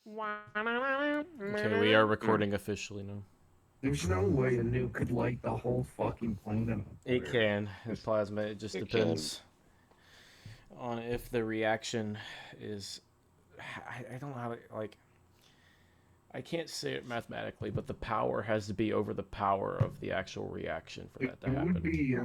Okay, we are recording officially now. There's no way a nuke could light the whole fucking planet on It fire. can. In plasma, it just It can. depends on if the reaction is. I don't know how to, like. I can't say it mathematically, but the power has to be over the power of the actual reaction for that to It would happen. be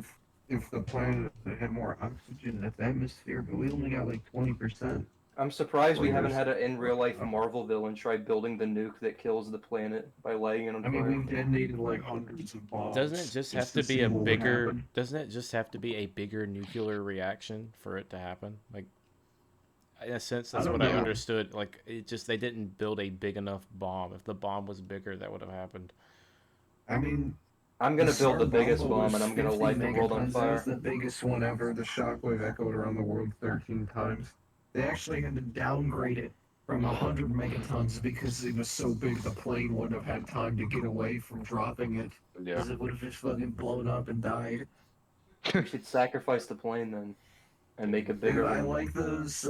if the planet had more oxygen in its atmosphere, but we only got like 20%. I'm surprised we Well, haven't there's- had an in real life Marvel villain try building the nuke that kills the planet by lighting it on I mean, fire. we've detonated like hundreds of bombs. Doesn't it just have to be a bigger? Doesn't it just have to be a bigger nuclear reaction for it to happen? Like, in a sense, that's I don't what I know. understood. Like, it just they didn't build a big enough bomb. If the bomb was bigger, that would have happened. I mean, I'm gonna build the biggest Tsar bomb and I'm gonna 50 light the world on megatons. That was fire. the biggest one ever. The shockwave echoed around the world 13 times. They actually had to downgrade it from 100 megatons because it was so big the plane wouldn't have had time to get away from dropping it. Yeah. Because it would have just fucking blown up and died. We should sacrifice the plane then, and make a Dude, bigger I one. like those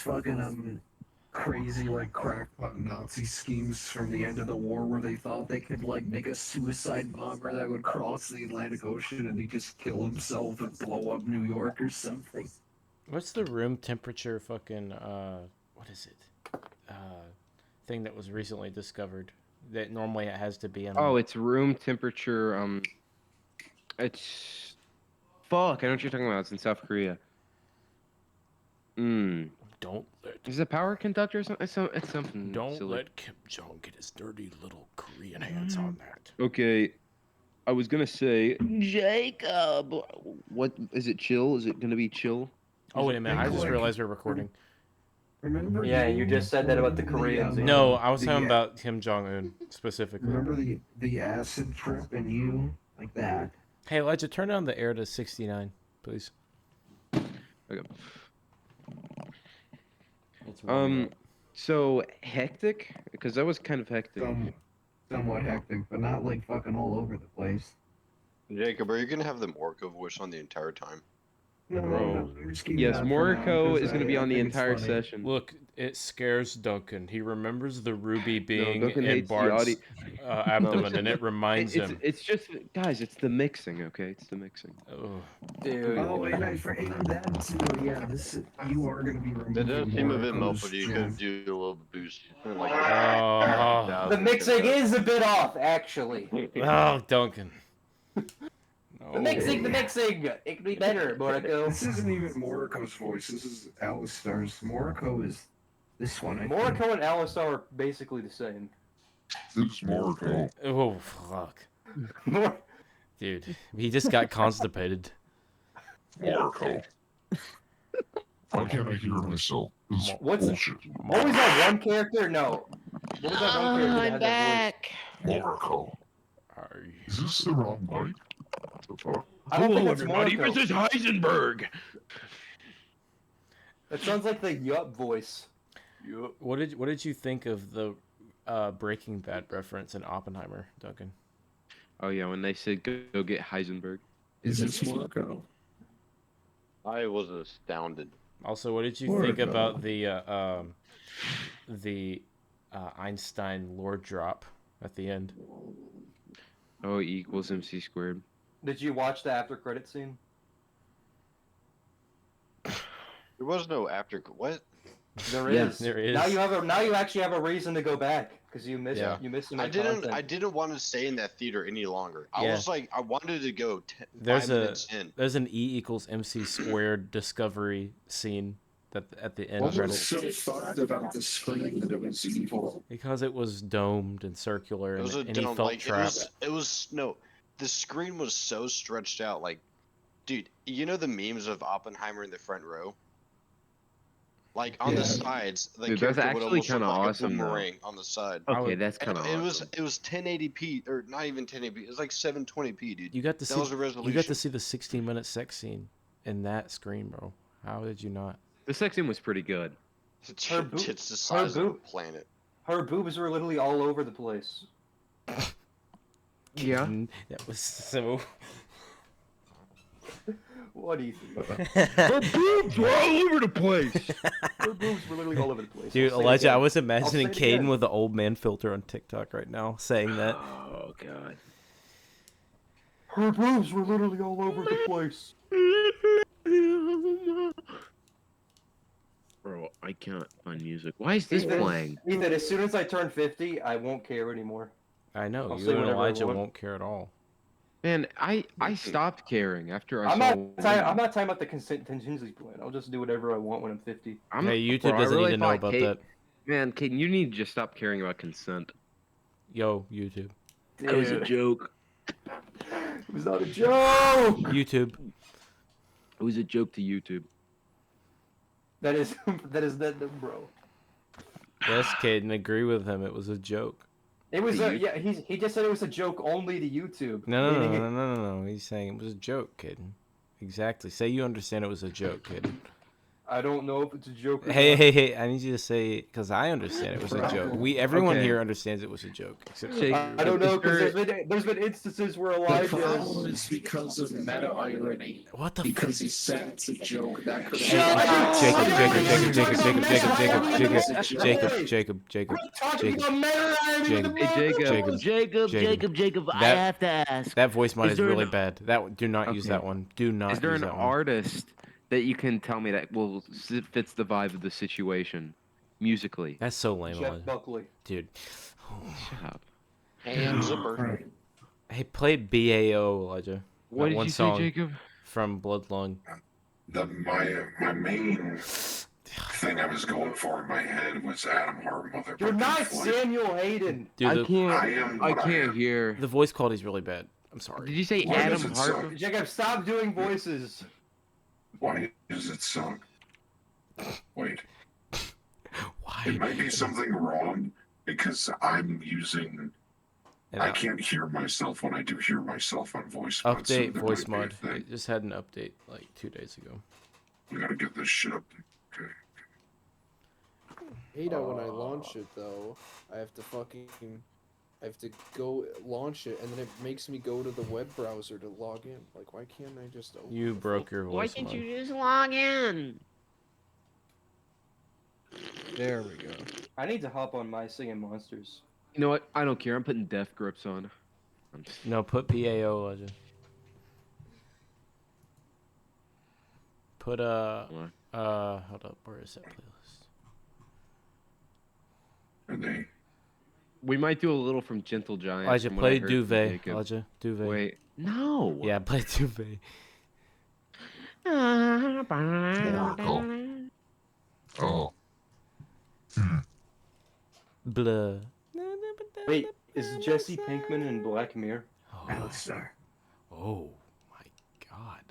fucking crazy like crackpot Nazi schemes from the end of the war where they thought they could like make a suicide bomber that would cross the Atlantic Ocean and he'd just kill himself and blow up New York or something. What's the room temperature fucking what is it? Thing that was recently discovered that normally it has to be in. Oh, it's room temperature. It's fuck. I know what you're talking about. It's in South Korea. Don't let Is it a power conductor or something? It's something. don't silly. let Kim Jong get his dirty little Korean hands on that. Okay, I was gonna say Jacob. What is it? Chill? Is it gonna be chill? Oh wait a minute! I just like- realized we're recording. Remember? Yeah, you just said that about the Koreans. No, I was the, talking about Kim Jong Un specifically. Remember the acid trip and you like that? Hey Elijah, turn down the air to 69, please. Okay. It's warming up. So hectic because that was kind of hectic. Somewhat hectic, but not like fucking all over the place. Jacob, are you gonna have the Morco voice on the entire time? No, Bro. we're just keeping Yes, that for now Moriko because is gonna be I on the think it's entire funny. session. Look, it scares Duncan. He remembers the ruby being Duncan in hates the Bart's audi- abdomen, and it reminds him. It's just guys. It's the mixing. Okay, it's the mixing. Oh, Dude. Oh, and I forgot that too. Yeah, you are gonna be removing. That does seem a bit Moriko's muffled. You gem. could do a little boost. Like, oh, The mixing is a bit off, actually. oh, Duncan. The No. mixing, the mixing! It could be better, Moriko. This isn't even Moriko's voice. This is Alistar's. Moriko is this one. I think. Moriko and Alistar are basically the same. This is Moriko. Oh fuck, Mor- dude. He just got constipated. Moriko. Why can't I hear myself? This is What's- bullshit. What was that one character? No. What was that one character that I'm had that back. Moriko. Are you- Is this the wrong mic? What the fuck? voice? I don't think it's Moriko. Heisenberg. It sounds like the yup voice. Yup. What did you think of the Breaking Bad reference in Oppenheimer, Duncan? Oh yeah, when they said go get Heisenberg. Is this Moriko? I was astounded. Also, what did you Or think no. about the Einstein lore drop at the end? Oh, E equals MC squared. Did you watch the after credit scene? There was no after. What? There Yeah, is. there is. Now you actually have a reason to go back because you missed Yeah. you missed some I of the didn't. content. I didn't want to stay in that theater any longer. I Yeah. was like, I wanted to go. There's 5 minutes in. There's an E equals MC squared discovery scene that at the end What was credits so fucked about the screen that it was evil? because it was domed and circular It was and, a and he dumb, felt like trapped. it was no. The screen was so stretched out. Like, dude, you know the memes of Oppenheimer in the front row. Like on Yeah. the sides, the Dude, that's character would actually almost look kinda like awesome, a though. boomerang on the side. I Okay, would- that's And kind of it awesome. was 1080p or not even 1080p. It was like 720p, dude. You got to That see was the resolution. you got to see the 16-minute sex scene in that screen, bro. How did you not? The sex scene was pretty good. Her boo- It's the size of a boo- planet. Her boobs were literally all over the place. Yeah. That was so. What do you think? Her boobs were all over the place. Her boobs were literally all over the place. Dude, I'll say it Elijah, I again. was imagining say it Caden again. with the old man filter on TikTok right now, saying that. Oh god. Her boobs were literally all over the place. Bro, I can't find music. Why is this playing? Ethan, as soon as I turn 50, I won't care anymore. I know, I'll you say and whatever I Elijah want. won't care at all. Man, I stopped caring after I I'm saw. I'm not talking about the contingency plan. I'll just do whatever I want when I'm 50. Hey, YouTube I doesn't really need to know thought about Kate- that. Man, Caden, you need to just stop caring about consent. Yo, YouTube. That was a joke. It was not a joke. YouTube. It was a joke to YouTube. That is bro. Yes, Caden, agree with him. It was a joke. It was To yeah. He just said it was a joke only to YouTube. No, no, no, meaning no, no, no, no. He's saying it was a joke, Caden. Exactly. Say you understand it was a joke, Caden. I don't know if it's a joke. Or Hey, not. hey, hey! I need you to say because I understand it was a joke. Everyone Okay. here understands it was a joke. Except Jake, I don't know because Mr. there's been instances where The Elijah. problem is because of meta irony. what the? Because he said it's a joke. That could Jacob. Talking Jacob. about meta irony in the Jacob. Bible. Jacob. I That- have to ask. That voice mod Is is there really an- bad. Do not use Okay. that one. Do not Is there use an that one. artist that you can tell me that fits the vibe of the situation musically? That's so lame, Jeff Elijah. Buckley. Dude. Shut up. And Zipper. Hey, play BAO, Elijah. What That did one you song say, Jacob? from Bloodlung. My main thing I was going for in my head was Adam Hart, mother. You're by not Pink Floyd. Samuel Hayden. Dude, I the, can't. I can't hear. the voice quality is really bad. I'm Did sorry. you say Why Adam does it Hart? suck? Jacob, stop doing voices. Why does it suck? Wait, it Why? might be something wrong because I'm using. And I can't hear myself when I do hear myself on voice mod. so update there voice might mod. be a thing. It just had an update like 2 days ago. We gotta get this shit up. Okay. hate how when I launch it though, I have to go launch it and then it makes me go to the web browser to log in. Like why can't I just open You the broke your Why voice can't mod. you just log in? There we go. I need to hop on My Singing Monsters. You know what? I don't care. I'm putting death grips on. I'm just... No, put BAO, Elijah. Put hold up, where is that playlist? And they. We might do a little from Gentle Giant. Elijah, from what I play heard from Duvet. Jacob. Elijah, Duvet. Wait. No. Yeah, play Duvet. Oracle. Oh. Blah. Wait, is Jesse Pinkman in Black Mirror? Oh, Alistar. oh my god.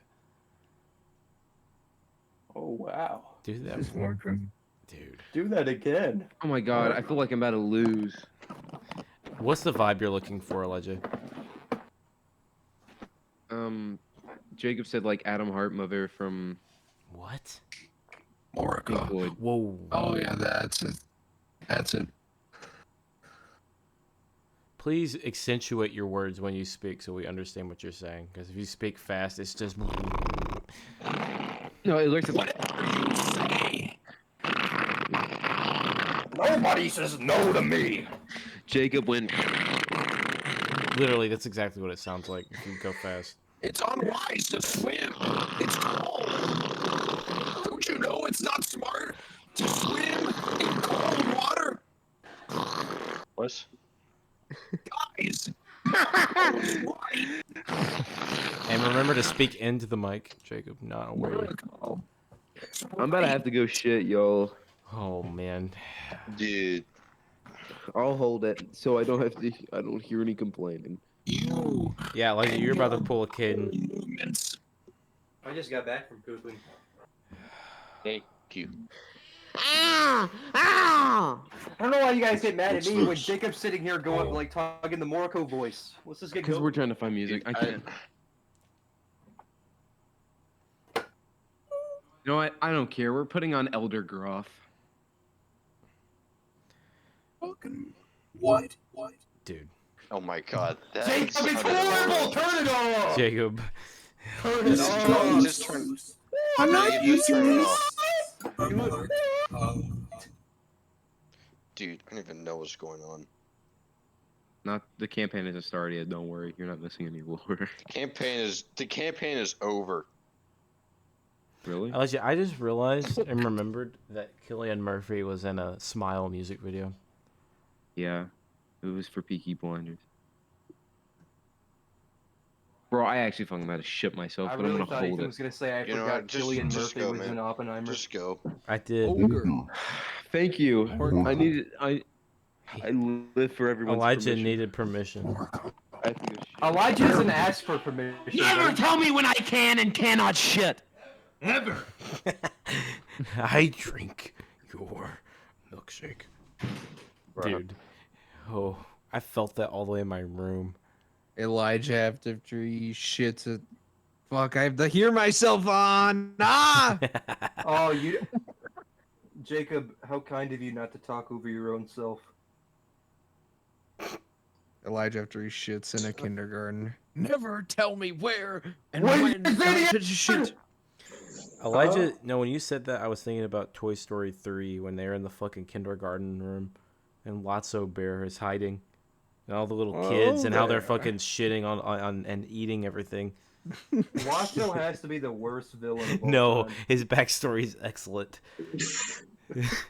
Oh wow. Do that, Just working. dude. Do that again. Oh my god. I feel like I'm about to lose. What's the vibe you're looking for, Elijah? Jacob said like Adam Hart, mother from What? Pink Oracle. Floyd. Whoa. Oh yeah, that's it. That's it. Please accentuate your words when you speak so we understand what you're saying. Because if you speak fast, it's just. No, it looks like. Nobody says no to me. Jacob went. Literally, that's exactly what it sounds like if you go fast. It's unwise to swim. It's cold. Don't you know it's not smart to swim in cold water? What? Guys. And remember to speak into the mic, Jacob, not away. Oracle. I'm about to have to go shit, y'all. Oh, man. Dude. I'll hold it so I don't have to. I don't hear any complaining. You Yeah, Elijah, you're about to pull a Caden. movements. I just got back from pooping. Thank you. Ow! Ow! I don't know why you guys get mad at What's me when this? Jacob's sitting here going like talking the Morocco voice. Let's just get Because going. we're trying to find music. I can't. You know what? I don't care. We're putting on Elder Groff. Fucking what? Dude. Oh my god. That Jacob, it's horrible! Turn it off! Jacob. Turn it No, off. just turn. I'm Yeah, not you just turn it off. using Dude, I don't even know what's going on. Not the campaign isn't started yet. Don't worry, you're not missing any lore. The campaign is over. Really? Elijah, I just realized and remembered that Cillian Murphy was in a Smile music video. Yeah, it was for Peaky Blinders. Bro, I actually fucking about to shit myself, I but I'm really gonna thought hold Ethan it. was gonna say I You know forgot what? Just Cillian go, Murphy was man. in Oppenheimer. Just go. I did. Thank you. Or- I needed. I live for everyone's Elijah permission. needed permission. I have to go shit. Elijah doesn't ask for permission. Never buddy. tell me when I can and cannot shit. I drink your milkshake. Bruh. Dude. Oh, I felt that all the way in my room. Elijah after he shits it. Fuck, I have to hear myself on. Ah! Oh, you, Jacob, how kind of you not to talk over your own self. Elijah after he shits in a kindergarten. Never tell me where and When when you not idiot! to shit. Elijah, no, when you said that, I was thinking about Toy Story 3 when they're in the fucking kindergarten room and Lotso Bear is hiding. And all the little kids and how they're there. fucking shitting on and eating everything. Watto has to be the worst villain of all No, time. his backstory is excellent.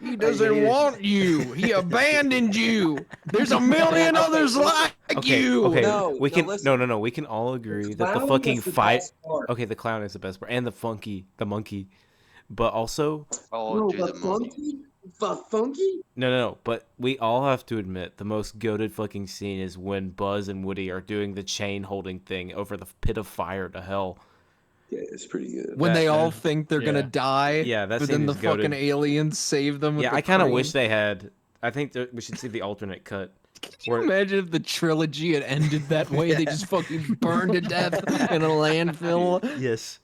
He doesn't want you. He abandoned you. There's a million others like Okay, you. okay, No, we no, can listen. we can all agree that the clown fucking was the fight. best part. Okay, the clown is the best part, and the monkey, but also Oh, No, dude, but the monkey. funky? no. But we all have to admit the most goated fucking scene is when Buzz and Woody are doing the chain holding thing over the pit of fire to hell. Yeah, it's pretty good. When they That- all think they're gonna yeah. die, Yeah, that but scene then the is goated. fucking aliens save them. With Yeah, the I kind of crane. wish they had. I think that we should see the alternate cut. Can you imagine if the trilogy had ended that way? They just fucking burned to death in a landfill. Yes,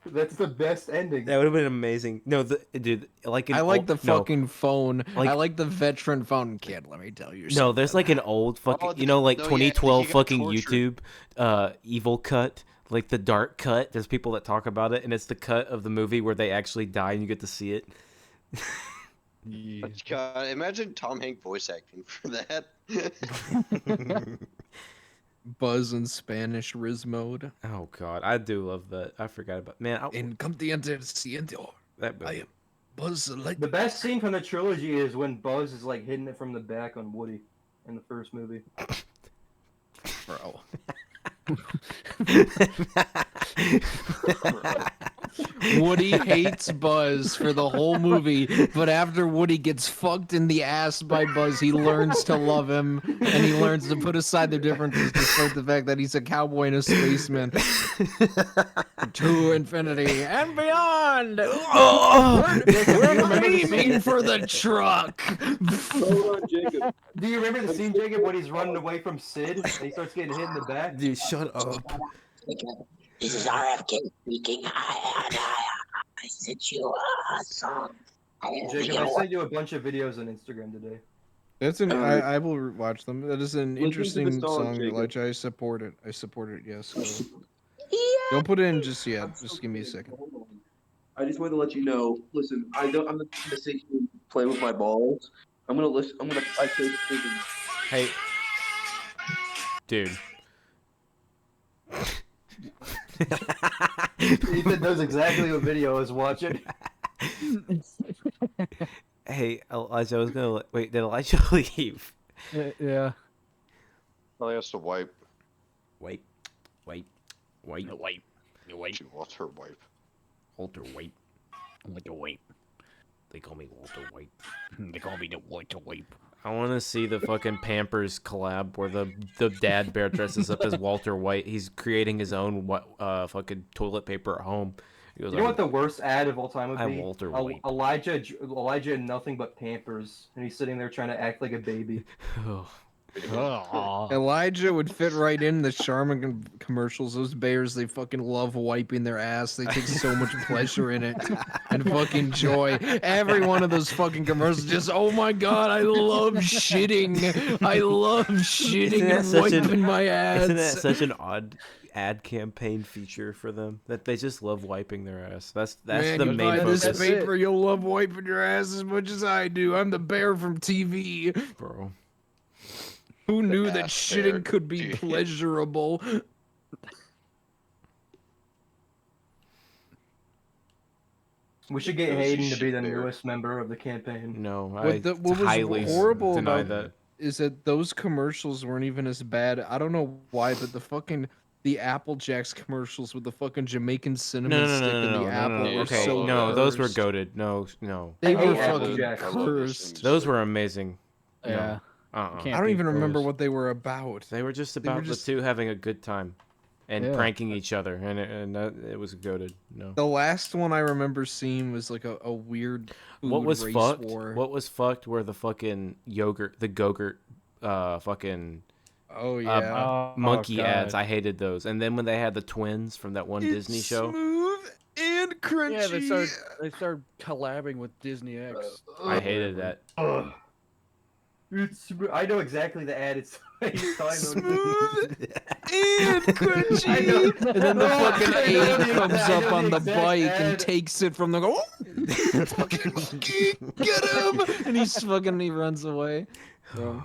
That's the best ending. that would have been amazing. No, dude, like I like the no, fucking phone. Like- I like the veteran phone. Kid, let me tell you. No, there's like an old fucking, Oh, you know, like no, yeah, 2012 he got fucking tortured. YouTube, evil cut, like the dark cut. There's people that talk about it, and it's the cut of the movie where they actually die and you get to see it. God, imagine Tom Hanks voice acting for that. Buzz in Spanish Riz mode. Oh god, I do love that. I forgot about man. En Contiente Siento. That I movie. am Buzz like The best scene from the trilogy is when Buzz is like hitting it from the back on Woody in the first movie. bro. Woody hates Buzz for the whole movie, but after Woody gets fucked in the ass by Buzz, he learns to love him and he learns to put aside their differences despite the fact that he's a cowboy and a spaceman. To infinity and beyond! We're not aiming for the truck! Hold on, Jacob. Do you remember the scene, Jacob, when he's running away from Sid and he starts getting hit in the back? Dude, shut up. This is RFK speaking. I sent you a song. Jacob, I sent you a bunch of videos on Instagram today. That's an. I will watch them. That is an Listen to the interesting song, song, Jacob. Elijah. I support it. I support it. Yes. Don't put it in just yet. Just give me a second. I just wanted to let you know. Listen, I'm not gonna sit here and play with my balls. I'm gonna listen. I say thinking. Hey, dude. Ethan knows exactly what video I was watching. Hey, Elijah, I was gonna wait. Did Elijah leave? Yeah. Probably has to wipe. Wait. She wants her wipe. Walter White. Walter White. They call me Walter White. They call me the Walter White. I want to see the fucking Pampers collab where the dad bear dresses up as Walter White. He's creating his own fucking toilet paper at home. He goes, You know what the worst ad of all time would I'm be? Walter White. Elijah in nothing but Pampers, and he's sitting there trying to act like a baby. Elijah would fit right in the Charmin commercials. Those bears, they fucking love wiping their ass. They take so much pleasure in it and fucking joy. Every one of those fucking commercials, just oh my god, I love shitting. I love shitting and wiping my ass. Isn't that such an odd ad campaign feature for them that they just love wiping their ass? That's Man, the you main buy focus, this paper, you'll love wiping your ass as much as I do. I'm the bear from TV. bro. Who knew that bear, shitting could be dude. pleasurable? We should get Those Hayden to shit be the bear. newest member of the campaign. No, What I was highly horrible deny about that. is that those commercials weren't even as bad. I don't know why, but the Apple Jacks commercials with the fucking Jamaican cinnamon No, stick and the apple were Okay, so no, those were cursed. goated. No, no, They I hate were Apple fucking Jacks. cursed. those were amazing. No. Yeah. Uh-uh. Can't I don't beat even remember those. what they were about. They were just They were about just- the two having a good time and Yeah. pranking each other, and it was goated. No. The last one I remember seeing was like a weird What food was race fucked? war. What was fucked were the fucking yogurt, the Go-Gurt, fucking Oh yeah. Oh, monkey God. ads. I hated those. And then when they had the twins from that one Disney show, Smooth and crunchy. Yeah, they started collabing with Disney X. I hated that. Ugh. I know exactly the ad. It's Smooth and crunchy. I know. And then the Oh, fucking I know ape the comes exact- I up know on the the exact bike ad. and takes it from the go. Oh, fucking monkey, get him! And he runs away. So,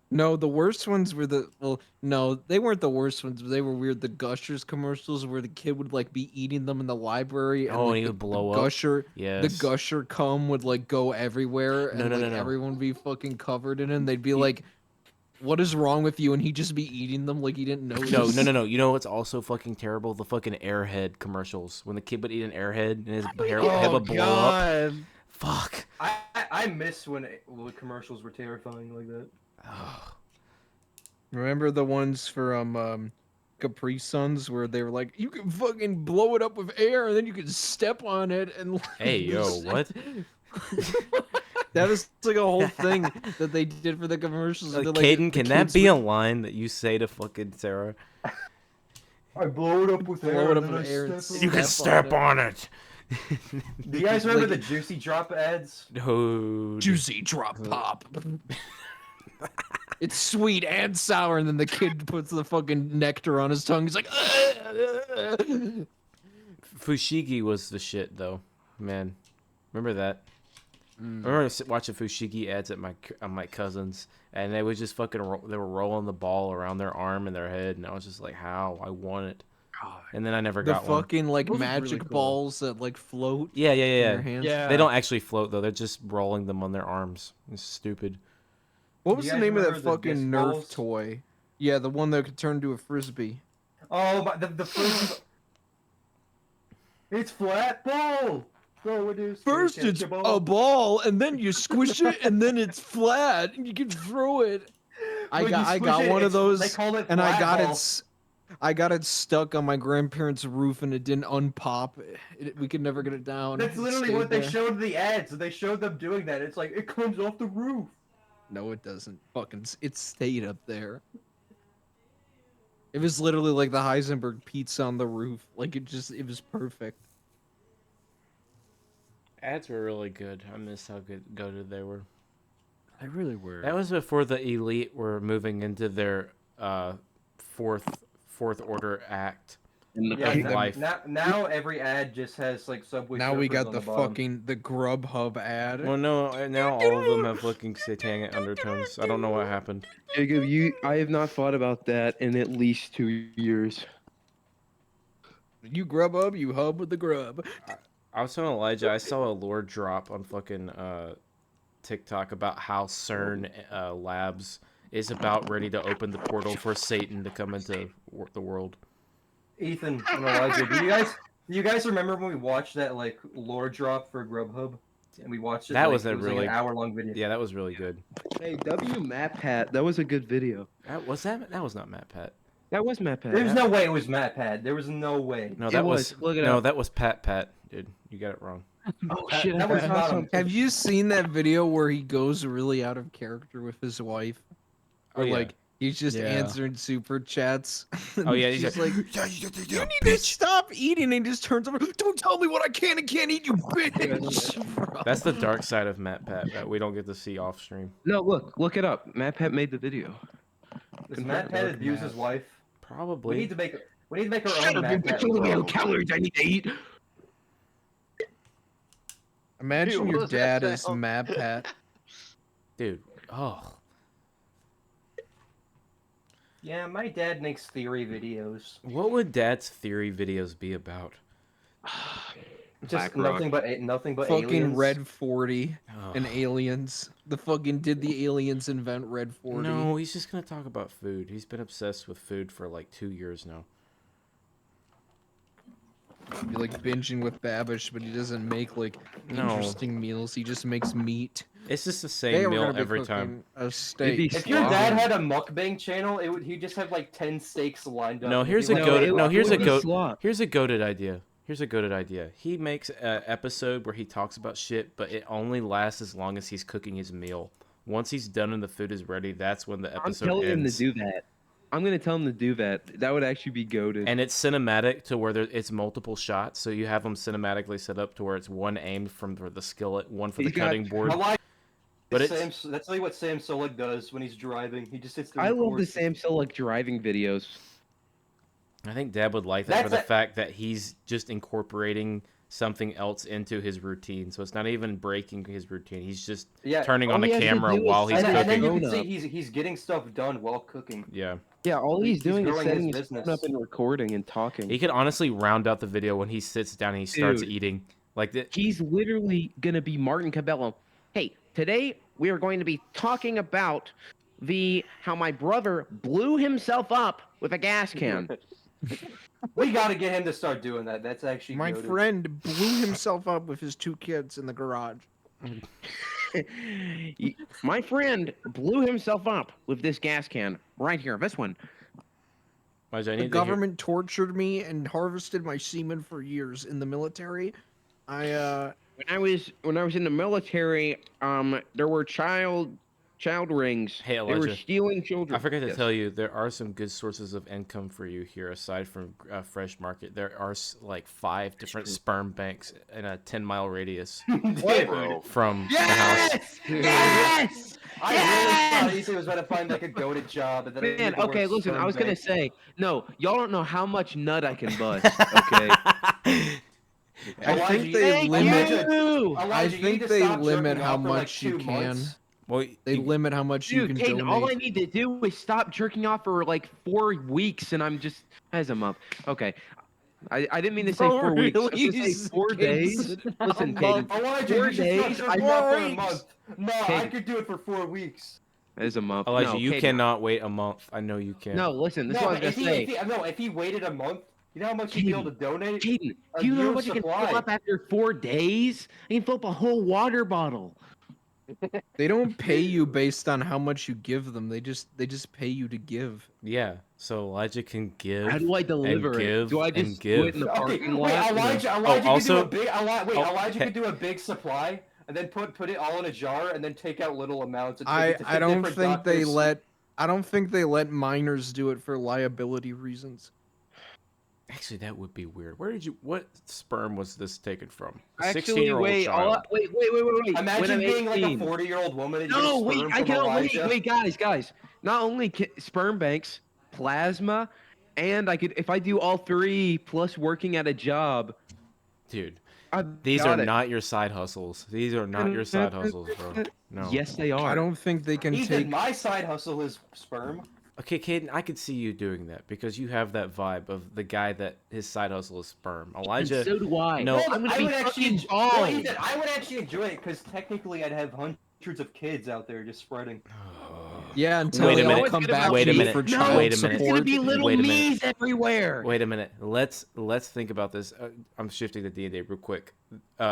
no, the worst ones were no, they weren't the worst ones. They were weird. The Gushers commercials where the kid would like be eating them in the library, and Oh, like, and he the, would blow the up. Gusher, Yes. the Gusher cum would like go everywhere, and No, like no. everyone would be fucking covered in it. And they'd be like, "What is wrong with you?" And he'd just be eating them like he didn't notice. No. You know what's also fucking terrible? The fucking Airhead commercials. When the kid would eat an Airhead and his hair Oh would blow up. god! Fuck. I miss when commercials were terrifying like that. Remember the ones for Capri Suns where they were like, "You can fucking blow it up with air, and then you can step on it." And Hey, yo, what? That was like a whole thing that they did for the commercials. Like, They're Caden, the can that kids be a would line that you say to fucking Sarah? I blow it up with blow air. it up and then with I air and step You can step on it. Do you guys remember Like- the Juicy Drop ads? No. juicy drop pop? It's sweet and sour, and then the kid puts the fucking nectar on his tongue. He's like, Fushigi was the shit, though. Man, remember that? I remember watching Fushigi ads at my cousin's, and they would just fucking they were rolling the ball around their arm and their head, and I was just like, how? I want it. And then I never the got one. fucking like Those are magic really cool. balls that like float. Yeah. in your hands. Yeah. They don't actually float though; they're just rolling them on their arms. It's stupid. What Do was you the guys name of that remember the fucking disc Nerf balls? toy? Yeah, the one that could turn into a frisbee. Oh, but the first. It's flat ball. Throw it is. First it's a ball, and then you squish it, and then it's flat, and you can throw it. I got one of those, They called it and I flat got ball. I got it stuck on my grandparents' roof, and it didn't unpop. We could never get it down. That's It literally stayed what they there. showed in the ads. They showed them doing that. It's like it comes off the roof. No, it doesn't. It stayed up there. It was literally like the Heisenberg pizza on the roof. Like it was perfect. Ads were really good. I miss how goated they were. They really were. That was before the Elite were moving into their fourth order act. Yeah, Of life. now every ad just has like Subway. Now we Surfers got on the bottom. fucking the Grubhub ad. Well, no, now all of them have fucking satanic undertones. I don't know what happened. Jacob, I have not thought about that in at least 2 years. You Grubhub, you hub with the grub. I was telling Elijah, I saw a lore drop on fucking TikTok about how CERN Labs is about ready to open the portal for Satan to come into the world. Ethan and Elijah, do you guys remember when we watched that like lore drop for Grubhub? And we watched it. That like, was a it was really like an hour-long video. Yeah, that was really good. Hey, W Map Hat, that was a good video. That was not Matt Pat. That was Map Hat. There's no way it was Matt Pad. There was no way. No, It that was. Look it no, up. that was Pat, dude. You got it wrong. Oh That- shit! that I was saw not a- some- Have you seen that video where he goes really out of character with his wife? Oh, Or yeah. like he's just Yeah. answering super chats. Oh, yeah, he's she's like, like, you need to stop eating. And he just turns over. Don't tell me what I can and can't eat, you bitch. Bro. That's the dark side of Matt Pat that we don't get to see off stream. No, look it up. Matt Pat made the video. Does Matt Pat abuse his wife? We Probably. need to make our Shut own up, you Matt Pat. bitch! Look how calories I need to eat. Imagine Dude, your what's that dad is sound? Matt Pat. Dude. Oh. Yeah, my dad makes theory videos. What would Dad's theory videos be about? Just Black Rock. nothing but Fucking aliens. Red 40 Oh. and aliens. The fucking did the aliens invent Red 40? No, he's just gonna talk about food. He's been obsessed with food for like 2 years now. Be like binging with Babish, but he doesn't make like No. interesting meals. He just makes meat. It's just the Today same we're meal gonna be every time. cooking A steak. be If your Wow. dad had a mukbang channel, he'd just have like 10 steaks lined up. No, It'd here's be a like- goated. No, here's a would be goat. slop. Here's a goated idea. Here's a goated idea. He makes an episode where he talks about shit, but it only lasts as long as he's cooking his meal. Once he's done and the food is ready, that's when the I'm episode telling him to ends. do that. I'm gonna tell him to do that. That would actually be goaded. And it's cinematic to where it's multiple shots, so you have them cinematically set up to where it's one aimed from the skillet, one for the He's got- cutting board. I like But Sam, that's like what Sam Solik does when he's driving. He just sits there. I and love the records. Sam Solik driving videos. I think Dad would like that for That's the fact that he's just incorporating something else into his routine. So it's not even breaking his routine. He's just Yeah, turning all on the he has to camera do is while he's set and, it and then cooking. you can Phone see up. he's getting stuff done while cooking. Yeah. Yeah, all he's He's doing is growing setting his his phone business. up and recording and talking. He could honestly round out the video when he sits down and he starts Dude. eating. Like that. He's literally gonna be Martin Cabello. Hey, today we are going to be talking about how my brother blew himself up with a gas can. We got to get him to start doing that. That's actually My goated. friend blew himself up with his 2 kids in the garage. My friend blew himself up with this gas can right here. This one. Maj, I The need government tortured me and harvested my semen for years in the military. When I was in the military, there were child rings. Hey, They were Elijah. stealing children. I forgot to Yes. tell you, there are some good sources of income for you here aside from Fresh Market. There are like 5 different sperm banks in a 10-mile radius Bro. from the house. Yes! I really thought he was about to find like a goated job. And then it Man, made the okay, word listen, I sperm was gonna bank. say, no, y'all don't know how much nut I can bust, okay? I Elijah, think you- they Thank limit. you! Elijah, I you need think to they stop limit jerking how off for, like, much you 2 can. months. Well, They limit how much you Dude, can Caden, donate. all I need to do is stop jerking off for like 4 weeks, and I'm just as a month. Okay, I didn't mean to say Bro, 4 weeks. I was really? gonna say 4 Caden days. said Listen, a Caden, month. Elijah, 4 you should days. stop I jerking off for a weeks. month. No, I Caden. could do it for 4 weeks. as a month. Elijah, no, you Caden, cannot wait a month. I know you can. No, listen, this is No, what I was but gonna say. if he waited a month, you know how much he'd be able to donate? Caden, A do you know how year's much you can supply. fill up after 4 days? I can fill up a whole water bottle. They don't pay you based on how much you give them. They just pay you to give. Yeah. So Elijah can give. How do I deliver it? give Do I and just do it in give. the Okay, parking wait, lot? Elijah also- could do a big. Elijah okay. could do a big supply and then put it all in a jar and then take out little amounts. And take I it to I don't different think they doctors. let I don't think they let minors do it for liability reasons. Actually, that would be weird. What sperm was this taken from? A Actually, 16-year-old wait, child. wait. Imagine When I'm being like a 18. 40-year-old woman and No, you get wait, sperm I from cannot Elijah. wait, guys. Not only sperm banks, plasma, and I could, if I do all 3 plus working at a job. Dude, I've these got are it. not your side hustles. These are not your side hustles, bro. No. Yes, they are. I don't think they can Ethan, take. my side hustle is sperm. Okay, Caden, I could see you doing that because you have that vibe of the guy that his side hustle is sperm. And Elijah, so do I. no. I'm gonna I be would actually fucking enjoy, well, bald. Ethan, I would actually enjoy it because technically I'd have hundreds of kids out there just spreading. Yeah, until Wait a they all minute. come Wait a back minute. to you Wait a for minute. child Wait a minute. support. There's gonna be little Wait a minute. me's everywhere. Wait a minute. Let's think about this. I'm shifting to D&D real quick.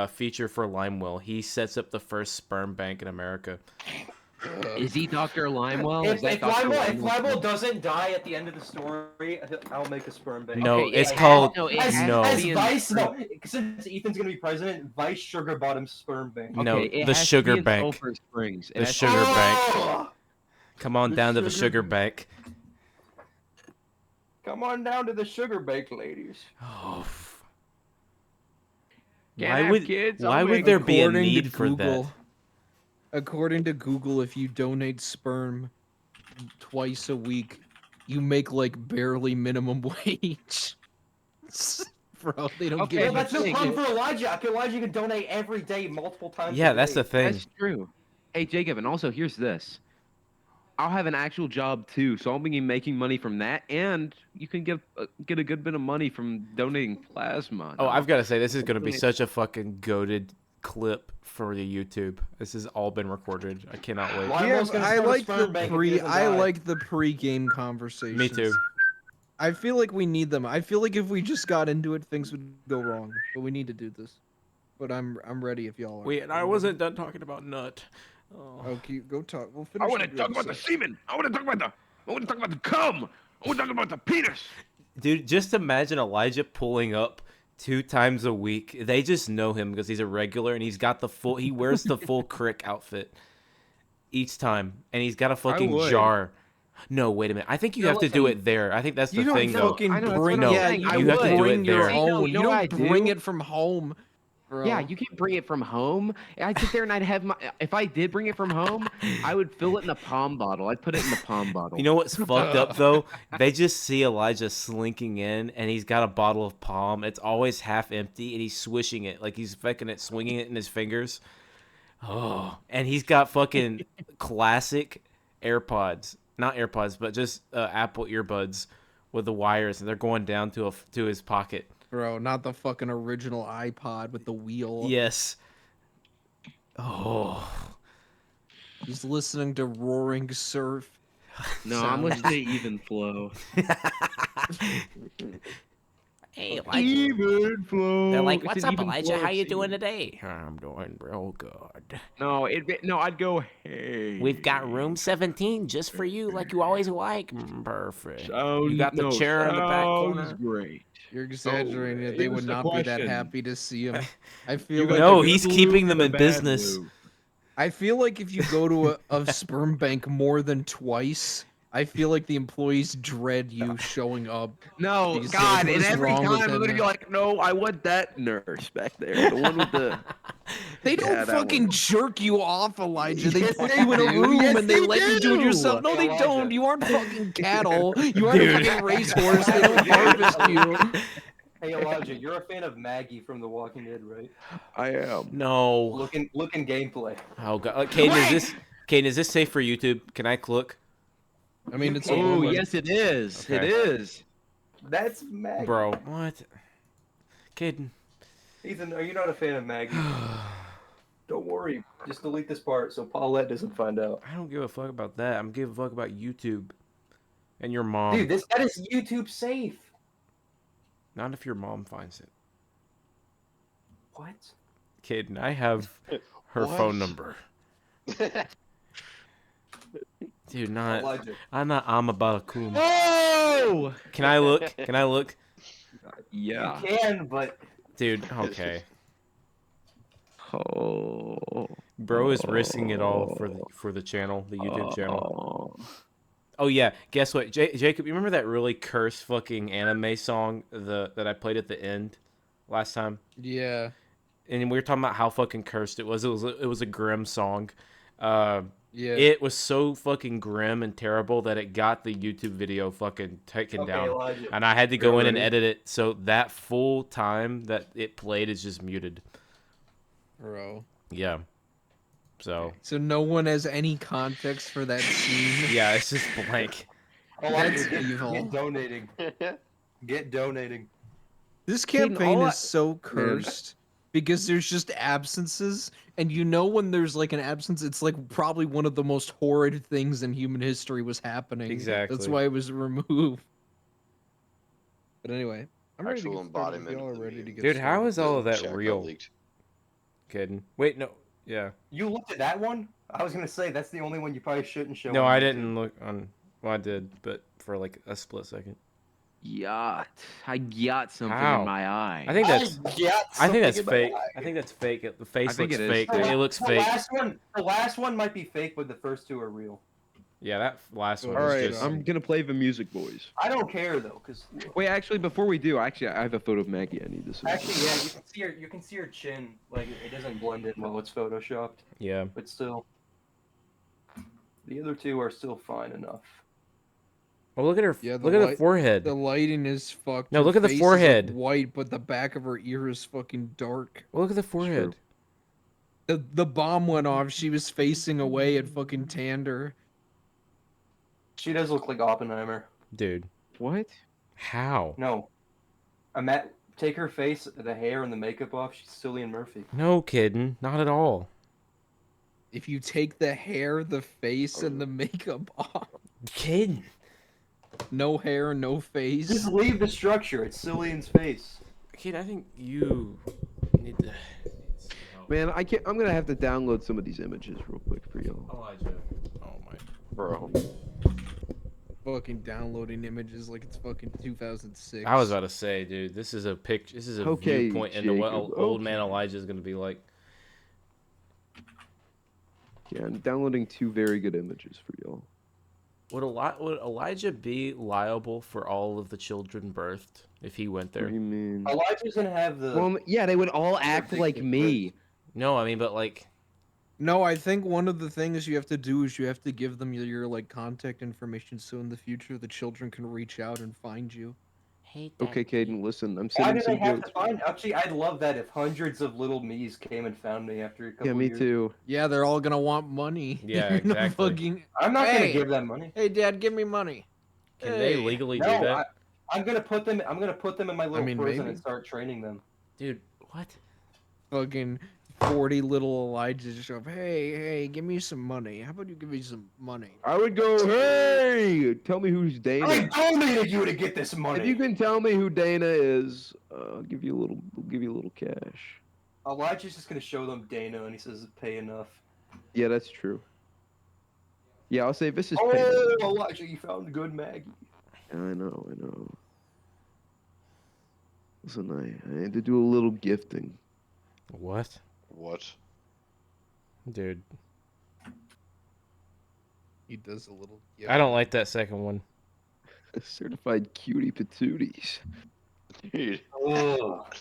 Feature for Limewell. He sets up the first sperm bank in America. Is he Dr. Limewell? If, Is that if, Dr. Limewell, if Limewell? Limewell doesn't die at the end of the story, I'll make a sperm bank. No, Okay, it's it called has- no, it As, has no. to as be in Vice, the no, since Ethan's gonna be president, Vice Sugar Bottom sperm bank. No, Okay, it the has to sugar be in bank. Sulphur Springs. It The has to sugar be- bank. Oh! Come on The down to the sugar- sugar bank. Come on down to the sugar bank, ladies. Oh. Can't Why have would kids, why I'll would make- there be a According to need for that? Google- According to Google, if you donate sperm twice a week, you make like barely minimum wage. Bro, they don't Okay, give Well, a that's no shit. problem for Elijah. Elijah can donate every day, multiple times. Yeah, a that's day. the thing. That's true. Hey, Jacob, and also here's this. I'll have an actual job too, so I'll be making money from that, and you can get a good bit of money from donating plasma. Oh, No. I've got to say, this is going to be Donate- such a fucking goated clip for the YouTube. This has all been recorded. I cannot wait. Why- Yeah, Limewell's gonna I start a like sperm the bank if he doesn't I die. like the pre-game conversations. Me too. I feel like we need them. I feel like if we just got into it, things would go wrong. But we need to do this. But I'm ready if y'all are. Wait, I wasn't done talking about nut. Oh. Okay, go talk. We'll finish. I want what to you talk have about the say. semen. I want to talk about the cum. I want to talk about the penis. Dude, just imagine Elijah pulling up 2 times a week. They just know him because he's a regular and he's got the full. He wears the full crick outfit each time, and he's got a fucking would. jar. No, wait a minute. I think you No, have to do listen. it there. I think that's the You don't thing, though. fucking I know, that's bring. what I'm Yeah, saying. you I don't have to do bring it your there. No, own. you You know don't what I bring do? it from home. Bro. Yeah, you can't bring it from home. I'd sit there and I'd have my. If I did bring it from home, I would fill it in a palm bottle. I'd put it in the palm bottle. You know what's fucked up though? They just see Elijah slinking in, and he's got a bottle of Palm. It's always half empty, and he's swishing it like he's fucking it, swinging it in his fingers. Oh, and he's got fucking classic AirPods, not AirPods, but just Apple earbuds with the wires, and they're going down to his pocket. Bro, not the fucking original iPod with the wheel. Yes. Oh. He's listening to Roaring Surf. No, I'm listening to sounds. Even Flow. Hey, Even Flow. They're like, It's "What's an up, Even Elijah? Flow How you scene. doing today?" I'm doing real good. No, I'd go. Hey. We've got room 17 just for you, like you always like. Perfect. Sounds, You got the chair in the back corner. sounds Great. You're exaggerating it. They here's would the not be that question. happy to see him. I feel You like got No, the he's good keeping Lou them and in the bad business. Lou. I feel like if you go to a sperm bank more than twice, I feel like the employees dread you showing up. No, Because God, what and is every wrong with time I'm him gonna be now? like, no, I want that nurse back there, the one with the. They don't Yeah, that fucking one. jerk you off, Elijah. They Yes, put they you in a do. room Yes, and they they let you do it do. yourself. No, they Elijah. don't. You aren't fucking cattle. You aren't Dude. a fucking racehorse. They don't harvest you. Hey Elijah, you're a fan of Maggie from The Walking Dead, right? I am. No. Looking gameplay. Oh god. Caden, is this safe for YouTube? Can I look? I mean, it's. can't. Oh, over. yes, it is. It Okay. is. That's Maggie. Bro, what? Caden. Ethan, are you not a fan of Maggie? Don't worry. Just delete this part so Paulette doesn't find out. I don't give a fuck about that. I'm giving a fuck about YouTube. And your mom. Dude, that is YouTube safe. Not if your mom finds it. What? Caden, I have her What? phone number. Dude, Elijah. I'm not Amabalakum. Oh! Can I look? Can I look? Yeah. You can, but Dude, okay. Oh. Bro is risking it all for the channel, the YouTube channel. Oh yeah, guess what, Jacob? You remember that really cursed fucking anime song that I played at the end last time? Yeah. And we were talking about how fucking cursed it was. It was a grim song. Yeah. It was so fucking grim and terrible that it got the YouTube video fucking taken okay, down, Elijah. and I had to go in and Really? edit it so that full time that it played is just muted. Bro. Yeah. So So no one has any context for that scene. yeah, it's just blank. Elijah, That's get, evil. get donating. Get donating. This Caden, campaign all is so cursed because there's just absences, and you know when there's like an absence, it's like probably one of the most horrid things in human history was happening. That's Exactly. why it was removed. But anyway, I'm ready to Actual get started if embodiment y'all of are the ready to meme. get Dude, how started. is all of that Shaq got real? leaked. Kidding. Wait, no. Yeah. You looked at that one? I was gonna say that's the only one you probably shouldn't show. No, on I YouTube. didn't look on. Well, I did, but for like a split second. Yacht. I got something How? in my eye. I think that's. I think that's something in my fake. eye. I think that's fake. The face think looks it is, fake. too. It looks the fake. The last one might be fake, but the first two are real. Yeah, that last one All is right, just. I'm gonna play the music, boys. I don't care though, cause Wait, actually, before we do, actually, I have a photo of Maggie. I need to see. actually, yeah, you can see her chin. Like it doesn't blend in well. It's photoshopped, Yeah. but still, the other two are still fine enough. Well, look at her. Yeah, look at the forehead. The lighting is fucked. No, Her look at the face is, forehead. like, white, but the back of her ear is fucking dark. Well, look at the forehead. The bomb went off. She was facing away and fucking tanned her. She does look like Oppenheimer. Dude, What? how? No, take her face, the hair, and the makeup off. She's Cillian Murphy. No kidding. Not at all. If you take the hair, the face, and the makeup off, Kidding. no hair, no face. Just leave the structure. It's Cillian's face. Kid, I think you need to. Man, I can't. I'm gonna have to download some of these images real quick for y'all. Elijah. Oh my. Bro. Fucking downloading images like it's fucking 2006. I was about to say, dude, this is a picture. This is a Okay, viewpoint into what Jacob, old man okay. Elijah is gonna be like. Yeah, I'm downloading 2 very good images for y'all. Would Elijah be liable for all of the children birthed if he went What there? do you mean? Elijah's gonna have the. Well, yeah, they would all act like me. No, I mean, but like, No, I think one of the things you have to do is you have to give them your like contact information so in the future the children can reach out and find you. Okay, Caden, listen, I'm Why sending do they some have jokes. to find? Actually, I'd love that if hundreds of little me's came and found me after a couple Yeah, me years. too. Yeah, they're all gonna want money. Yeah, They're gonna exactly. fucking, I'm not Hey! gonna give them money. hey, Dad, give me money. can they Hey. legally do No, that? I'm gonna put them. I'm gonna put them in my little mean, prison maybe. and start training them. Dude, what? Fucking 40 little Elijahs show up. Hey, give me some money. How about you give me some money? I would go, hey, tell me who's Dana. I donated you to get this money. If you can tell me who Dana is, I'll give you a little cash. Elijah's just gonna show them Dana, and he says, "Pay enough." Yeah, that's true. Yeah, I'll say this is Oh, payment. Elijah, you found good Maggie. I know. Listen, I had to do a little gifting. What? What? Dude, He does a little. I don't like that second one. Certified cutie patooties. Dude. Ugh.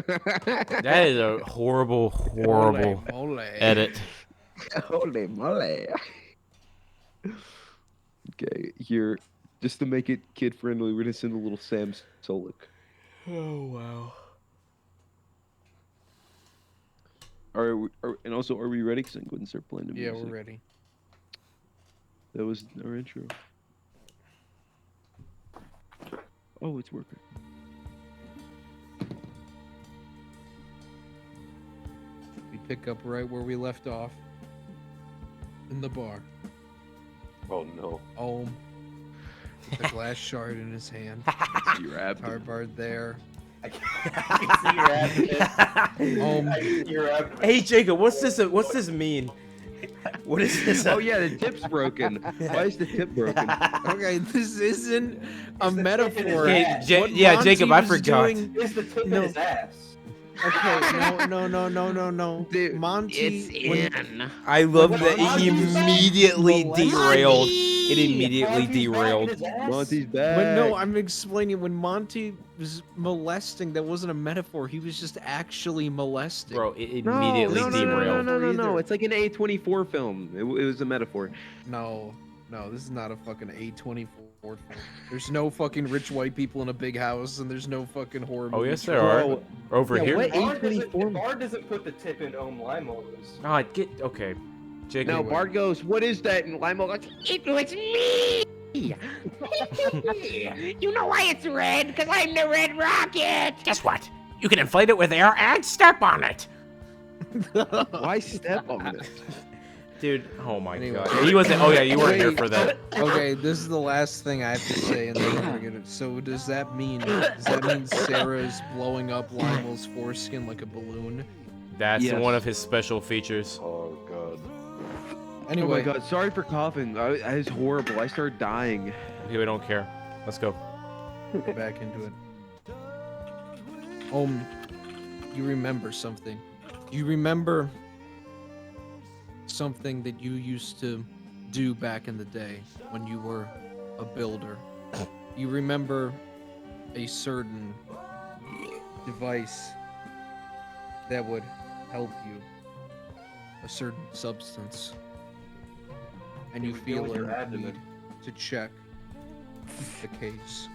That is a horrible, horrible Mole. edit. Holy moly. Okay, here, just to make it kid friendly, we're gonna send a little Sam Solik. Oh wow. And also, are we ready? Because I can go ahead and start playing the Yeah, music. we're ready. That was our intro. Oh, it's working. We pick up right where we left off. In the bar. Oh no. Ohm. With a glass shard in his hand. Your abdomen. Tarbard there. I can see your abdomen. Ohm. I can see your abdomen. Hey Jacob, what's this mean? What is this? Oh yeah, the tip's broken. Why is the tip broken? Okay, this isn't a It's the metaphor. tip in his ass. Hey, What yeah, Monty Jacob, I was forgot. doing- It's the tip No. in his ass. Okay, no. Dude, Monty. when- I love What that Monty it was saying? immediately Molested. derailed. It immediately Monty's back in derailed. his ass? Monty's back. But no, I'm explaining when Monty was molesting, that wasn't a metaphor. He was just actually molesting. Bro, it No, immediately no, no, derailed. no. Either. It's like an A24 film. It was a metaphor. No, this is not a fucking A24 film. There's no fucking rich white people in a big house, and there's no fucking horror Oh, movies. yes, there are. Bro, Over yeah, here. what? Bard doesn't, A24. Bard doesn't put the tip in Ohm Limo's. Oh, get okay. Jacob. No, Bart goes, what is that? And Limo goes, It was me! You know why it's red? Because I'm the Red Rocket! Guess what? You can inflate it with air and step on it! why step on it? Dude, oh my Anyway. god. He wasn't. Oh yeah, you weren't here Wait. for that. Okay, this is the last thing I have to say, and then we're gonna. So does that mean Sarah's blowing up Limel's foreskin like a balloon? That's Yes. one of his special features. Oh god. Anyway, Oh my god, sorry for coughing. I was horrible. I started dying. Okay, we don't care. Let's go. get back into it. You remember something. You remember something that you used to do back in the day when you were a builder. You remember a certain device that would help you, a certain substance, and you would go feel with a your abdomen. need to check the case.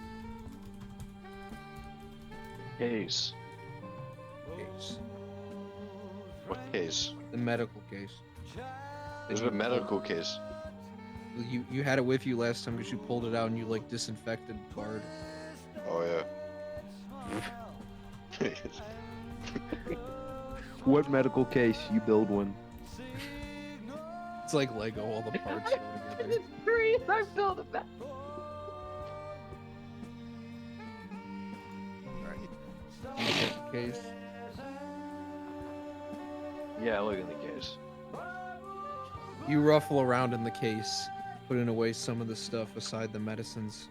Case. Case. What case? The medical case. There's a medical case. You had it with you last time because you pulled it out and you like disinfected Bard. Oh yeah. What medical case? You build one. It's like Lego, all the parts go together. I built it back. Case. Yeah, look at the case. You ruffle around in the case, putting away some of the stuff aside the medicines.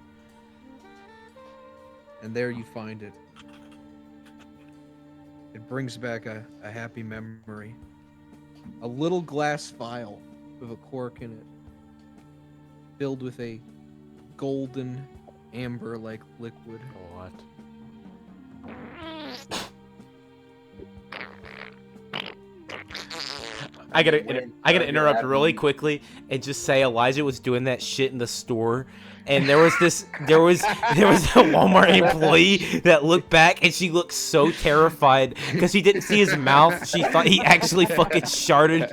And there you find it. It brings back a happy memory. A little glass vial with a cork in it, filled with a golden amber-like liquid. What? I gotta interrupt really quickly and just say Elijah was doing that shit in the store, and there was a Walmart employee that looked back and she looked so terrified because she didn't see his mouth. She thought he actually fucking sharted,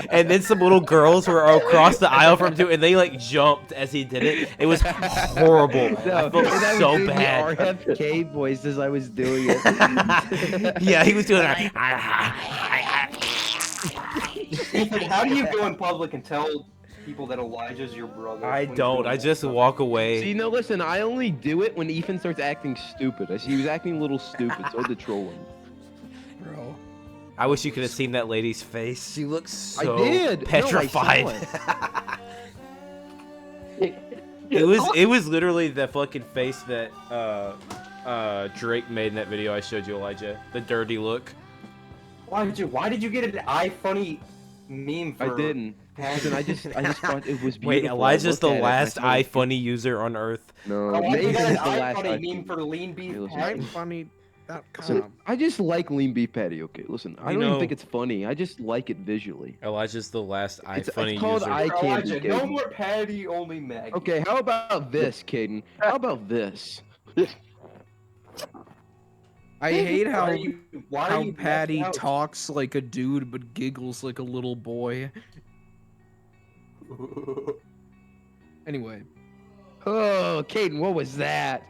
and then some little girls were across the aisle from him too, and they like jumped as he did it. It was horrible. I felt so bad. RFK voice as I was doing it. Yeah, he was doing that. Ethan, how do you go in public and tell people that Elijah's your brother? I when he's don't. doing I that just stuff? walk away. See, no, listen, I only do it when Ethan starts acting stupid. I see he was acting a little stupid, so I had to troll him. Bro. I wish you could have seen that lady's face. She looks so I did. petrified. No, I It was literally the fucking face that Drake made in that video I showed you, Elijah. The dirty look. Why did you get an iFunny meme for? I didn't. Listen, I just thought it was beautiful. Wait, Elijah's the I looked at it, last and I thought, iFunny user on Earth. No, Why did you get Nathan's an the last iFunny meme iFunny. for lean beef Hey, listen, patty? Funny.com. Listen, I just like lean beef patty. Okay, listen, I You don't know- even think it's funny. I just like it visually. Elijah's the last It's iFunny called user. eye candy. Elijah, no Caden. more patty, only Maggie. Okay, how about this, Caden? How about this? I hate Why how are you Patty messing out? talks like a dude but giggles like a little boy. Anyway, Oh, Caden, what was that?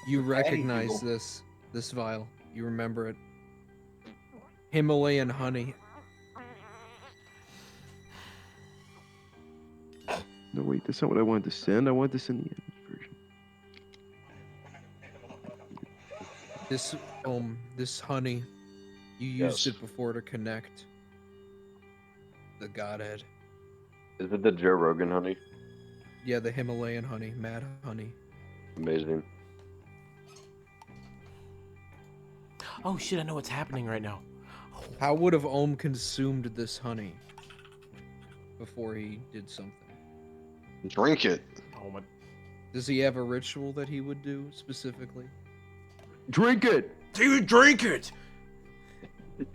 you recognize giggle. this vial. You remember it. Himalayan honey. No, wait, that's not what I wanted to send. I wanted to send the end version. This honey, you used it before to connect the Godhead. Is it the Joe Rogan honey? Yeah, the Himalayan honey, mad honey. Amazing. Oh shit, I know what's happening right now. How would have consumed this honey before he did something? Drink it. Oh my. Does he have a ritual that he would do specifically? Drink it! He would drink it!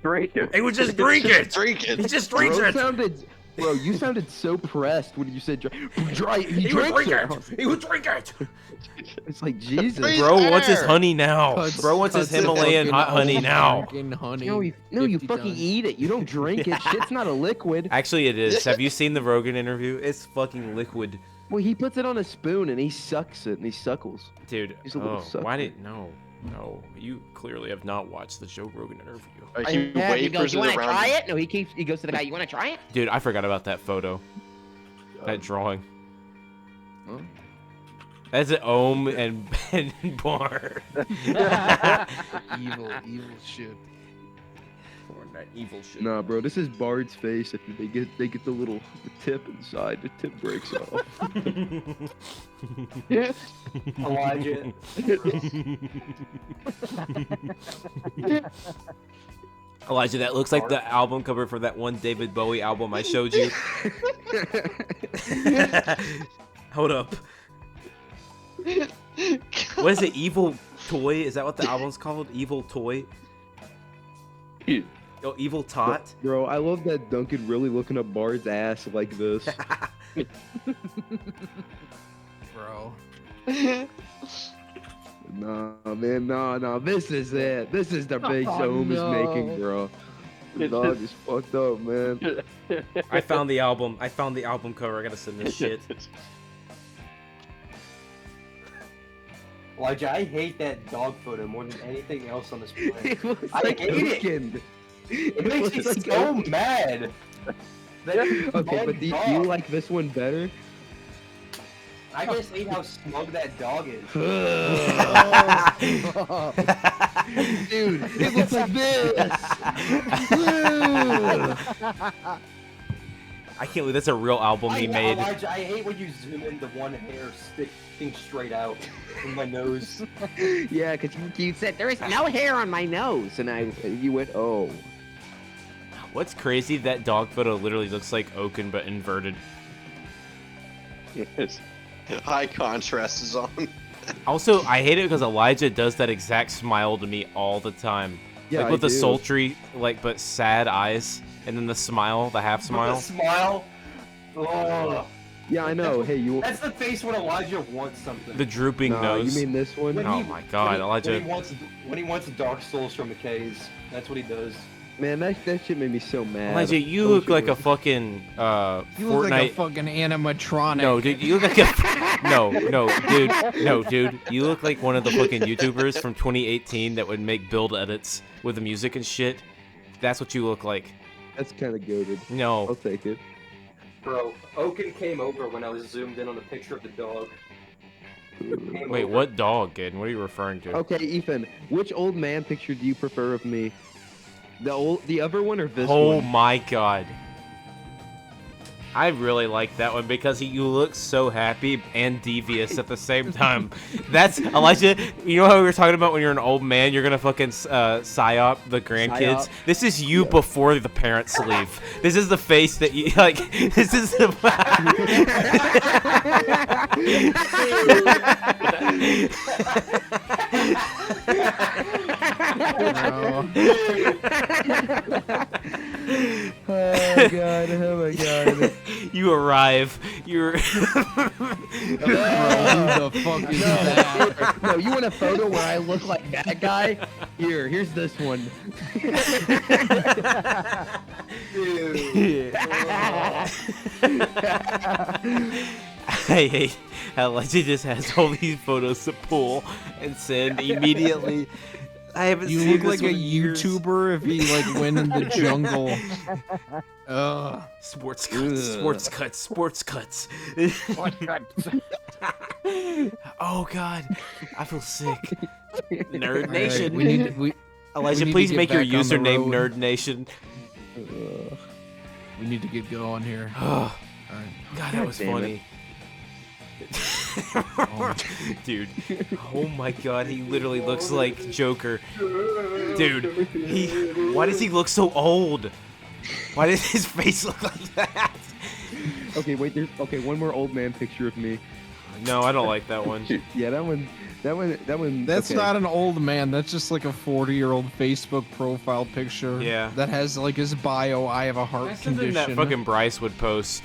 Drink it. He would just drink it! Drink it. He just drinks Bro, it! Bro, you sounded so pressed when you said dry. He He would drinks drink it. it! He would drink it! It's like Jesus. Freeze Bro wants his air. honey now. Cuts- Bro wants his cuts the Himalayan fucking hot honey old now. drinking honey. No, you 50 fucking times. eat it. You don't drink it. Shit's not a liquid. Actually, it is. Have you seen the Rogan interview? It's fucking liquid. Well, he puts it on a spoon and he sucks it and he suckles. Dude, He's a little why sucker. did no. You clearly have not watched the Joe Rogan interview. He He goes, wafers you it want to around. try it? No, he goes to the guy, you want to try it? Dude, I forgot about that photo. That drawing. Huh? That's an Ohm and Bar. Evil shit. Pouring that evil shit. Nah, bro, this is Bard's face. If they get the little tip inside, the tip breaks off. Elijah. Elijah, that looks like the album cover for that one David Bowie album I showed you. Hold up. What is it? Evil Toy? Is that what the album's called? Evil Toy? Oh, Evil Tot? Bro, I love that Duncan really looking up Bard's ass like this. Bro. Nah, man, nah. This is it. This is the face Ohm is making, bro. The dog is fucked up, man. I found the album. I found the album cover. I gotta send this shit. Elijah, I hate that dog photo more than anything else on this planet. It looks I like hate it. Oaken. It makes me so mad. Okay, but do you like this one better? I just hate how smug that dog is. Dude, it looks like this. I can't believe that's a real album he made. Elijah, I hate when you zoom in the one hair sticking straight out from my nose. Yeah, because you said there is no hair on my nose, and you went, oh. What's crazy? That dog photo literally looks like Oaken but inverted. Yes. High contrast is on. Also, I hate it because Elijah does that exact smile to me all the time. Yeah, like with I the do. sultry, like but sad eyes, and then the smile, the half smile. The smile. Oh. Yeah, I know. Hey, you. That's the face when Elijah wants something. The drooping Nah, nose. you mean this one? Oh my God, Elijah. When he wants Dark Souls from McKay's, that's what he does. Man, that shit made me so mad. Elijah, you Don't look like bro? a fucking You look Fortnite. like a fucking animatronic. No, dude, you look like a no, dude. You look like one of the fucking YouTubers from 2018 that would make build edits with the music and shit. That's what you look like. That's kind of goated. No. I'll take it. Bro, Oaken came over when I was zoomed in on the picture of the dog. Wait, what dog, Gaden? What are you referring to? Okay, Ethan, which old man picture do you prefer of me? The other one or this Oh one? my God. I really like that one because you look so happy and devious at the same time. That's Elijah. You know how we were talking about when you're an old man, you're gonna fucking psyop the grandkids. Psyop. This is you before the parents leave. This is the face that you like. This is the. Oh god, oh my god. You arrive. You're. Who the fuck is that? No, you want a photo where I look like that guy? Here's this one. I hate how Elijah just has all these photos to pull and send immediately. I haven't You seen look this like one a in years. YouTuber if he like went in the jungle. Sports cuts, sports cuts, sports cuts. Oh God, I feel sick. Nerd All right, Nation. we need to, Elijah, need to please get make your back on the username road. Nerd Nation. we need to get going here. Oh, All right. God, that was damn funny. Dude, oh my God, he literally looks like Joker. Dude, why does he look so old? Why does his face look like that? Okay, wait, there's one more old man picture of me. No, I don't like that one. Yeah, that one. That's okay. not an old man. That's just like a 40-year-old Facebook profile picture. Yeah. That has like his bio. I have a heart That's something condition. that fucking Bryce would post.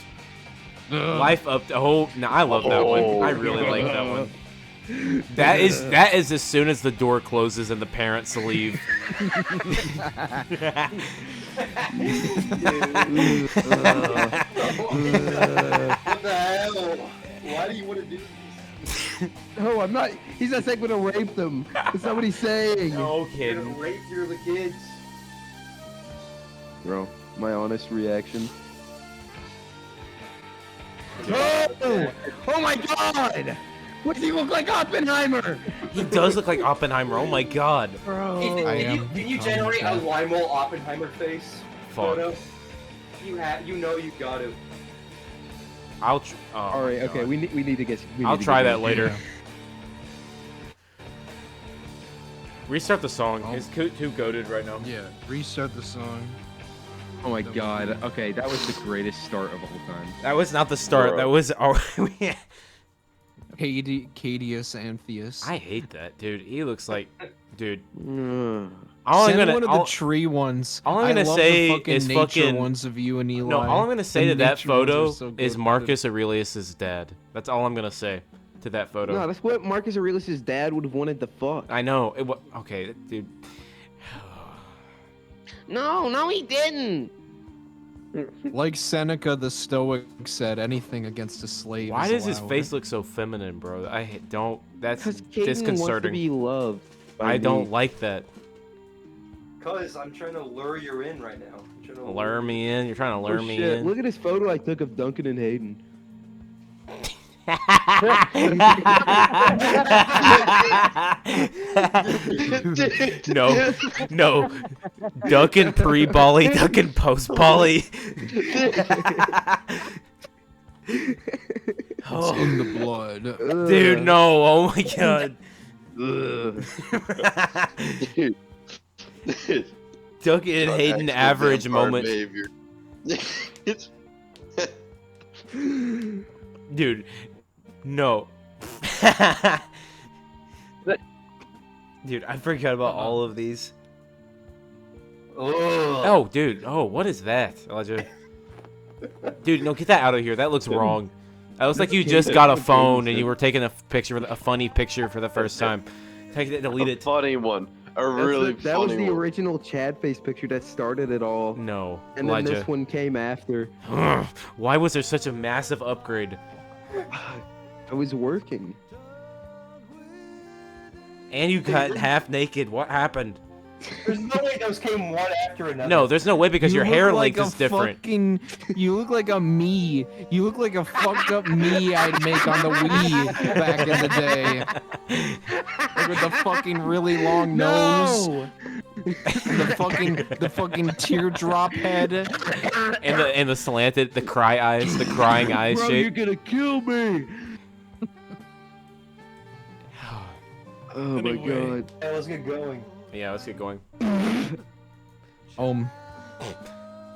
Life up to no, I love that one. I really like that one. That is as soon as the door closes and the parents leave. What the hell? Why do you want to do this? No, I'm not. He's not saying I'm gonna rape them. That's not what he's saying. No You're kidding. gonna rape your the kids. Bro, my honest reaction. Oh! Oh my god! What does he look like, Oppenheimer? He does look like Oppenheimer. Oh my god. Bro. Can you generate a Lymol Oppenheimer face Fuck. photo? You got to. All right, okay, we need to get. I'll try that later. Restart the song. It's too goated right now. Yeah, restart the song. Oh my god. Okay, that was the greatest start of all time. That was not the start. That was Cadius Amphius. I hate that, dude. He looks like, dude. Send one of the tree ones. All I'm I gonna love say the fucking is nature fucking ones of you and Eli. No, all I'm gonna say The to that nature ones photo are so good is with Marcus Aurelius's dad. That's all I'm gonna say to that photo. No, that's what Marcus Aurelius's dad would have wanted to fuck. I know. Okay, dude. No, he didn't. Like Seneca the Stoic said, anything against a slave. Why is does his allowed. face look so feminine, bro? Don't. That's Because Caden wants to disconcerting. be loved. I don't like that. Cause I'm trying to lure you in right now. I'm trying to Lure me in. You're trying to lure me shit. in. Look at this photo I took of Duncan and Hayden. No. Duncan pre-volley, Duncan post-volley. It's in the blood. Dude, no. Oh my god. Duncan and Hayden average moment. Dude, no. Dude, I forgot about all of these. Oh, dude. Oh, what is that, Elijah? Dude, no, get that out of here. That looks wrong. That looks like you just got a phone and you were taking a picture, a funny picture for the first time. Take it, delete it. Funny one. A really That was funny the one. original Chad face picture that started it all. No, And then Elijah. this one came after. Why was there such a massive upgrade? I was working. And you got half naked. What happened? There's no way those came one after another. No, there's no way because You your look hair like length is a different. You look like a me. You look like a fucked up me I'd make on the Wii back in the day. Like with the fucking really long nose. And the fucking teardrop head. And the slanted, the crying eyes Bro, shape. you're gonna kill me. Oh my god. Yeah, let's get going. Yeah, let's get going.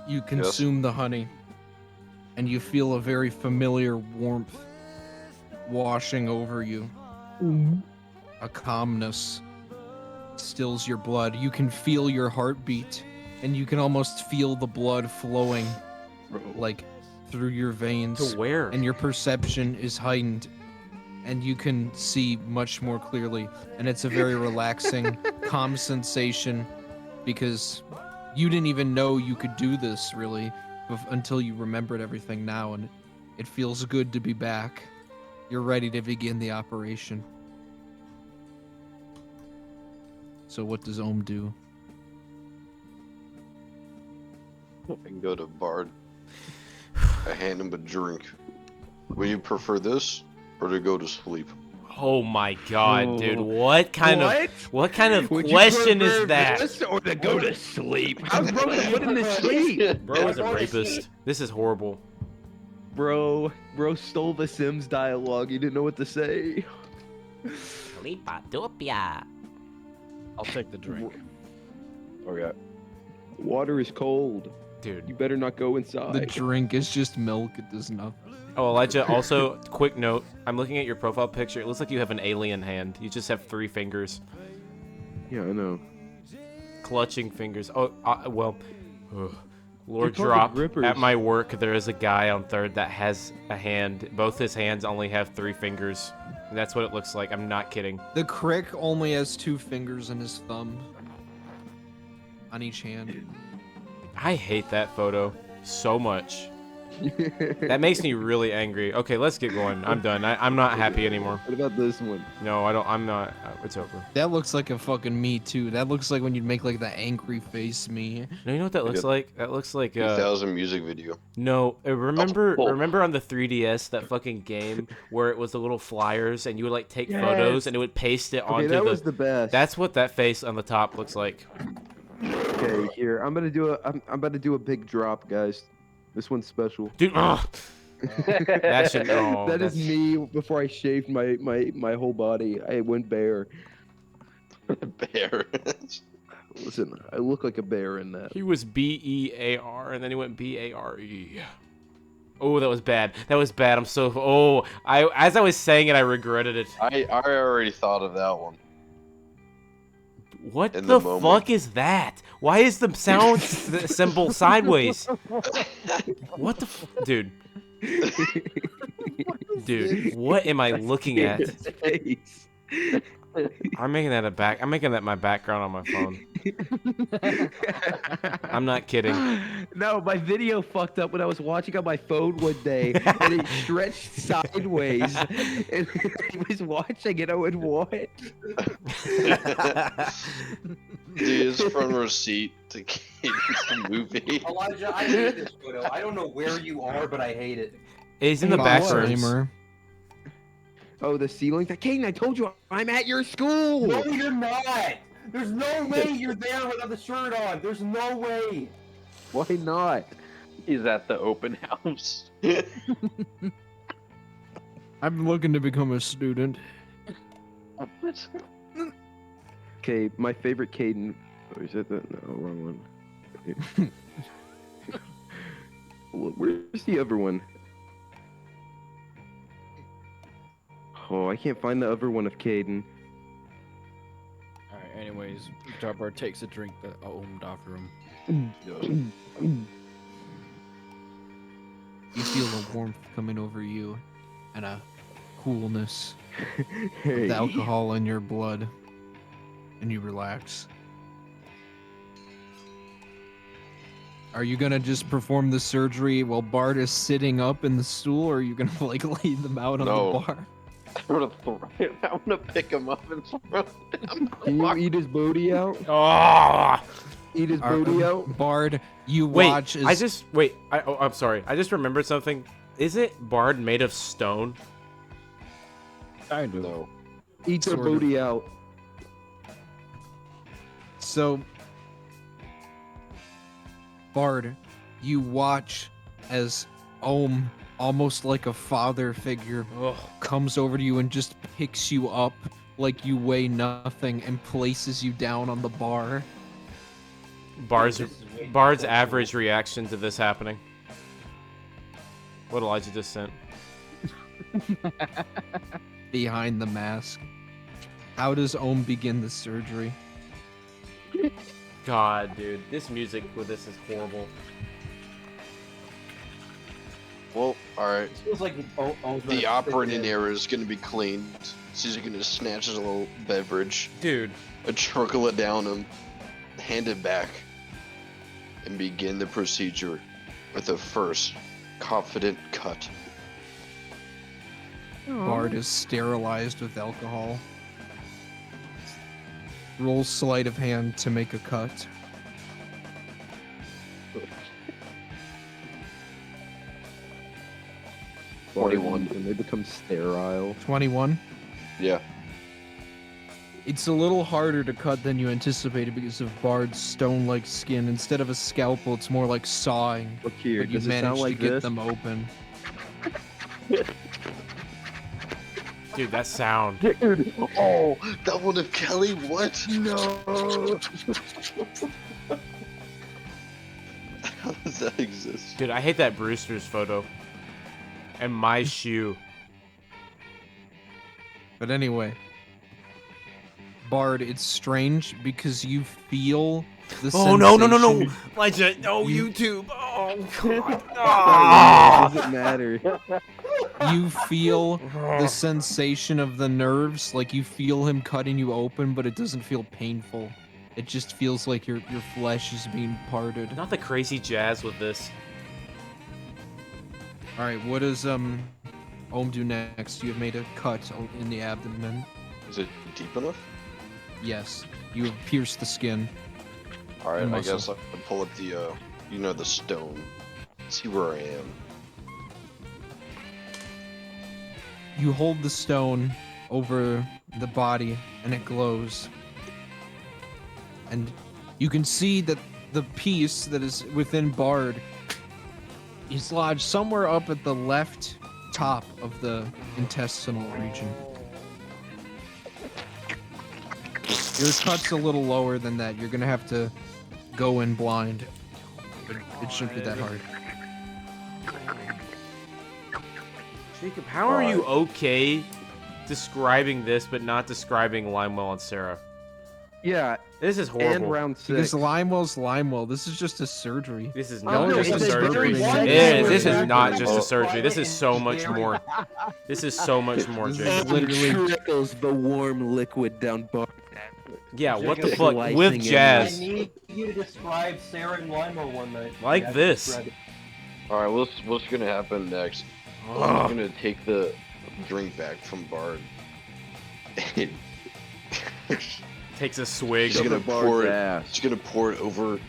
You consume the honey, and you feel a very familiar warmth washing over you. A calmness stills your blood. You can feel your heartbeat, and you can almost feel the blood flowing, like through your veins. To where? And your perception is heightened, and you can see much more clearly. And it's a very relaxing, calm sensation, because you didn't even know you could do this really until you remembered everything now, and it feels good to be back. You're ready to begin the operation. So what does Ohm do? I can go to Bard. I hand him a drink. Would you prefer this or to go to sleep? Oh my god, dude! What kind of Would you question prefer is that? this or to go to sleep? How's bro putting to sleep? Bro is a rapist. This is horrible. Bro stole the Sims dialogue. You didn't know what to say. Sleepadopia. I'll take the drink. Okay. Water is cold. Dude. You better not go inside. The drink is just milk. It does nothing. Oh, Elijah, also, quick note. I'm looking at your profile picture. It looks like you have an alien hand. You just have 3 fingers. Yeah, I know. Clutching fingers. Oh, well. Ugh. Lord They're called Drop. the grippers. At my work, there is a guy on 3rd that has a hand. Both his hands only have 3 fingers. And that's what it looks like. I'm not kidding. The crick only has 2 fingers and his thumb on each hand. I hate that photo so much. That makes me really angry. Okay, let's get going. I'm done. I'm not happy anymore. What about this one? No, I don't. I'm not. It's over. That looks like a fucking me too. That looks like when you'd make like the angry face me. No, you know what that looks like? That looks like 2000 music video. No, remember Oh. remember on the 3DS that fucking game where it was the little flyers and you would like take photos and it would paste it onto that was the best. That's what that face on the top looks like. Okay, here I'm about to do a big drop, guys. This one's special. Dude, that should. Oh, that is me before I shaved my whole body. I went bare. Bear. Listen, I look like a bear in that. He was BEAR and then he went BARE. Oh, that was bad. That was bad. I'm so. Oh, as I was saying it, I regretted it. I already thought of that one. What In the the moment. fuck is that? Why is the sound symbol sideways? What the dude? Dude, what am I looking at? I'm making that my background on my phone. I'm not kidding. No, my video fucked up when I was watching on my phone one day, and it stretched sideways, and I was watching it. I went, what? Dude, it's front row seat to Caden's movie. Elijah, I hate this photo. I don't know where you are, but I hate it. He's in the back rooms. Oh, the ceiling. Caden, I told you I'm at your school. No, you're not. There's no way you're there without the shirt on. There's no way. Why not? He's at the open house. I'm looking to become a student. Okay, my favorite Caden. Oh, is that the no, wrong one? Where's the other one? Oh, I can't find the other one of Caden. Alright, anyways, Jabbar takes a drink that Ohm offer him. You feel a warmth coming over you, and a coolness Hey. of the alcohol in your blood, and you relax. Are you gonna just perform the surgery while Bart is sitting up in the stool, or are you gonna like lay them out on No. the bar? I'm gonna pick him up and throw him. Can you eat his booty out? Oh! Eat his booty out? Bard, you Wait, watch as... I'm sorry. I just remembered something. Isn't Bard made of stone? I do. No. Eat their Sort of. booty out. So, Bard, you watch as Ohm, almost like a father figure, comes over to you and just picks you up like you weigh nothing and places you down on the bar. Bard's average reaction to this happening. What Elijah just sent. Behind the mask. How does Ohm begin the surgery? God, dude, this music with this is horrible. Well, alright. Feels like The operating area is gonna be cleaned. So he's gonna snatch his little beverage. Dude. And trickle it down him. Hand it back. And begin the procedure with the first confident cut. Bard is sterilized with alcohol. Roll sleight of hand to make a cut. And they become sterile. 21. Yeah. It's a little harder to cut than you anticipated because of Bard's stone-like skin. Instead of a scalpel, it's more like sawing. Look here, but you does it sound managed like to get this? them open. Dude, that sound. Dude, oh, that one of Kelly, what? No. How does that exist? Dude, I hate that Brewster's photo. And my shoe. But anyway, Bard, it's strange because you feel the Oh, no, no, no, no. sensation- Elijah, no, YouTube. Oh, God. Why does it matter? You feel the sensation of the nerves, like you feel him cutting you open, but it doesn't feel painful. It just feels like your flesh is being parted. Not the crazy jazz with this. All right, what does Ohm do next? You have made a cut in the abdomen. Is it deep enough? Yes, you have pierced the skin. All right, and I muscle. guess I can pull up the, the stone. See where I am. You hold the stone over the body, and it glows. And you can see that the piece that is within Bard is lodged somewhere up at the left top of the intestinal region. Your cut's a little lower than that. You're gonna have to go in blind. But it shouldn't be that hard. Jacob, how are you okay describing this but not describing Limewell and Sarah? Yeah. This is horrible. And round 6. Because Limewell's Limewell. This is just a surgery. This is Y'all not are just a just surgery. interpreting This is it. not just a surgery. This is so much more. This is so much more, This is Jacob. literally trickles the warm liquid down Bard. Yeah, what the Jacob, fuck? slicing With in. jazz. I need you to describe Sarah and Lima one night. Like Yeah, this. describe it. Alright, what's gonna happen next? Ugh. I'm gonna take the drink back from Bard. Takes a swig. He's gonna pour it. ass. He's gonna pour it over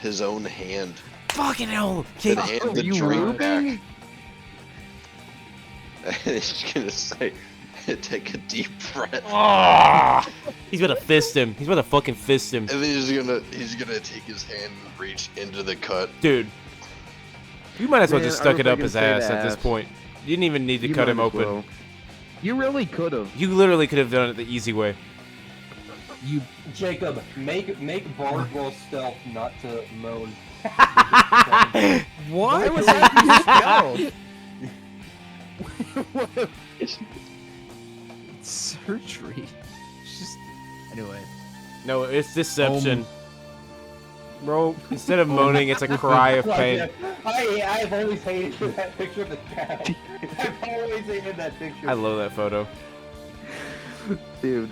his own hand. Fucking hell! Then Jacob. hand the you drink Ruben? back. And he's gonna say, "Take a deep breath." Ah! He's gonna fist him. He's gonna fucking fist him. And then he's gonna take his hand and reach into the cut. Dude. You might as well Man, just I stuck was it up thinking his say ass the at this ass. point. You didn't even need to You cut might him as open. well. You really could have. You literally could have done it the easy way. you. Jacob, make Bard roll stealth, not to moan. Why was that It's surgery? It's just anyway. No, it's deception. Bro, instead of moaning, it's a cry of pain. I've always hated that picture of the cat. I've always hated that picture. I love that photo. Dude,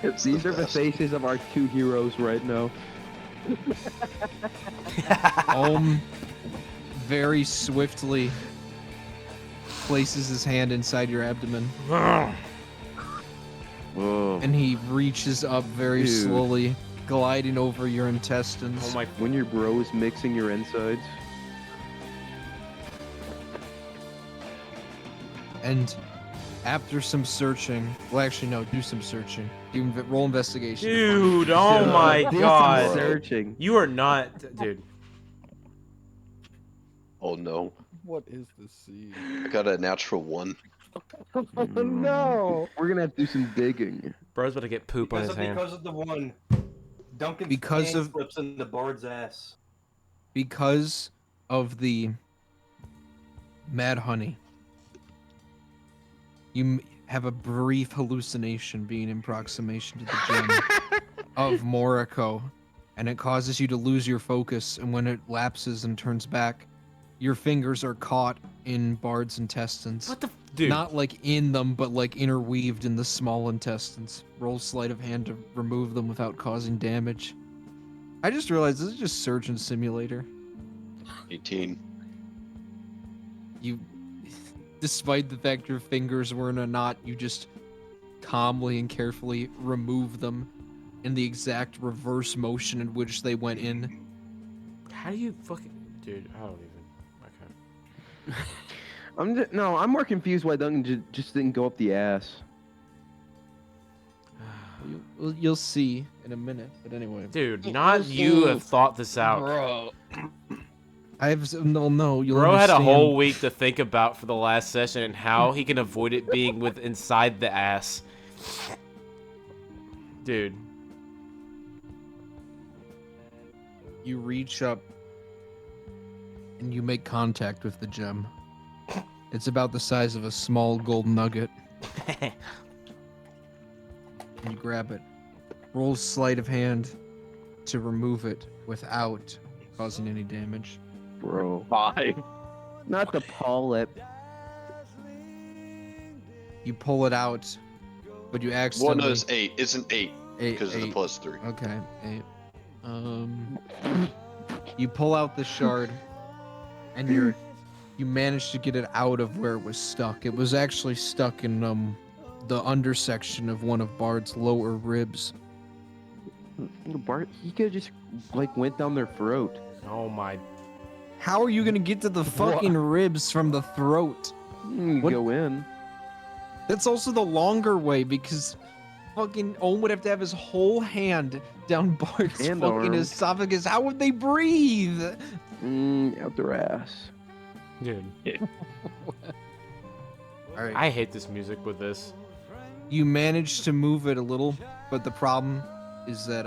It's these the are the best. faces of our two heroes right now. Very swiftly places his hand inside your abdomen, Whoa. and he reaches up very Dude. slowly, gliding over your intestines. Oh my. When your bro is mixing your insides. And after some searching, well, actually no, do some searching. Roll investigation. Dude, oh my Do some god. searching. You are not. Dude. Oh no, What is the scene? I got a natural 1. Oh no! We're gonna have to do some digging. Bro's about to get poop on Because his of, hand. because of the one. Duncan's Because hand of- slips in the Bard's ass. Because of the mad honey, you have a brief hallucination being in proximation to the gem of Moriko, and it causes you to lose your focus, and when it lapses and turns back, your fingers are caught in Bard's intestines. What the. Dude. Not like in them, but like interweaved in the small intestines. Roll sleight of hand to remove them without causing damage. I just realized this is just Surgeon Simulator. 18. You, despite the fact your fingers were in a knot, you just calmly and carefully remove them in the exact reverse motion in which they went in. How do you fucking. Dude, I don't even. Okay. I'm more confused why Duncan just didn't go up the ass. You'll see in a minute, but anyway. Dude, not you have thought this out. Bro. No, you'll Bro had a understand. whole week to think about for the last session and how he can avoid it being with inside the ass. Dude. You reach up and you make contact with the gem. It's about the size of a small gold nugget. And you grab it. Roll sleight of hand to remove it without causing any damage. Bro. 5. Not the polyp. You pull it out, but you Well, accidentally... no, it's 8. It's an 8 Eight- because of the eight. +3. Okay, 8. You pull out the shard, and your You managed to get it out of where it was stuck. It was actually stuck in the undersection of one of Bard's lower ribs. Bart, he could just like went down their throat. Oh my. How are you gonna get to the fucking ribs from the throat? What- Go in. That's also the longer way because fucking Owen would have to have his whole hand down Bart's And fucking arm. esophagus. How would they breathe? Out their ass. Dude. Alright. I hate this music with this. You managed to move it a little, but the problem is that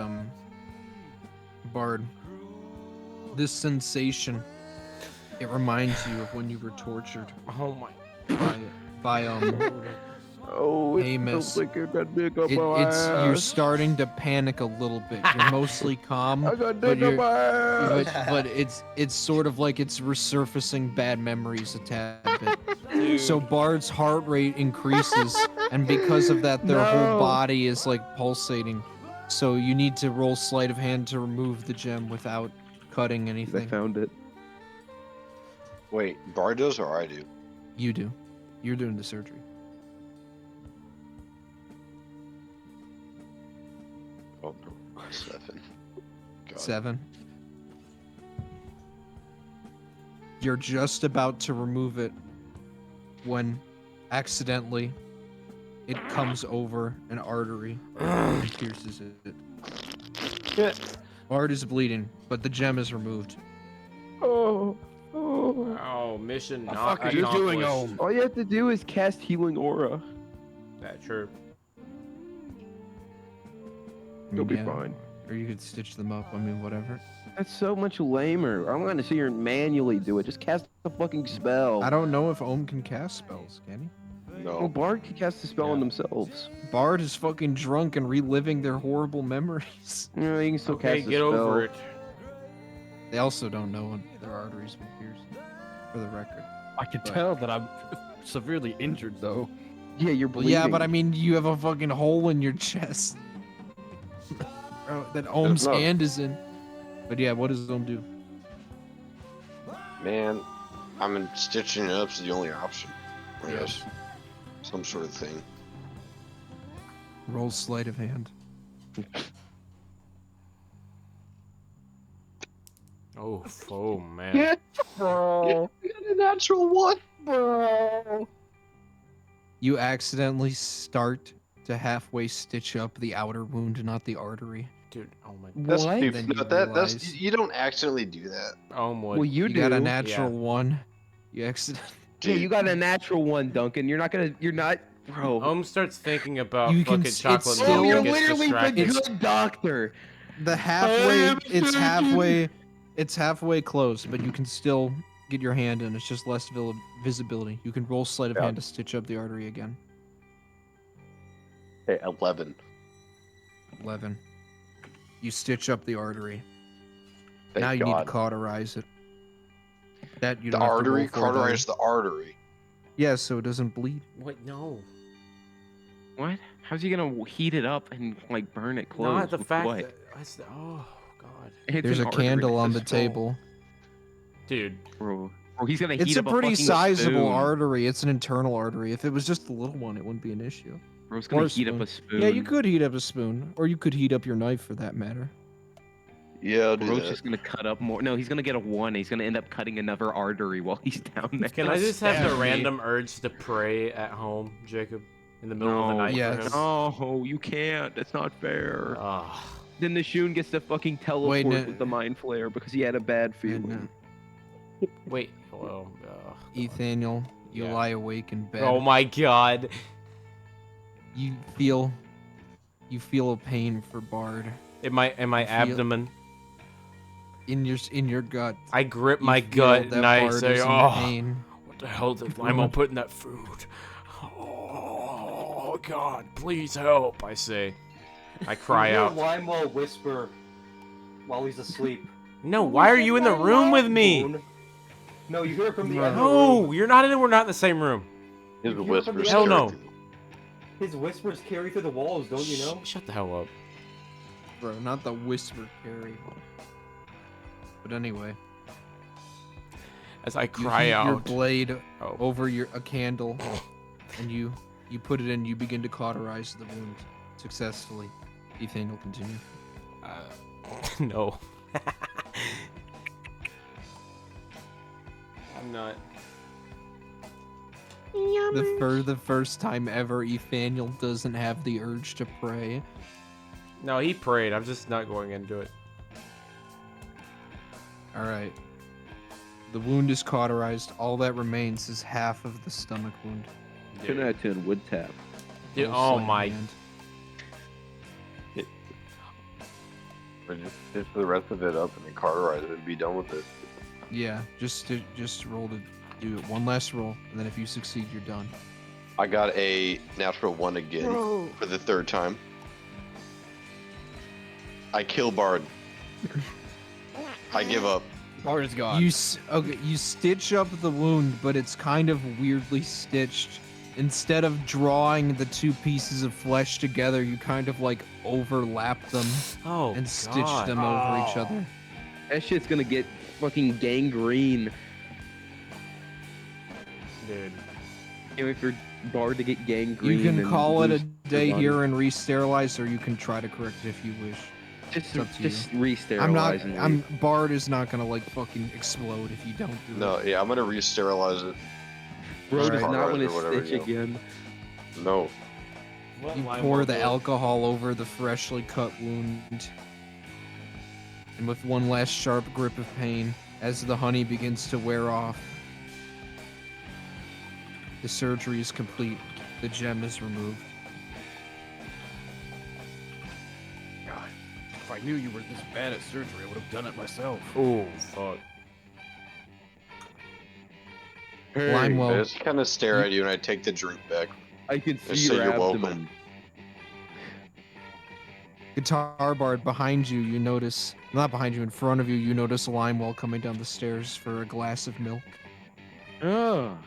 Bard, this sensation, it reminds you of when you were tortured Oh my. by Oh, it Amos. feels like I got dick up my It's you're ass. starting to panic a little bit. You're mostly calm, I got but dick up you're my ass. but it's sort of like it's resurfacing bad memories a tad bit. So Bard's heart rate increases, and because of that, their whole No. body is like pulsating. So you need to roll sleight of hand to remove the gem without cutting I anything. found it. Wait, Bard does or I do? You do. You're doing the surgery. Oh no, 7. God. 7. You're just about to remove it when accidentally it comes over an artery and pierces it. Bard is bleeding, but the gem is removed. Oh. Oh, mission The not fuck are you doing, accomplished. Ohm? All you have to do is cast Healing Aura. That's true. You'll be Yeah. fine. Or you could stitch them up. I mean, whatever. That's so much lamer. I'm gonna sit here and manually do it. Just cast the fucking spell. I don't know if Ohm can cast spells, can he? Well, No. Bard can cast the spell on themselves. Bard is fucking drunk and reliving their horrible memories. Yeah, you can still Okay, cast the get spell. over it. They also don't know when their arteries been pierced, for the record. I can tell that I'm severely injured though. Yeah, you're Well, bleeding. yeah, but I mean, you have a fucking hole in your chest that Ohm's not- hand is in. But yeah, what does Ohm do? Man, I mean, stitching it up's the only option. I Yeah. guess. Some sort of thing. Roll sleight of hand. Oh, oh man. bro. I got a natural 1. Bro. You accidentally start to halfway stitch up the outer wound, not the artery. Dude, oh my. That's What? too- Then no, you that's realize- you don't accidentally do that. Oh my. Well, you You do. got a natural 1. You accident. Yeah, Dude, you got a natural one, Duncan. You're not, bro. Ohm starts thinking about You can fucking s- it's chocolate still- Oh, milk you're and gets literally the distracted. good doctor. The halfway, it's halfway closed, but you can still get your hand in. It's just less visibility. You can roll sleight of Yeah. hand to stitch up the artery again. Hey, 11. 11. You stitch up the artery. Thank now you God. need to cauterize it. That you The don't have to roll artery? for, though. Cauterize the artery. Yeah, so it doesn't bleed. Wait, no. What? How's he gonna heat it up and like burn it close? Not the with fact what? that. Oh god. It's There's an a artery, candle it's on a the skull. table. Dude. Bro, he's gonna It's heat a up pretty fucking sizable spoon. artery. It's an internal artery. If it was just a little one, it wouldn't be an issue. Bro's Or gonna a heat up spoon. a spoon. Yeah, you could heat up a spoon, or you could heat up your knife for that matter. Yeah, I'll do Bro's that. just gonna cut up more. No, he's gonna get a 1. He's gonna end up cutting another artery while he's down there. Can I just have the stab me. random urge to pray at home, Jacob? In the middle of the No. night Yes. for him? No, you can't. That's not fair. Ah. Then the Shun gets to fucking teleport Wait, no- with the mind flare because he had a bad feeling. Wait, well, Ethaniel, you Yeah. lie awake in bed. oh my god. You feel a pain for Bard In my feel- abdomen. in your gut. I grip You my feel gut that and I Bard say, is in oh, pain. what the hell did Limo put in that food? Oh god, please help, I say. I cry You hear out. Limo whisper while he's asleep. No, why are you in the room with me? No, you hear it from the other room. No, you're not in. We're not in the same room. His You hear from whispers. the Hell other- no. His whispers carry through the walls, don't you know? Shut the hell up. Bro, not the whisper carry. But anyway, as I You cry heat out. your blade Oh. over a candle, and you put it in. You begin to cauterize the wound successfully. Ethan will continue. No. I'm not. The first time ever, Ethaniel doesn't have the urge to pray. No, he prayed. I'm just not going into it. All right. The wound is cauterized. All that remains is half of the stomach wound. 10 out of 10 wood tap. Dude, Full oh sleight of my. hand. Just for the rest of it up and then cauterize it and be done with it. Yeah, just roll to do it. One last roll, and then if you succeed, you're done. I got a natural 1 again Bro. for the 3rd time. I kill Bard. I give up. Bard is gone. You stitch up the wound, but it's kind of weirdly stitched. Instead of drawing the two pieces of flesh together, you kind of like overlap them and stitch God. them over each other. That shit's gonna get fucking gangrene. Dude. Can't wait for Bard to get gangrene. You can and call it a lose day his body. here and re-sterilize, or you can try to correct it if you wish. Just, It's up to you. re-sterilize. Bard is not gonna like fucking explode if you don't do it. No, yeah, I'm gonna re-sterilize it. Bro does Alright. not want Or to whatever, stitch you know. again. No. You pour the alcohol over the freshly cut wound. And with one last sharp grip of pain, as the honey begins to wear off, the surgery is complete. The gem is removed. God, if I knew you were this bad at surgery, I would have done it myself. Oh, fuck. Limewell. I just kind of stare at you and I take the drink back. I can I see say your you're welcome. abdomen. Guitar Bard, behind you, you notice, not behind you, in front of you, you notice Limewell coming down the stairs for a glass of milk. Oh.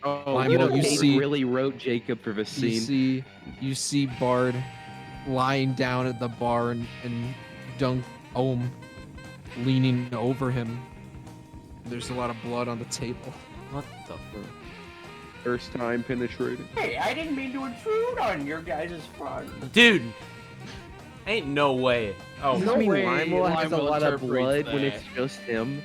Oh, Limewell, you know, you Kate see- really wrote Jacob for this You scene. see Bard lying down at the bar and Dunk Ohm leaning over him. There's a lot of blood on the table. What the fuck? First time penetrating. Hey, I didn't mean to intrude on your guys' fun. Dude! Ain't no way. Oh, I mean, way Limewell has a Limewell lot of interprets blood when that. it's just him.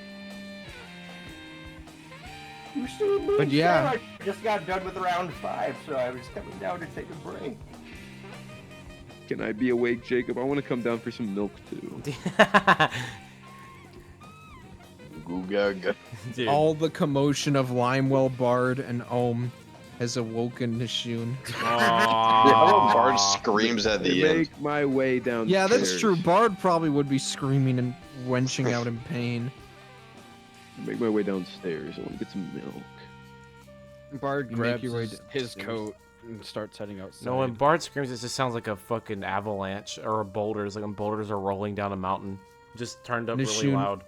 You see me, But yeah. sir? I just got done with round 5, so I was coming down to take a break. Can I be awake, Jacob? I want to come down for some milk too. Goo gaga. Dude. All the commotion of Limewell, Bard, and Ohm has awoken Nishun. Yeah, Bard screams at the end. Make my way down. Yeah, that's true. Bard probably would be screaming and wrenching out in pain. Make my way downstairs. I want to get some milk. Bard You make grabs your way his coat and starts heading outside. No, when Bard screams, it just sounds like a fucking avalanche or a boulders, like when boulders are rolling down a mountain. Just turned up really Nishun, loud.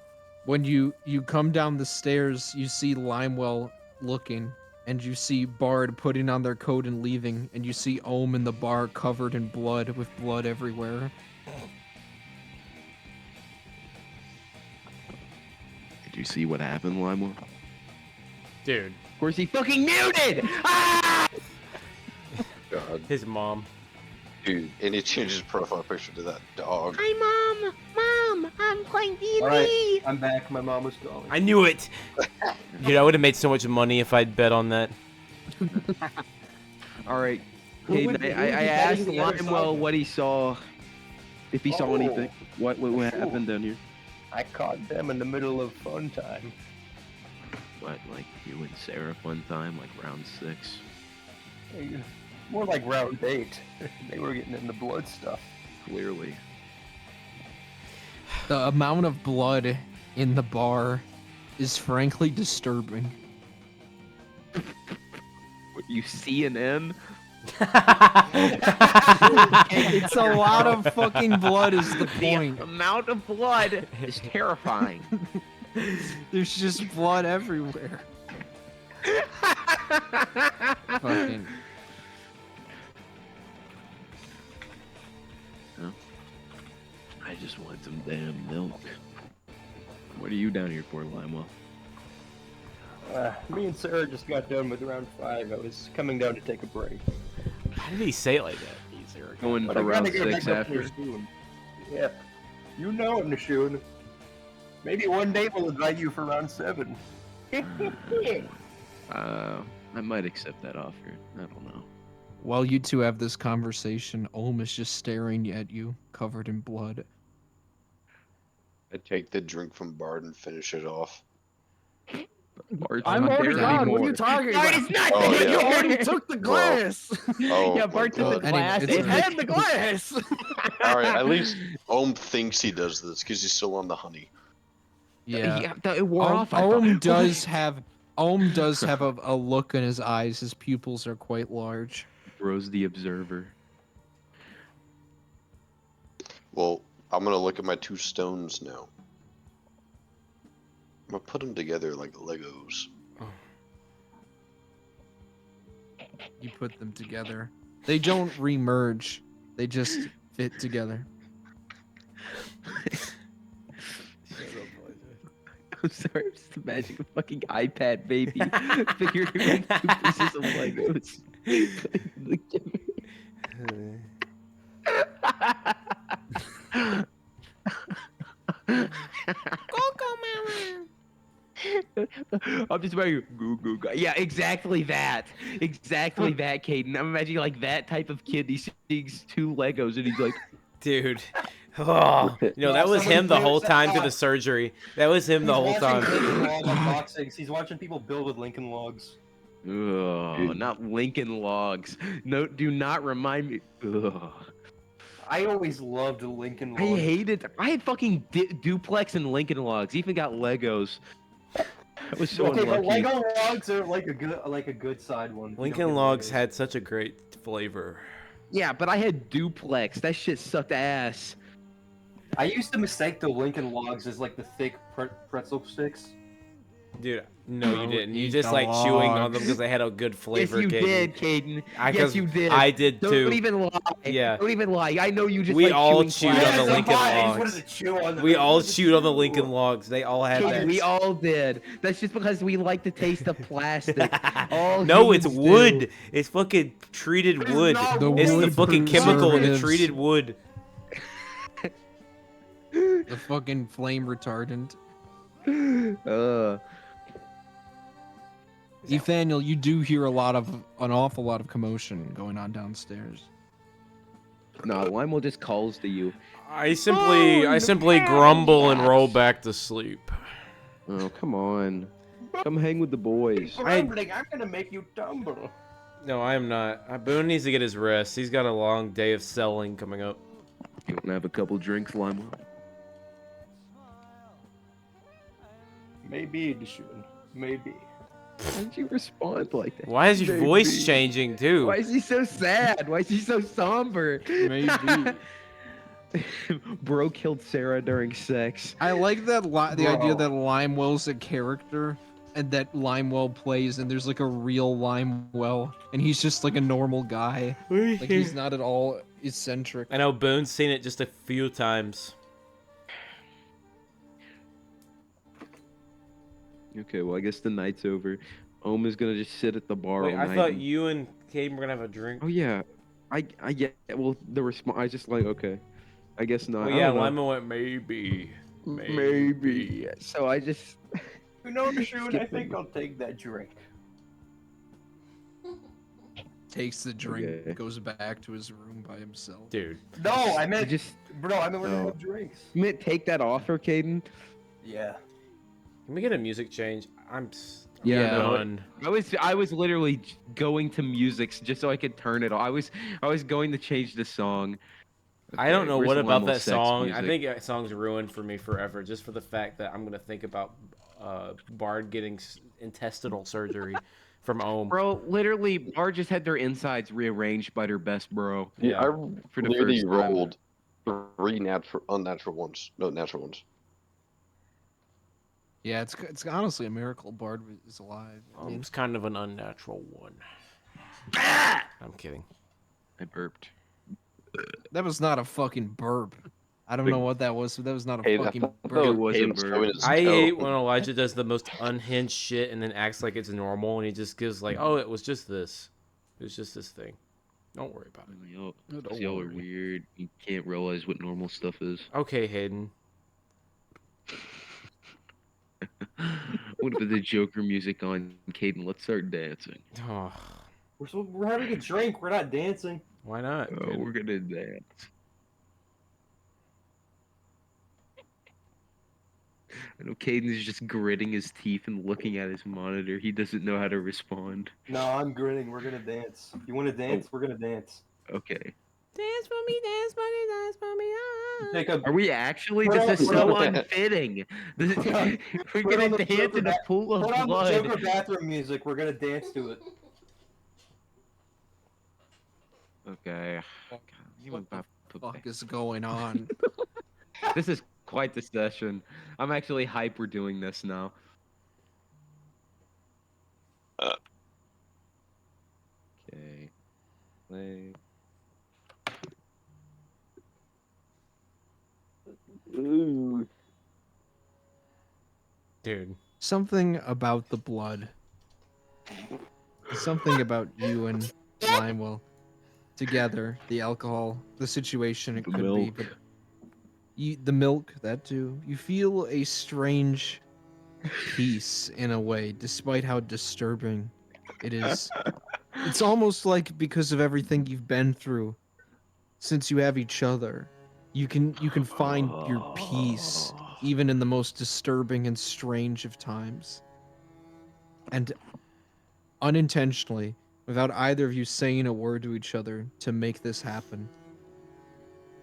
When you come down the stairs, you see Limewell looking, and you see Bard putting on their coat and leaving, and you see Ohm in the bar covered in blood with blood everywhere. Did you see what happened, Limewell? Dude. Of course he fucking muted! Ah! God. His mom. Dude, and he changed his profile picture to that dog. Hi, Mom! Mom! I'm playing D&D! Alright, I'm back. My mom was calling. I knew it! Dude, I would have made so much money if I'd bet on that. Alright. Who Hayden, would be- who I would be asked betting the other side Limewell then? what he saw. If he saw Oh. anything. What happened down here? I caught them in the middle of fun time. What, like you and Sarah fun time, like round 6? More like round 8. They were getting into blood stuff. Clearly. The amount of blood in the bar is frankly disturbing. What, you CNN? It's a lot of fucking blood is the point. The amount of blood is terrifying. There's just blood everywhere. Fucking. I just want some damn milk. What are you down here for, Limewell? Me and Sarah just got done with round 5. I was coming down to take a break. How did he say it like that? Easier. Going But for I round gotta get 6 back up there after. soon. Yeah. You know it, Nishun. Maybe one day we'll invite you for round 7. I might accept that offer. I don't know. While you two have this conversation, Ohm is just staring at you, covered in blood. I take the drink from Bard and finish it off. Bart's I'm not already there gone. What are anymore. you talking Bart about? is not Oh, there. yeah. You already took the Well, glass. Oh, Yeah, my Bart took the God. Anyway, glass. it's He a- had the glass. Alright, at least Ohm thinks he does this because he's still on the honey. Yeah. It wore Ohm, off. I thought. Ohm does have a look in his eyes. His pupils are quite large. Bro's the observer. Well, I'm gonna look at my 2 stones now. I'm gonna put them together like Legos. You put them together. They don't remerge. They just fit together. I'm sorry, I'm just imagining a fucking iPad baby figuring out 2 pieces of Legos. I'm just imagining goo goo goo. Yeah, exactly that. Exactly that, Caden. I'm imagining like that type of kid. He sees 2 Legos and he's like, Dude. Oh, you know, that was somebody him the put- whole time through uh, the surgery. That was him the whole time. He's watching people build with Lincoln Logs. ugh, not Lincoln Logs. No, do not remind me. Ugh. I always loved Lincoln I Logs. hated. I had fucking duplex and Lincoln Logs. Even got Legos. I was so Okay, but unlucky. Lego Logs are like a good side one. You don't Lincoln get Logs Legos. had such a great flavor. Yeah, but I had duplex. That shit sucked ass. I used to mistake the Lincoln Logs as like the thick pretzel sticks. Dude, no, you Don't didn't. You eat just the like chewing on them logs. because they had a good flavor. Yes, you Caden. did, Caden. Yes, 'cause you did. I did Don't too. even lie. Yeah. Don't even lie. I know you just We like all chewing chewed flies. on the Lincoln I just wanted Logs. to chew on them. We all Just chewed on the chew. Lincoln Logs. They all had Caden, that. we all did. That's just because we like the taste of plastic. All No, it's humans wood. do. It's fucking treated It's wood. not The It's the wood fucking chemical in the preservatives. treated wood. The fucking flame retardant. Nathaniel, you do hear an awful lot of commotion going on downstairs. No, Limo just calls to you. I simply grumble and roll back to sleep. Oh, come on. Come hang with the boys. Grumbling, I'm gonna make you tumble. No, I am not. Boone needs to get his rest. He's got a long day of selling coming up. You wanna have a couple drinks, Limo? Maybe, Dishun. Maybe. Why did you respond like that? Why is your Maybe. voice changing too? Why is he so sad? Why is he so somber? Maybe. Bro killed Sarah during sex. I like that the idea Bro. that Limewell's a character and that Limewell plays and there's like a real Limewell and he's just like a normal guy. Like he's not at all eccentric. I know Boone's seen it just a few times. Okay, well I guess the night's over. Ohm is gonna just sit at the bar Wait, all I night. thought and- you and Caden were gonna have a drink. Oh yeah, I yeah. Well, the response. I just like okay. I guess not. Oh I yeah, don't know. Lima went maybe. Maybe. So I just. You know, Dishun, I think I'll take that drink. Takes the drink, Okay. goes back to his room by himself. Dude. No, I meant just. bro. I meant we're gonna No. have drinks. You meant take that offer, Caden? Yeah. Can we get a music change? I'm Yeah, no, done. I was literally going to music just so I could turn it on. I was going to change the song. I don't Okay, know where's what about Limel's that sex song. I music? think that song's ruined for me forever, just for the fact that I'm gonna think about Bard getting intestinal surgery from Ohm. Bro, literally, Bar just had their insides rearranged by their best bro. Yeah, I for the literally first time. rolled 3 unnatural ones. No, natural ones. Yeah, it's honestly a miracle Bard is alive. Ohm's kind of an unnatural one. I'm kidding. I burped. That was not a fucking burp. I don't know what that was, but that was not a Hey, I fucking thought bird. it was a Hayden's bird. showing his I toe. hate when Elijah does the most unhinged shit and then acts like it's normal, and he just gives like, "Oh, it was just this. It was just this thing. Don't worry about it." Y'all, Don't y'all are worry. weird. You can't realize what normal stuff is. Okay, Hayden. What about the Joker music on, Caden? Let's start dancing. Oh, We're having a drink. We're not dancing. why not? Oh, we're gonna dance. I know Caden's just gritting his teeth and looking at his monitor. He doesn't know how to respond. No, I'm grinning. We're gonna dance. You want to dance? We're gonna dance. Okay. Dance for me, dance for me, dance for me. Ah. Jacob, Are we actually? Put This is on- so put on- unfitting. We're Put on gonna the dance Joker in a pool of put on the blood. Joker bathroom music. We're gonna dance to it. Okay. God, What the fuck is going on? This is quite the session. I'm actually hype we're doing this now. Okay. Play. Ooh. Dude. Something about the blood. Something about you and Limewell together. The alcohol, the situation it The could be, milk. but the milk, that too. You feel a strange peace in a way, despite how disturbing it is. It's almost like because of everything you've been through, since you have each other, you can find your peace even in the most disturbing and strange of times. And unintentionally, without either of you saying a word to each other to make this happen,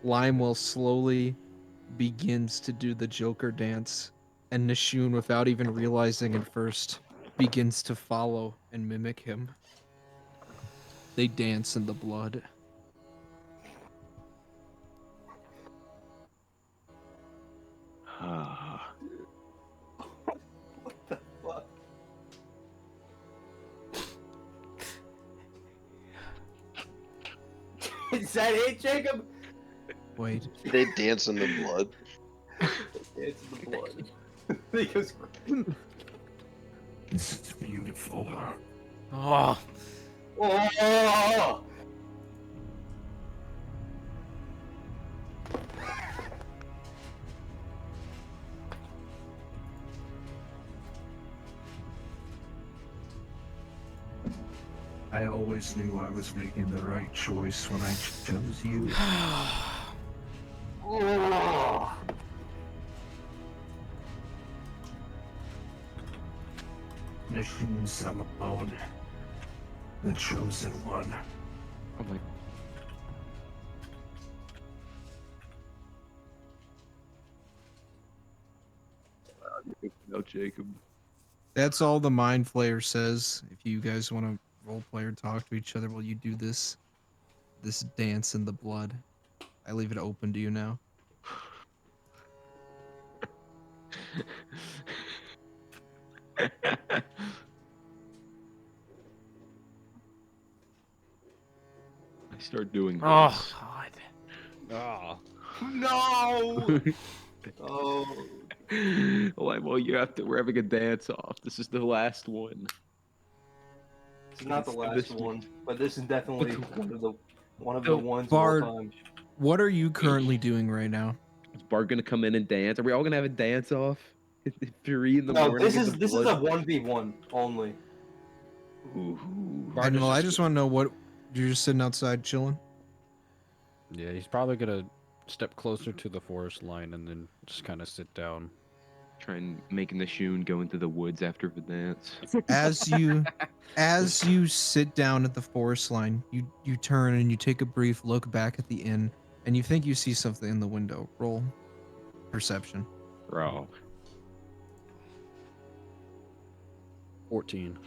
Limewell slowly begins to do the Joker dance, and Nishun, without even realizing at first, begins to follow and mimic him. They dance in the blood. Is that it, Jacob? Wait. They dance in the blood. It's the blood. Because This is beautiful. Oh. oh, I always knew I was making the right choice when I chose you. oh. Nishun Salamone, the chosen one. Oh my. No, Jacob. That's all the Mind Flayer says. If you guys want to roleplay or talk to each other while you do this dance in the blood, I leave it open to you now. I start doing this. Oh God. Ah. No. Oh. Well, you have to. We're having a dance off. This is the last one. It's not the last one, but this is definitely one of the So, ones Bard, of all time. what are you currently doing right now? Is Bart gonna come in and dance? Are we all gonna have a dance off? 3 in the No, morning. this in is the this is a blood? 1v1 only. Ooh. I know. I just want to know what you're just sitting outside chilling. Yeah, he's probably gonna step closer to the forest line and then just kind of sit down. Try and making the Shun go into the woods after the dance. As you sit down at the forest line, you turn and you take a brief look back at the inn, and you think you see something in the window. Roll perception. Bro. 14.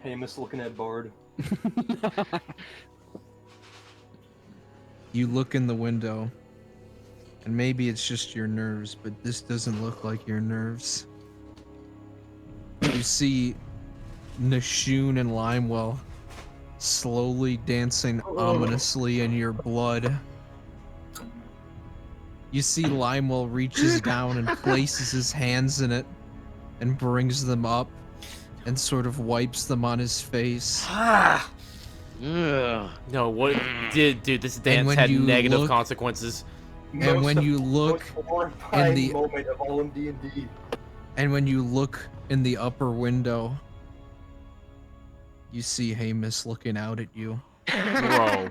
Hamus looking at Bard. You look in the window, and maybe it's just your nerves, but this doesn't look like your nerves. You see Nishun and Limewell slowly dancing ominously in your blood. You see Limewell reaches down and places his hands in it and brings them up and sort of wipes them on his face. Ugh. No, what? Dude, this dance when had you negative look- consequences. And when you look in the moment of all of D&D. and when you look in the upper window, you see Hamus looking out at you. Bro.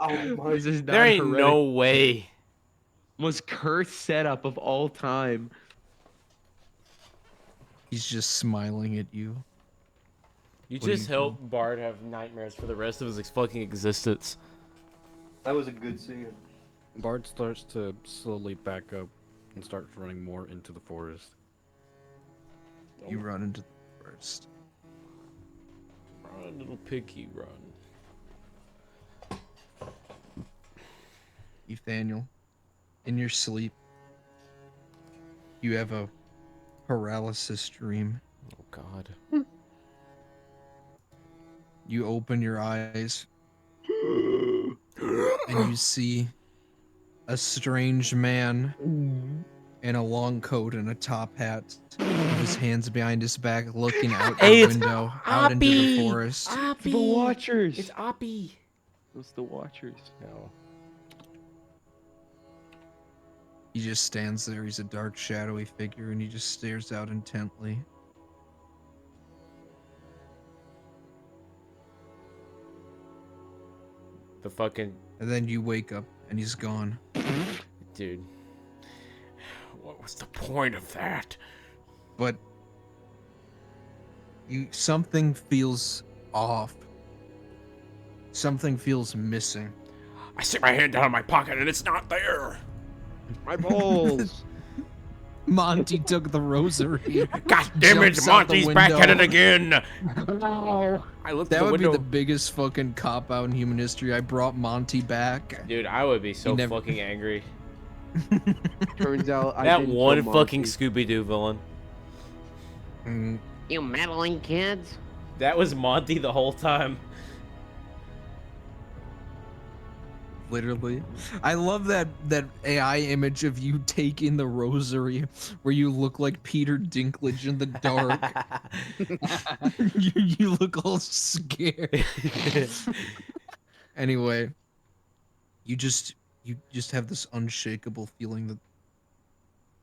Oh my. This is not There ain't heretic. no way. Most cursed setup of all time. He's just smiling at you. You What do just you helped Bard have nightmares for the rest of his fucking existence. That was a good scene. Bard starts to slowly back up and starts running more into the forest. You run into the forest. Run, little piggy, run. Nathaniel, in your sleep, you have a paralysis dream. Oh God. You open your eyes and you see a strange man in a long coat and a top hat with his hands behind his back looking out Hey, the it's window out into the Oppie! forest. Oppie! The Watchers. It's Oppie. It's the Watchers. No. He just stands there. He's a dark, shadowy figure and he just stares out intently. The fucking And then you wake up and he's gone. dude. What was the point of that? But something feels off. Something feels missing. I stick my hand down in my pocket and it's not there. My balls. Monty took the rosary. God damn it, Jumps out the Monty's back at it window. again. I looked That at the would be window. the biggest fucking cop out in human history. I brought Monty back. Dude, I would be so never- fucking angry. Turns out I That didn't one kill fucking Monty. Scooby-Doo villain. Mm, You meddling kids. That was Monty the whole time. literally. I love that AI image of you taking the rosary where you look like Peter Dinklage in the dark. you look all scared. Anyway, you just have this unshakable feeling that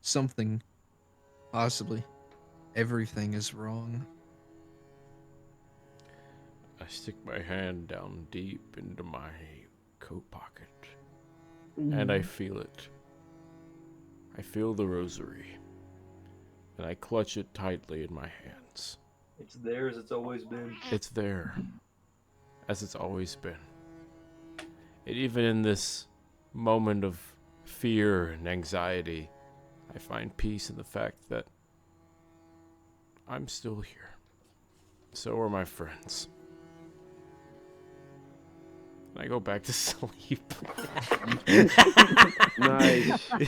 something, possibly everything is wrong. I stick my hand down deep into my coat pocket, and I feel it. I feel the rosary, and I clutch it tightly in my hands. It's there as it's always been. It's there, as it's always been. And even in this moment of fear and anxiety, I find peace in the fact that I'm still here. So are my friends. And I go back to sleep. Nice. Me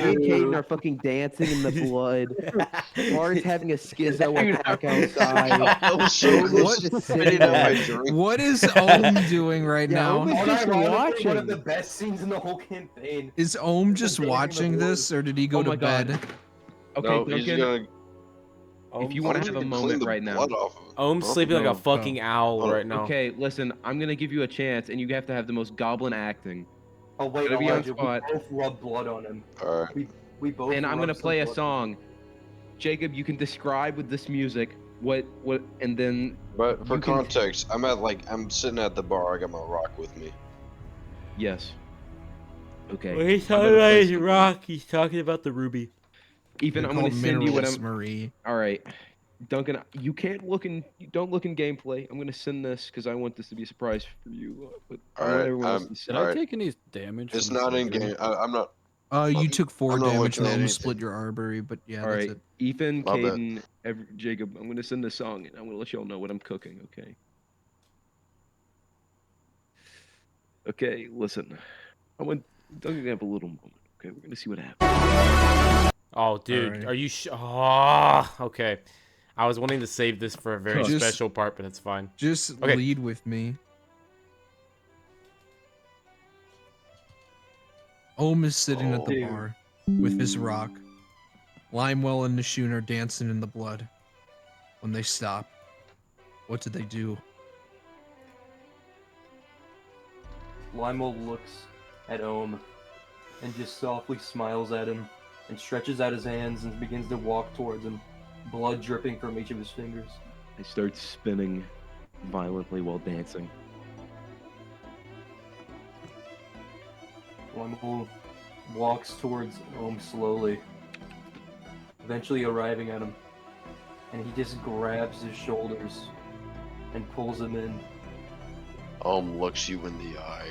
and Caden are fucking dancing in the blood. Lauren's having a schizo back outside. I was so close to spitting out my drink. What is Ohm doing right Yeah, now? Ohm is just Unironically, watching. one of the best scenes in the whole campaign. Is Ohm just dancing in the watching blood. this, or did he go Oh to my God. bed? Okay, No, he's Duncan, gonna. if you want to have a Clean moment the right now. blood off of it. Ohm's sleeping like No. a fucking owl Oh. right now. Okay, listen, I'm gonna give you a chance, and you have to have the most goblin acting. Oh wait, Gotta be on Elijah, we spot. both rub blood on him. All right. We both. And I'm rub gonna some play a blood. song. Jacob, you can describe with this music what, and then But for You can- context, I'm sitting at the bar. I got my rock with me. yes. Okay. When he's I'm talking gonna about play his some- rock, he's talking about the ruby. Ethan, They're I'm gonna called send you what minerals, I'm. Marie. All right, Duncan, you can't look in. Don't look in gameplay. I'm gonna send this because I want this to be a surprise for you. But I All want right, everyone else to Did see. I Alright. take any damage? It's from this not in injury? game. I'm not. You took 4 I'm not damage looking and at then anything. split your artery, but yeah, All that's right, it. Ethan, My bad. Caden, Jacob. I'm gonna send this song, and I'm gonna let y'all know what I'm cooking. Okay. Okay, listen. I want Duncan to have a little moment. Okay, we're gonna see what happens. Oh, dude, Alright. are you? Oh, okay. I was wanting to save this for a very Just- special part, but it's fine. Just Okay. lead with me. Ohm is sitting at the Dude. bar with his rock. Limewell and Nishun are dancing in the blood. When they stop, what do they do? Limo looks at Ohm and just softly smiles at him and stretches out his hands and begins to walk towards him, blood dripping from each of his fingers. I start spinning violently while dancing. Limo walks towards Ohm slowly, eventually arriving at him, and he just grabs his shoulders and pulls him in. Looks you in the eye.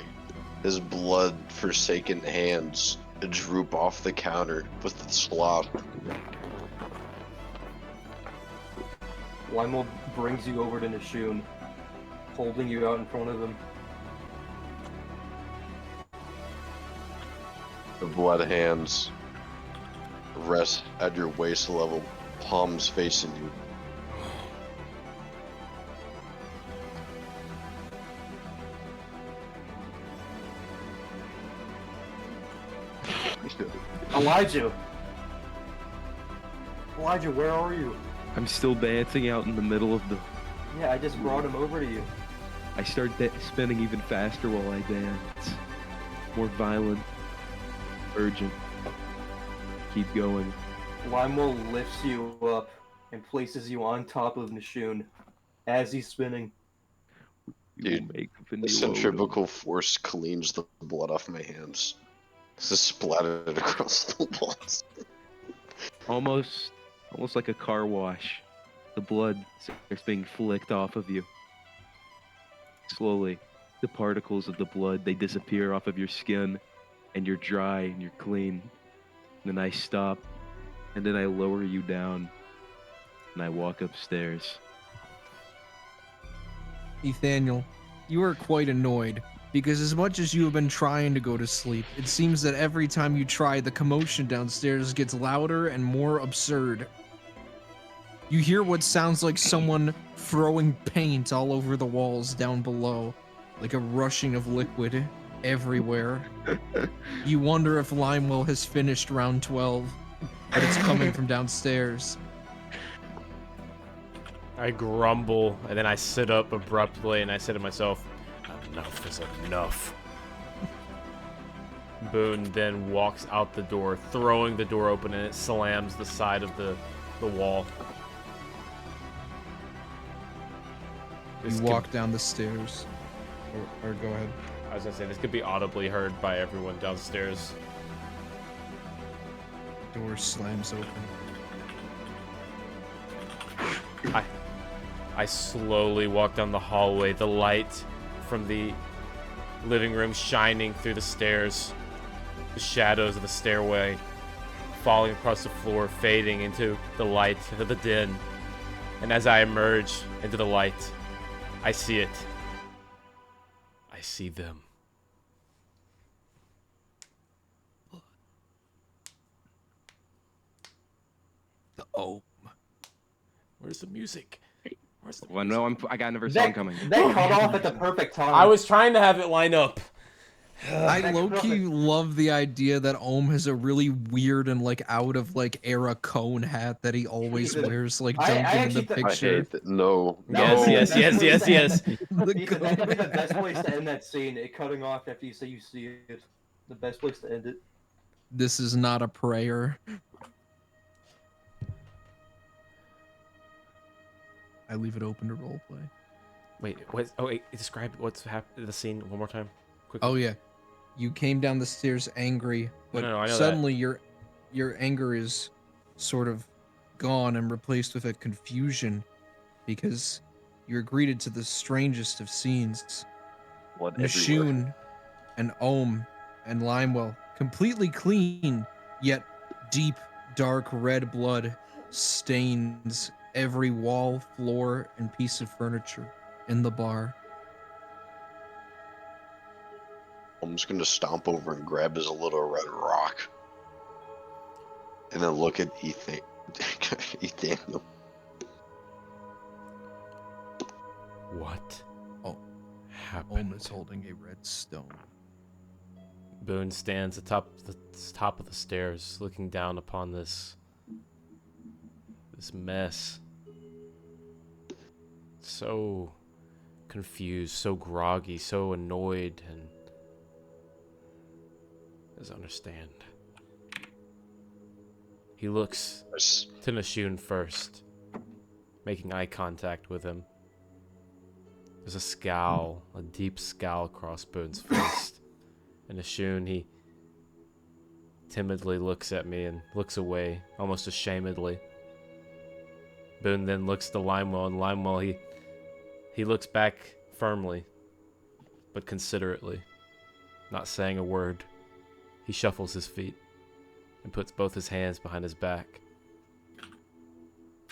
His blood-forsaken hands droop off the counter with the slop. Limo brings you over to Nishun, holding you out in front of him. The blood hands rest at your waist level, palms facing you. Elijah! Elijah, where are you? I'm still dancing out in the middle of the... Yeah, I just brought him over to you. I start spinning even faster while I dance. More violent. Urgent. Keep going. Limo lifts you up and places you on top of Nishun as he's spinning. Dude, the centrifugal force cleans the blood off my hands. This is splattered across the walls. Almost like a car wash. The blood starts being flicked off of you. Slowly, the particles of the blood, they disappear off of your skin, and you're dry and you're clean. And then I stop, and then I lower you down, and I walk upstairs. Nathaniel, you are quite annoyed, because as much as you have been trying to go to sleep, it seems that every time you try, the commotion downstairs gets louder and more absurd. You hear what sounds like someone throwing paint all over the walls down below, like a rushing of liquid everywhere. You wonder if Limewell has finished round 12, but it's coming from downstairs. I grumble, and then I sit up abruptly, and I say to myself, enough is enough. Boone then walks out the door, throwing the door open, and it slams the side of the wall. You walk down the stairs. Or go ahead. I was gonna say, this could be audibly heard by everyone downstairs. Door slams open. I slowly walk down the hallway, the light from the living room shining through the stairs, the shadows of the stairway falling across the floor, fading into the light, into the din. And as I emerge into the light, I see it. I see them. The Ohm. Where's the music? Where's the Well, no, I got another song coming. That cut off at the perfect time. I was trying to have it line up. I low-key love the idea that Ohm has a really weird and like out of like era cone hat that he always wears like Duncan in the picture. I hate that. No. Yes. That could be the best place to end that scene. It cutting off after you say you see it. The best place to end it. This is not a prayer. I leave it open to roleplay. Wait, what? Oh, wait. Describe what's happened. The scene one more time. Quickly. Oh yeah, you came down the stairs angry, but No, I know suddenly your anger is sort of gone and replaced with a confusion because you're greeted to the strangest of scenes. Blood everywhere. Nishun and Ohm and Limewell, completely clean, yet deep, dark red blood stains every wall, floor, and piece of furniture in the bar. I'm just gonna stomp over and grab his little red rock. And then look at Ethan. Nathaniel. What? Oh, happened? Ohm is holding a red stone. Boone stands atop the top of the stairs, looking down upon this mess. So confused, so groggy, so annoyed, and doesn't understand. He looks to Nashun first, making eye contact with him. There's a scowl, a deep scowl across Boone's face. And Nashun, he timidly looks at me and looks away, almost ashamedly. Boone then looks to Limewell, and Limewell, he looks back firmly, but considerately, not saying a word. He shuffles his feet and puts both his hands behind his back.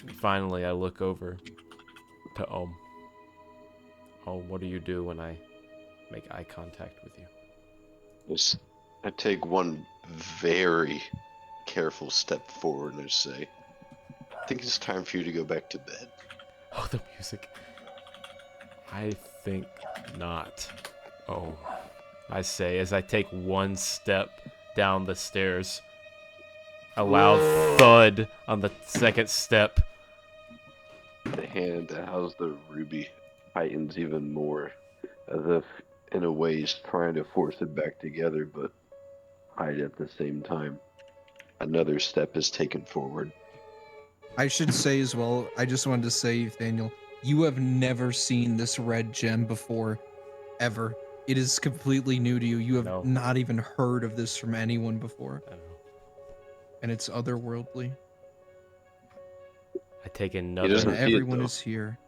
And finally, I look over to Ohm. Ohm, what do you do when I make eye contact with you? Yes, I take one very careful step forward and I say, I think it's time for you to go back to bed. Oh, the music. I think not. Oh, I say as I take one step down the stairs. A loud thud on the second step. The hand that housed the ruby tightens even more, as if in a way he's trying to force it back together, but hide at the same time. Another step is taken forward. I should say as well, I just wanted to say, Nathaniel, you have never seen this red gem before, ever. It is completely new to you. You have not even heard of this from anyone before. And it's otherworldly. I take another. And everyone is here.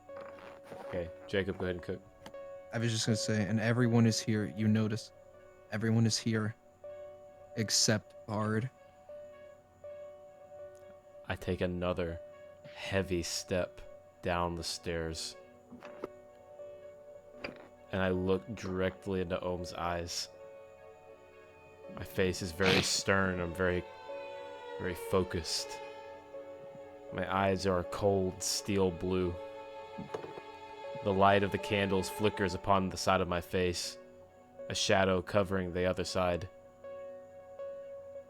Okay, Jacob, go ahead and cook. I was just gonna say, and everyone is here. You notice, everyone is here, except Bard. I take another heavy step down the stairs, and I look directly into Ohm's eyes. My face is very stern. I'm very focused. My eyes are a cold steel blue. The light of the candles flickers upon the side of my face, a shadow covering the other side.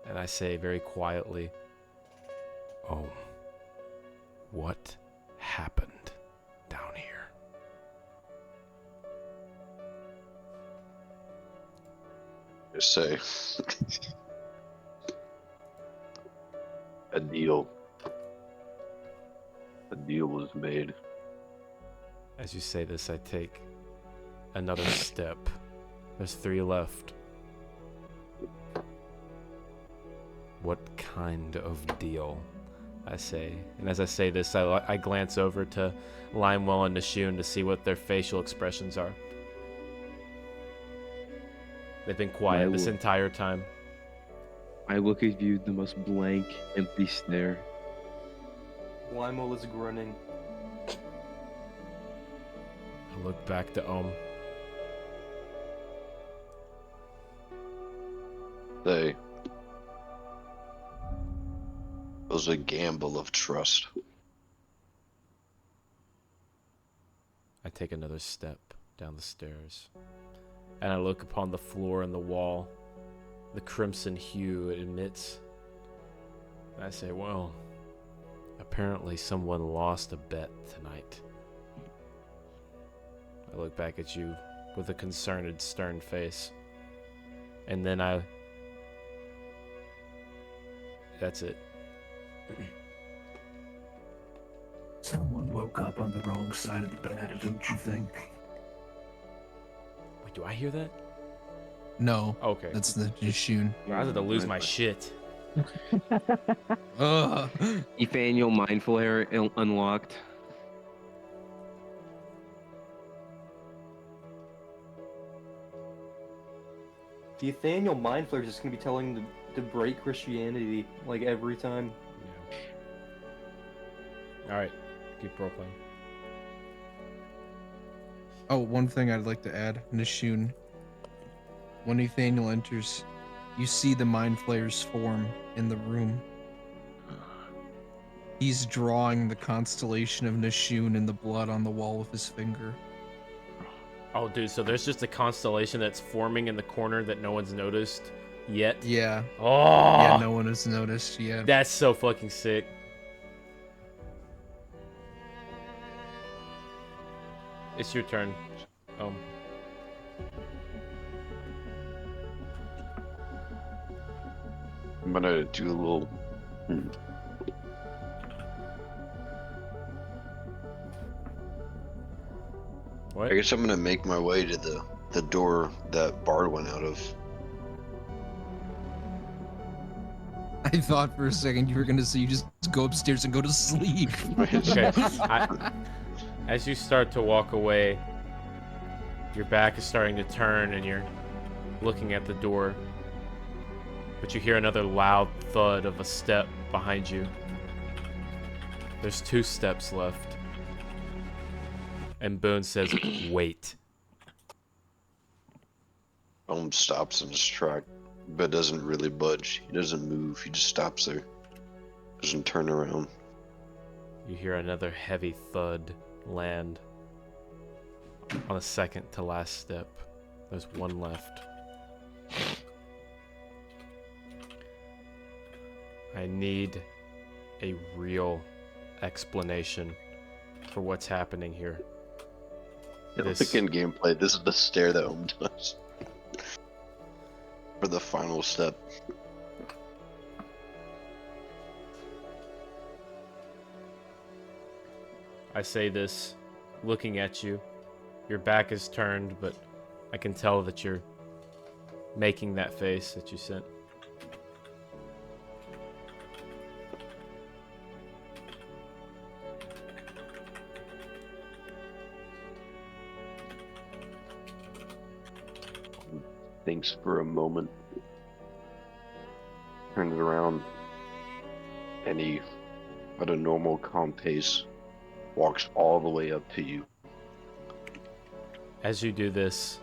And I say very quietly, "Oh, what happened down here?" I say, a deal was made. As you say this, I take another step. There's 3 left. What kind of deal? I say. And as I say this, I glance over to Limewell and Nashun to see what their facial expressions are. They've been quiet this entire time. I look at you, the most blank, empty stare. Limo is grinning. I look back to Ohm. It was a gamble of trust. I take another step down the stairs, and I look upon the floor and the wall, the crimson hue it emits. And I say, well, apparently someone lost a bet tonight. I look back at you with a concerned, stern face. And then that's it. Someone woke up on the wrong side of the bed, don't you think? Wait, do I hear that? No. Okay. That's the Nashun. I had to lose my shit. Nathaniel mindful hair unlocked. The Nathaniel Mind Flayer is just gonna be telling him to break Christianity like every time. Alright, keep role playing. Oh, one thing I'd like to add, Nashun. When Nathaniel enters, you see the Mind Flayer's form in the room. He's drawing the constellation of Nashun in the blood on the wall with his finger. Oh, dude, so there's just a constellation that's forming in the corner that no one's noticed Yet. Yeah. Oh. Yeah, no one has noticed yet. That's so fucking sick. It's your turn. I'm gonna do a little. What? I guess I'm gonna make my way to the door that Bard went out of. I thought for a second you were gonna say you just go upstairs and go to sleep. Okay. As you start to walk away, your back is starting to turn and you're looking at the door. But you hear another loud thud of a step behind you. There's 2 steps left. And Boone says, wait. Stops in his track, but doesn't really budge. He doesn't move. He just stops there. Doesn't turn around. You hear another heavy thud land on the second to last step. There's 1 left. I need a real explanation for what's happening here. I don't think in gameplay, this is the stare that Ohm does. For the final step. I say this, looking at you. Your back is turned, but I can tell that you're making that face that you sent. Thinks for a moment, turns around, and he, at a normal calm pace, walks all the way up to you. As you do this,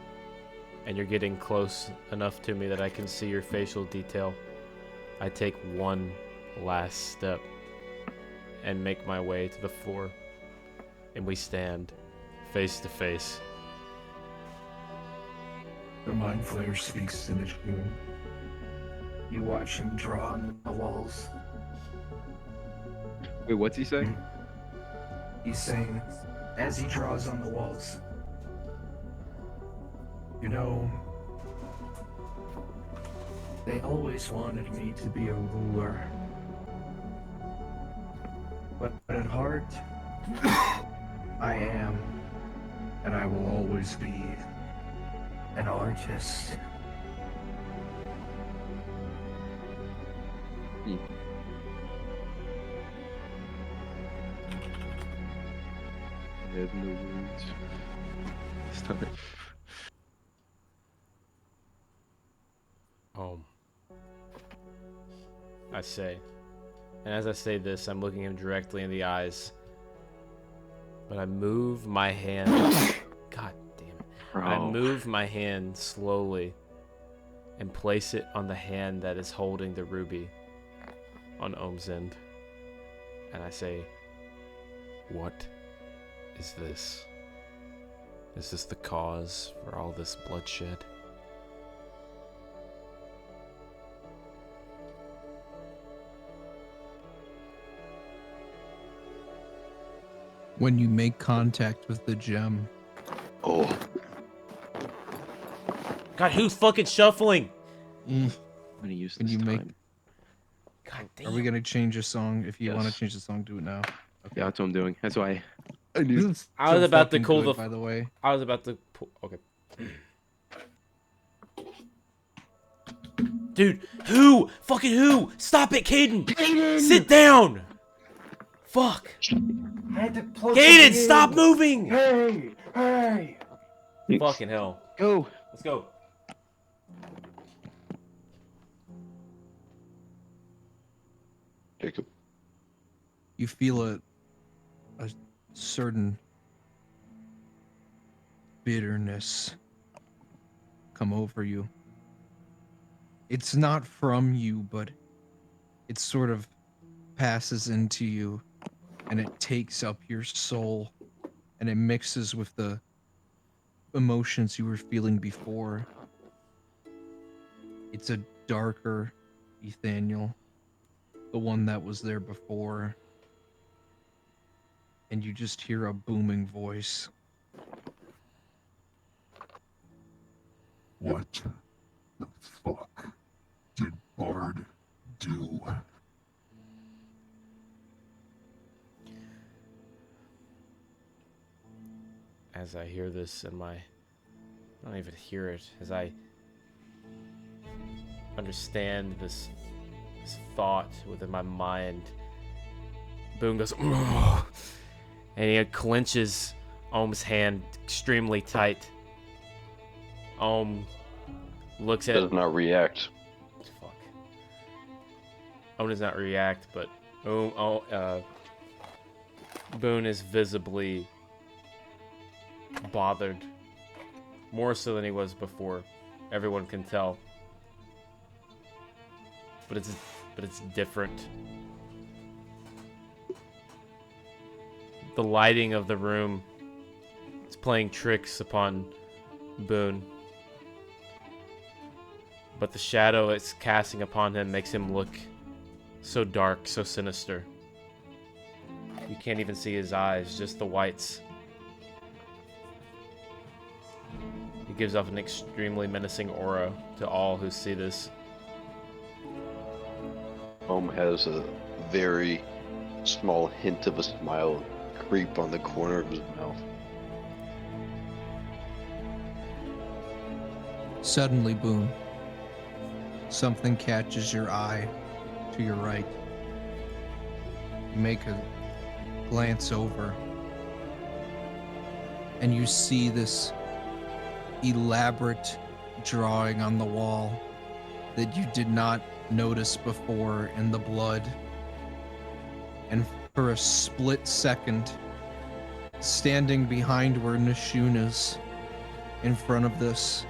and you're getting close enough to me that I can see your facial detail, I take 1 last step and make my way to the floor, and we stand face to face. The Mind Flayer speaks to Nishku. You watch him draw on the walls. Wait, what's he saying? He's saying, as he draws on the walls, you know, they always wanted me to be a ruler. But at heart, I am, and I will always be, an artist. I have no words. This time. I say. And as I say this, I'm looking him directly in the eyes. But I move my hand. God damn it. Bro. I move my hand slowly and place it on the hand that is holding the ruby on Ohm's end. And I say, what is this? Is this the cause for all this bloodshed? When you make contact with the gem. Oh. God, who's fucking shuffling? I'm gonna use Can this you time. make? God damn. Are we gonna change a song? If you want Yes. to change the song, do it now. Yeah, that's what I'm doing. That's why I knew. I was about to fucking call good, the. by the way. I was about to. Okay. Dude, who? Fucking who? Stop it, Caden! Sit down! Fuck. I had to plug Caden, something stop in. moving! Hey! Hey! Fucking hell. go. Let's go. Jacob. You feel a certain bitterness come over you. It's not from you, but it sort of passes into you and it takes up your soul and it mixes with the emotions you were feeling before. It's a darker Ethaniel, the one that was there before, and you just hear a booming voice. What the fuck did Bard do? As I hear this in my... I don't even hear it. As I understand this thought within my mind, Boone goes... "Ugh," and he clenches Ohm's hand extremely tight. Ohm looks at... Does not react. Fuck. Ohm does not react, but Boone is visibly bothered, more so than he was before. Everyone can tell, but it's different. The lighting of the room is playing tricks upon Boone, but the shadow it's casting upon him makes him look so dark, so sinister. You can't even see his eyes, just the whites. He gives off an extremely menacing aura to all who see this. Ohm has a very small hint of a smile creep on the corner of his mouth. Suddenly, Boone, something catches your eye to your right. You make a glance over, and you see this elaborate drawing on the wall that you did not notice before in the blood. And for a split second, standing behind where Nishun is, in front of this,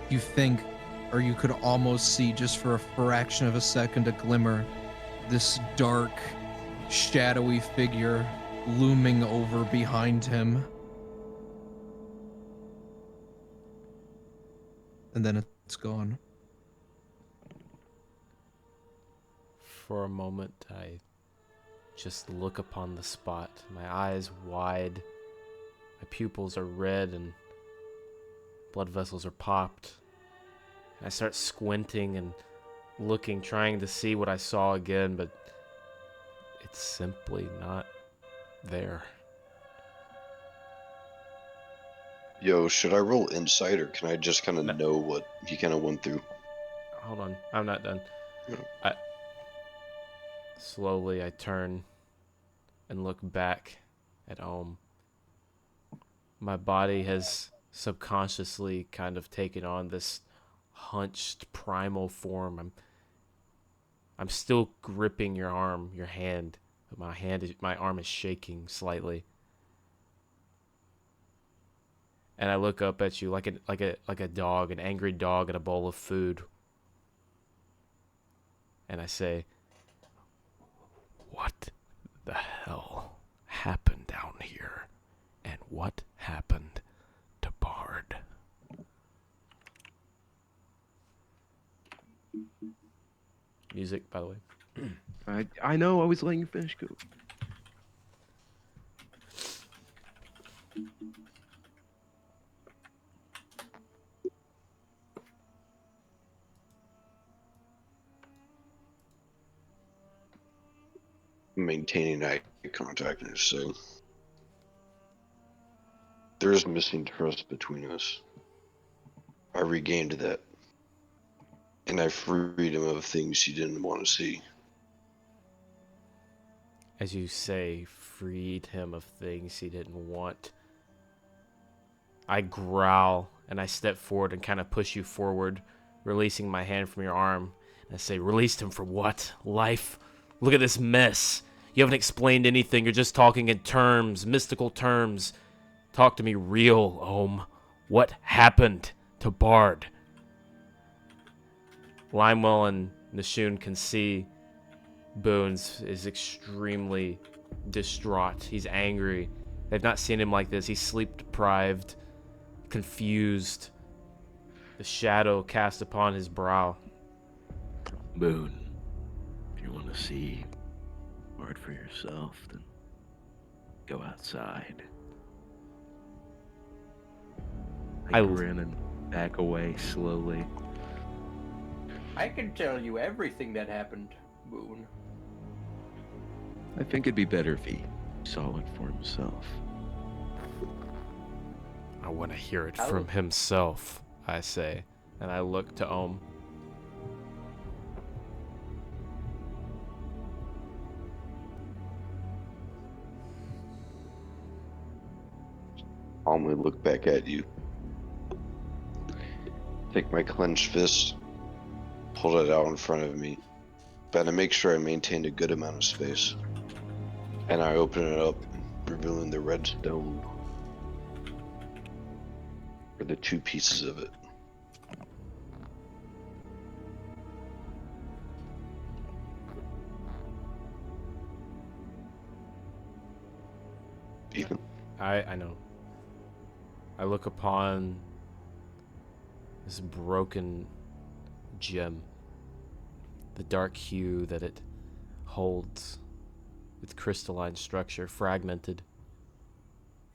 you think, or you could almost see just for a fraction of a second, a glimmer, this dark, shadowy figure looming over behind him. And then it's gone. For a moment, I just look upon the spot, my eyes wide, my pupils are red and blood vessels are popped. I start squinting and looking, trying to see what I saw again, but it's simply not there. Yo, should I roll insight, or can I just kind of know what he kind of went through? Hold on, I'm not done. Yeah. Slowly, I turn and look back at Ohm. My body has subconsciously kind of taken on this hunched primal form. I'm still gripping your arm, your hand, but my arm is shaking slightly. And I look up at you like a dog, an angry dog at a bowl of food. And I say, "What the hell happened down here? And what happened to Bard?" Music, by the way. I know, I was letting you finish. Go. Maintaining eye contact, and so there is missing trust between us. I regained that, and I freed him of things he didn't want to see. As you say, freed him of things he didn't want. I growl and I step forward and kind of push you forward, releasing my hand from your arm. And I say, "Released him for what? Life? Look at this mess. You haven't explained anything. You're just talking in terms, mystical terms. Talk to me real, Ohm. What happened to Bard?" Limewell and Nishun can see Boone's is extremely distraught. He's angry. They've not seen him like this. He's sleep deprived, confused. The shadow cast upon his brow. Moon, if you want to see art for yourself, then go outside. I grin and back away slowly. I can tell you everything that happened, Moon. I think it'd be better if he saw it for himself. I want to hear it from himself, I say, and I look to Ohm. I'm gonna look back at you. Take my clenched fist, hold it out in front of me, but to make sure I maintained a good amount of space. And I open it up, revealing the red stone. For the two pieces of it. Ethan? I know. I look upon this broken gem, the dark hue that it holds, its crystalline structure fragmented,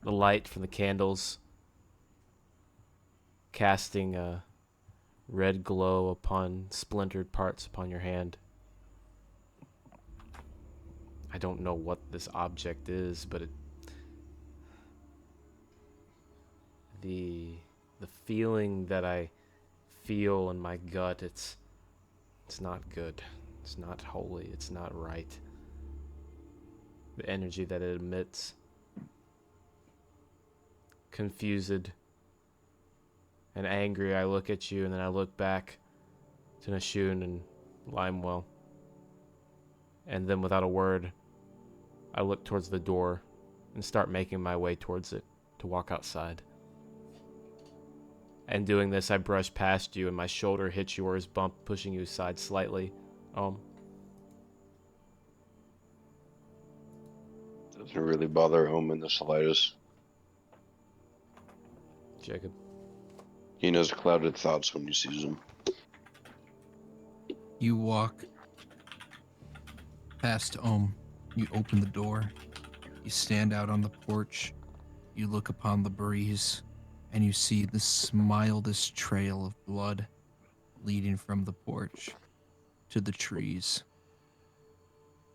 the light from the candles casting a red glow upon splintered parts upon your hand. I don't know what this object is, but the feeling that I feel in my gut, it's not good. It's not holy. It's not right. The energy that it emits, confused and angry, I look at you, and then I look back to Nashun and Limewell. And then without a word, I look towards the door and start making my way towards it to walk outside. And doing this, I brush past you, and my shoulder hits yours, pushing you aside slightly. Doesn't really bother Ohm in the slightest. Jacob. He knows clouded thoughts when he sees them. You walk past Ohm. You open the door. You stand out on the porch. You look upon the breeze, and you see this mildest trail of blood leading from the porch to the trees.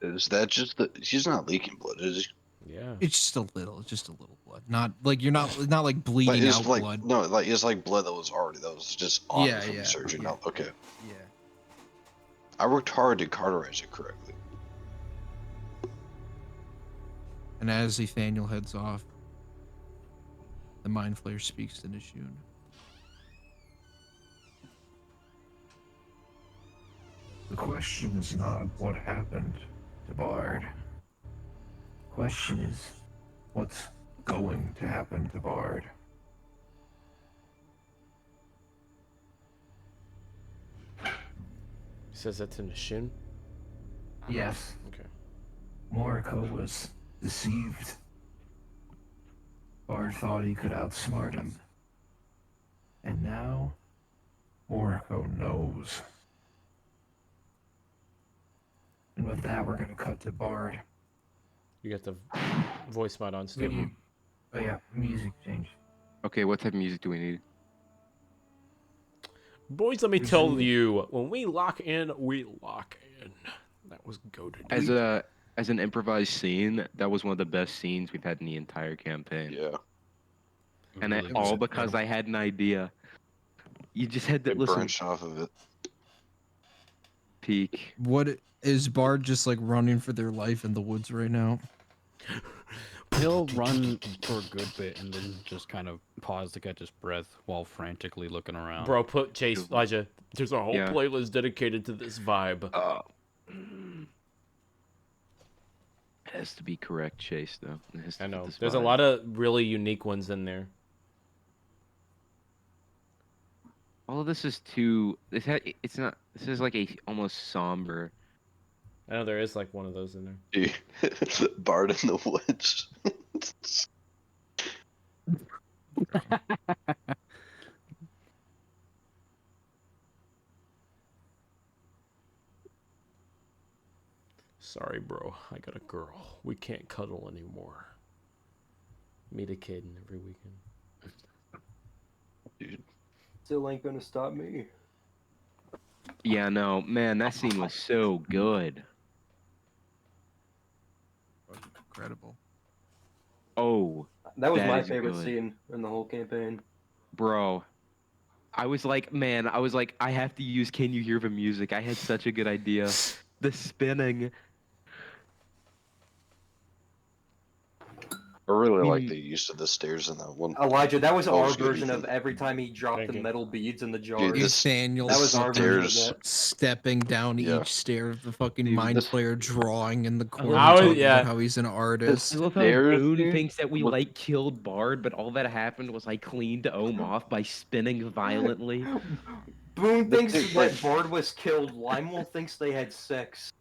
Is that just the... He's not leaking blood, is he? Yeah. It's just a little blood. Not like you're not like bleeding out like, blood. No, like it's like blood that was just on Yeah, from yeah, the surgeon. yeah. No, okay. Yeah. I worked hard to cauterize it correctly. And as Nathaniel heads off, the Mind Flayer speaks to Nashun. The question is not what happened to Bard. The question is what's going to happen to Bard. He says that to Nashun? Yes. Okay. Moriko was deceived. Bard thought he could outsmart him. And now, Moriko knows. And with that, we're gonna cut to Bard. You got the voice mod on still. Oh yeah, music change. Okay, what type of music do we need? Boys, let me tell you, when we lock in, we lock in. That was goated. As an improvised scene, that was one of the best scenes we've had in the entire campaign. Yeah. And Really all good. because I had an idea. You just had to They listen. branched off of it. Peak. What is Bard just like running for their life in the woods right now? He'll run for a good bit and then just kind of pause to catch his breath while frantically looking around. Bro, put Chase, Elijah, there's a whole Yeah. playlist dedicated to this vibe. Has to be correct, Chase, though. It has to I fit know. this There's a vibe. lot of really unique ones in there. All of this is too. It's not. This is like a almost somber. I know there is like one of those in there. Dude, Bard in the woods. Sorry, bro. I got a girl. We can't cuddle anymore. Meet a kid every weekend. Dude. Still ain't gonna stop me. Yeah, no, man, that scene was so good. Incredible. Oh, That was my is favorite good. scene in the whole campaign. Bro, I was like, I have to use Can You Hear the Music? I had such a good idea. The spinning. I really like the use of the stairs in that one. Elijah, that was our good. version of every time he dropped the metal beads in the jars. Dude, Nathaniel that was our version of stairs- that. stepping down Yeah. each stair of the fucking Dude, mind this- player drawing in the corner love- talking yeah. about how he's an artist. I love how stairs Boone thing thinks that we was- like killed Bard, but all that happened was I cleaned Ohm off by spinning violently. Boone The thinks thing- that Bard was killed. Limewell thinks they had sex.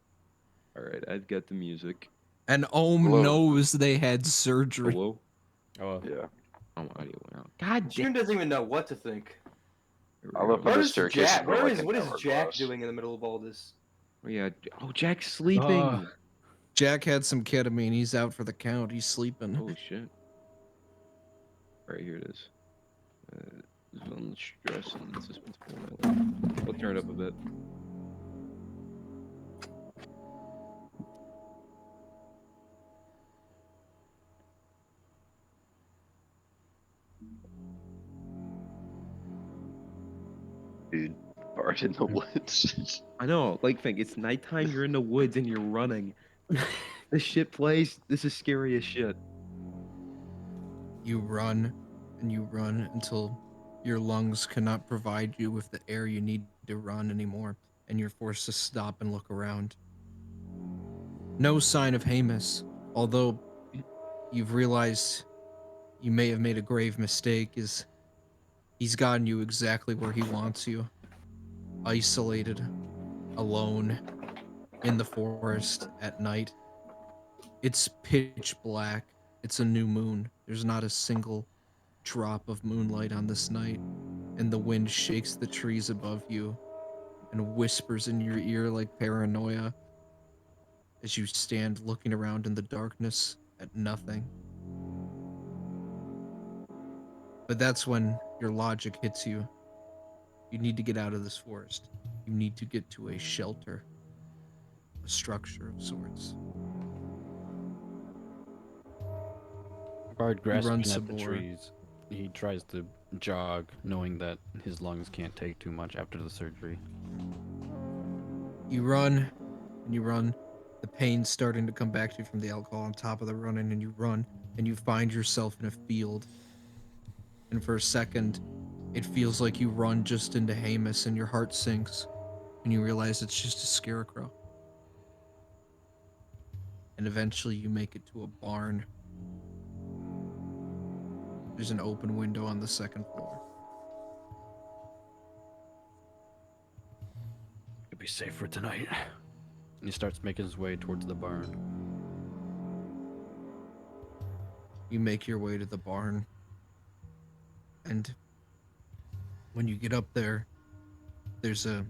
All right, I've got the music. And Ohm Hello. knows they had surgery. Hello. Oh, Yeah. Oh, audio went out. God June doesn't even know what to think. I love how Where the is staircase Jack? went Where like is an what is Jack hourglass. doing in the middle of all this? Oh yeah. Oh, Jack's sleeping. Jack had some ketamine. He's out for the count. He's sleeping. Holy shit. All right, here it is. This is on the stress and suspense. We'll turn it up a bit. Dude, Bard in the woods. I know, like, think it's nighttime. You're in the woods and you're running. This shit plays. This is scary as shit. You run and you run until your lungs cannot provide you with the air you need to run anymore, and you're forced to stop and look around. No sign of Hamus, although you've realized you may have made a grave mistake, is he's gotten you exactly where he wants you. Isolated, alone, in the forest at night. It's pitch black. It's a new moon. There's not a single drop of moonlight on this night, and the wind shakes the trees above you and whispers in your ear like paranoia as you stand looking around in the darkness at nothing. But that's when your logic hits you. You need to get out of this forest. You need to get to a shelter, a structure of sorts. Bard run grasping some at the more. trees. He tries to jog, knowing that his lungs can't take too much after the surgery. You run, and you run. The pain's starting to come back to you from the alcohol on top of the running, and you run, and you find yourself in a field. And for a second, it feels like you run just into Hamus, and your heart sinks, and you realize it's just a scarecrow. And eventually you make it to a barn. There's an open window on the second floor. Could be safe for tonight. And he starts making his way towards the barn. You make your way to the barn. And when you get up there, there's a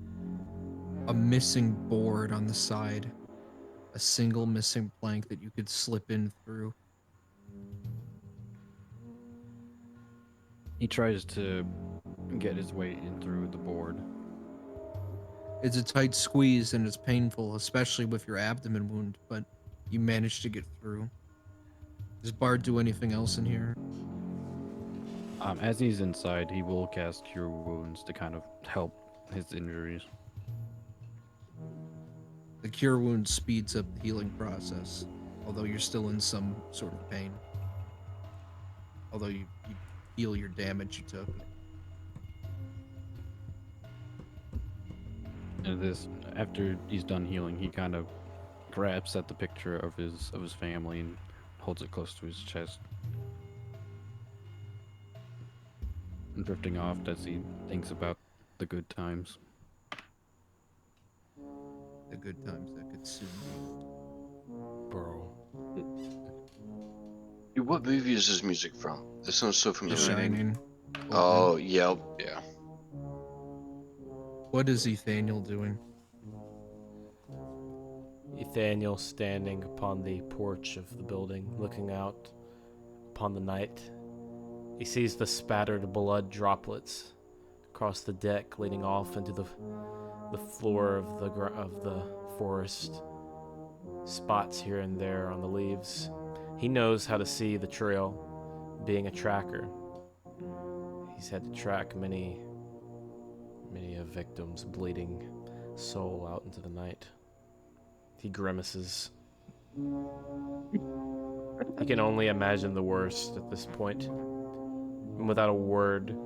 missing board on the side. A single missing plank that you could slip in through. He tries to get his way in through the board. It's a tight squeeze and it's painful, especially with your abdomen wound, but you manage to get through. Does Bard do anything else in here? As he's inside, he will cast Cure Wounds to kind of help his injuries. The cure wound speeds up the healing process, although you're still in some sort of pain. Although you heal your damage you took. And this, after he's done healing, he kind of grabs at the picture of his family and holds it close to his chest. And drifting off as he thinks about the good times. The good times that could soon be. Bro. Dude, what movie is this music from? This sounds so The familiar. Shining. Oh, yep, yeah. What is Nathaniel doing? Nathaniel standing upon the porch of the building, looking out upon the night. He sees the spattered blood droplets across the deck, leading off into the floor of the forest. Spots here and there on the leaves. He knows how to see the trail, being a tracker. He's had to track many a victim's bleeding soul out into the night. He grimaces. He can only imagine the worst at this point. And without a word,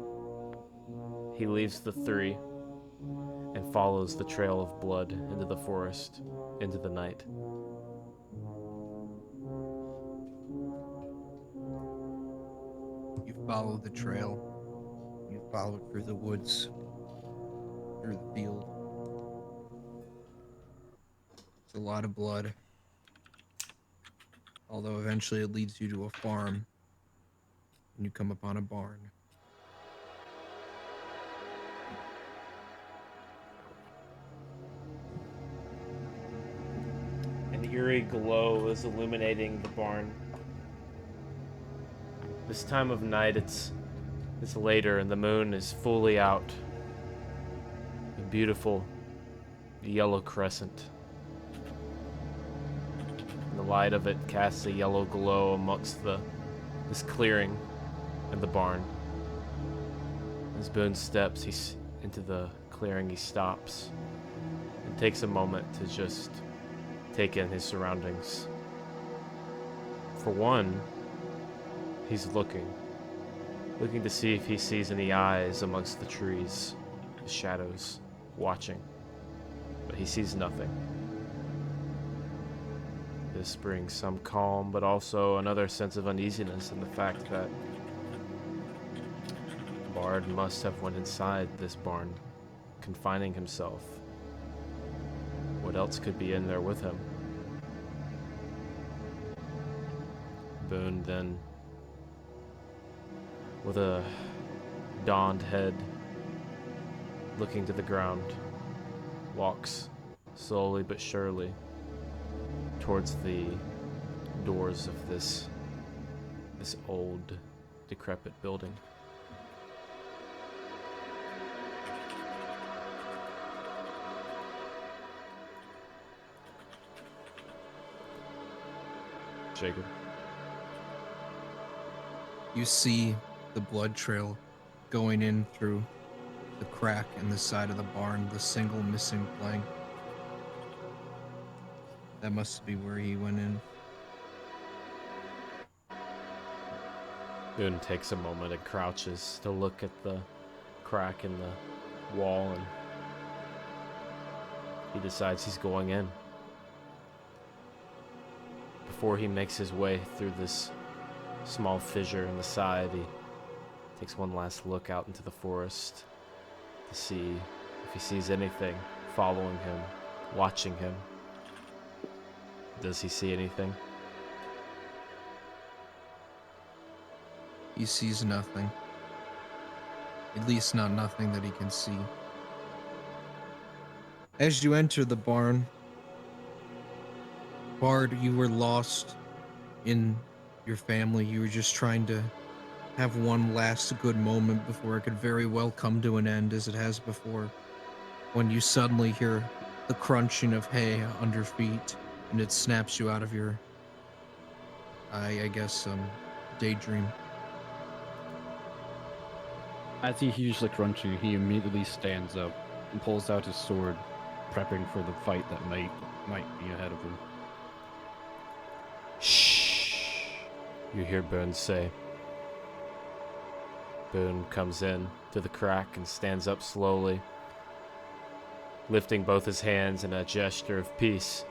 he leaves the three and follows the trail of blood into the forest, into the night. You follow the trail. You follow it through the woods, through the field. It's a lot of blood. Although eventually it leads you to a farm, and you come upon a barn. An eerie glow is illuminating the barn. This time of night, it's later and the moon is fully out. A beautiful yellow crescent. And the light of it casts a yellow glow amongst this clearing and the barn. As Boone steps into the clearing, he stops and takes a moment to just take in his surroundings. For one, he's looking to see if he sees any eyes amongst the trees, the shadows, watching. But he sees nothing. This brings some calm, but also another sense of uneasiness in the fact that Bard must have went inside this barn, confining himself. What else could be in there with him? Boone then, with a donned head, looking to the ground, walks slowly but surely towards the doors of this old, decrepit building. Jacob. You see the blood trail going in through the crack in the side of the barn, the single missing plank. That must be where he went in. Boone takes a moment and crouches to look at the crack in the wall, and he decides he's going in. Before he makes his way through this small fissure in the side, he takes one last look out into the forest to see if he sees anything following him, watching him. Does he see anything? He sees nothing. At least not nothing that he can see. As you enter the barn, Bard, you were lost in your family. You were just trying to have one last good moment before it could very well come to an end, as it has before, when you suddenly hear the crunching of hay under feet, and it snaps you out of your, I guess, daydream. As he hears the crunching, he immediately stands up and pulls out his sword, prepping for the fight that might be ahead of him. Shh! You hear Boone say. Boone comes in to the crack and stands up slowly, lifting both his hands in a gesture of peace,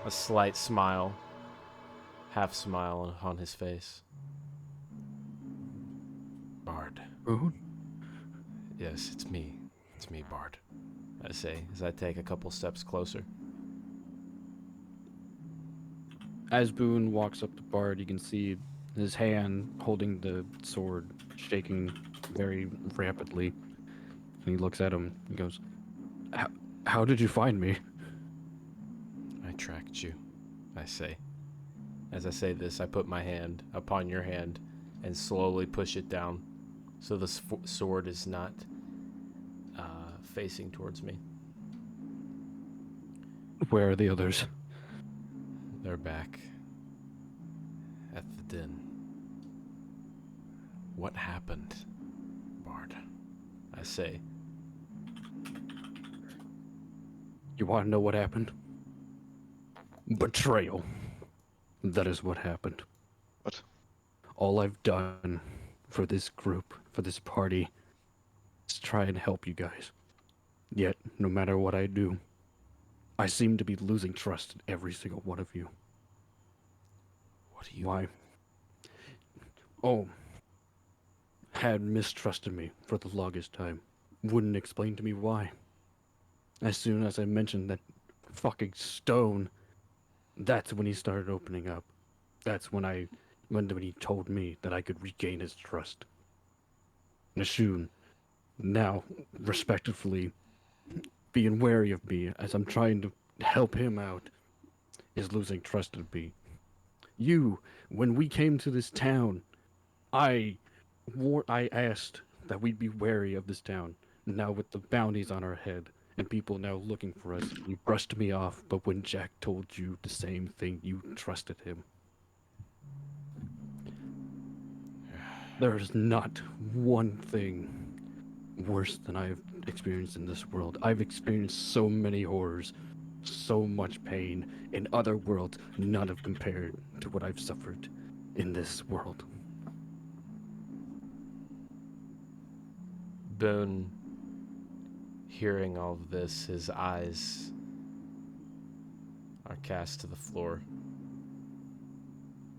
a slight smile, half smile on his face. Bard. Boone? Yes, it's me. It's me, Bard. I say as I take a couple steps closer. As Boone walks up to Bard, you can see his hand holding the sword shaking very rapidly. And he looks at him and goes, How did you find me? I tracked you. I say. As I say this, I put my hand upon your hand and slowly push it down so the sword is not facing towards me. Where are the others? They're back at the den. What happened, Bard? I say. You want to know what happened? Betrayal. That is what happened. What? All I've done for this group, for this party, is try and help you guys. Yet, no matter what I do, I seem to be losing trust in every single one of you. What do you... Why? Oh. Had mistrusted me for the longest time. Wouldn't explain to me why. As soon as I mentioned that fucking stone, that's when he started opening up. That's when he told me that I could regain his trust. Nashun, now, respectfully, being wary of me as I'm trying to help him out, is losing trust in me. You, when we came to this town, I asked that we'd be wary of this town. Now with the bounties on our head, and people now looking for us, you brushed me off, but when Jack told you the same thing, you trusted him. There is not one thing worse than I have experienced in this world. I've experienced so many horrors, so much pain in other worlds, none have compared to what I've suffered in this world. Boone, hearing all of this, his eyes are cast to the floor.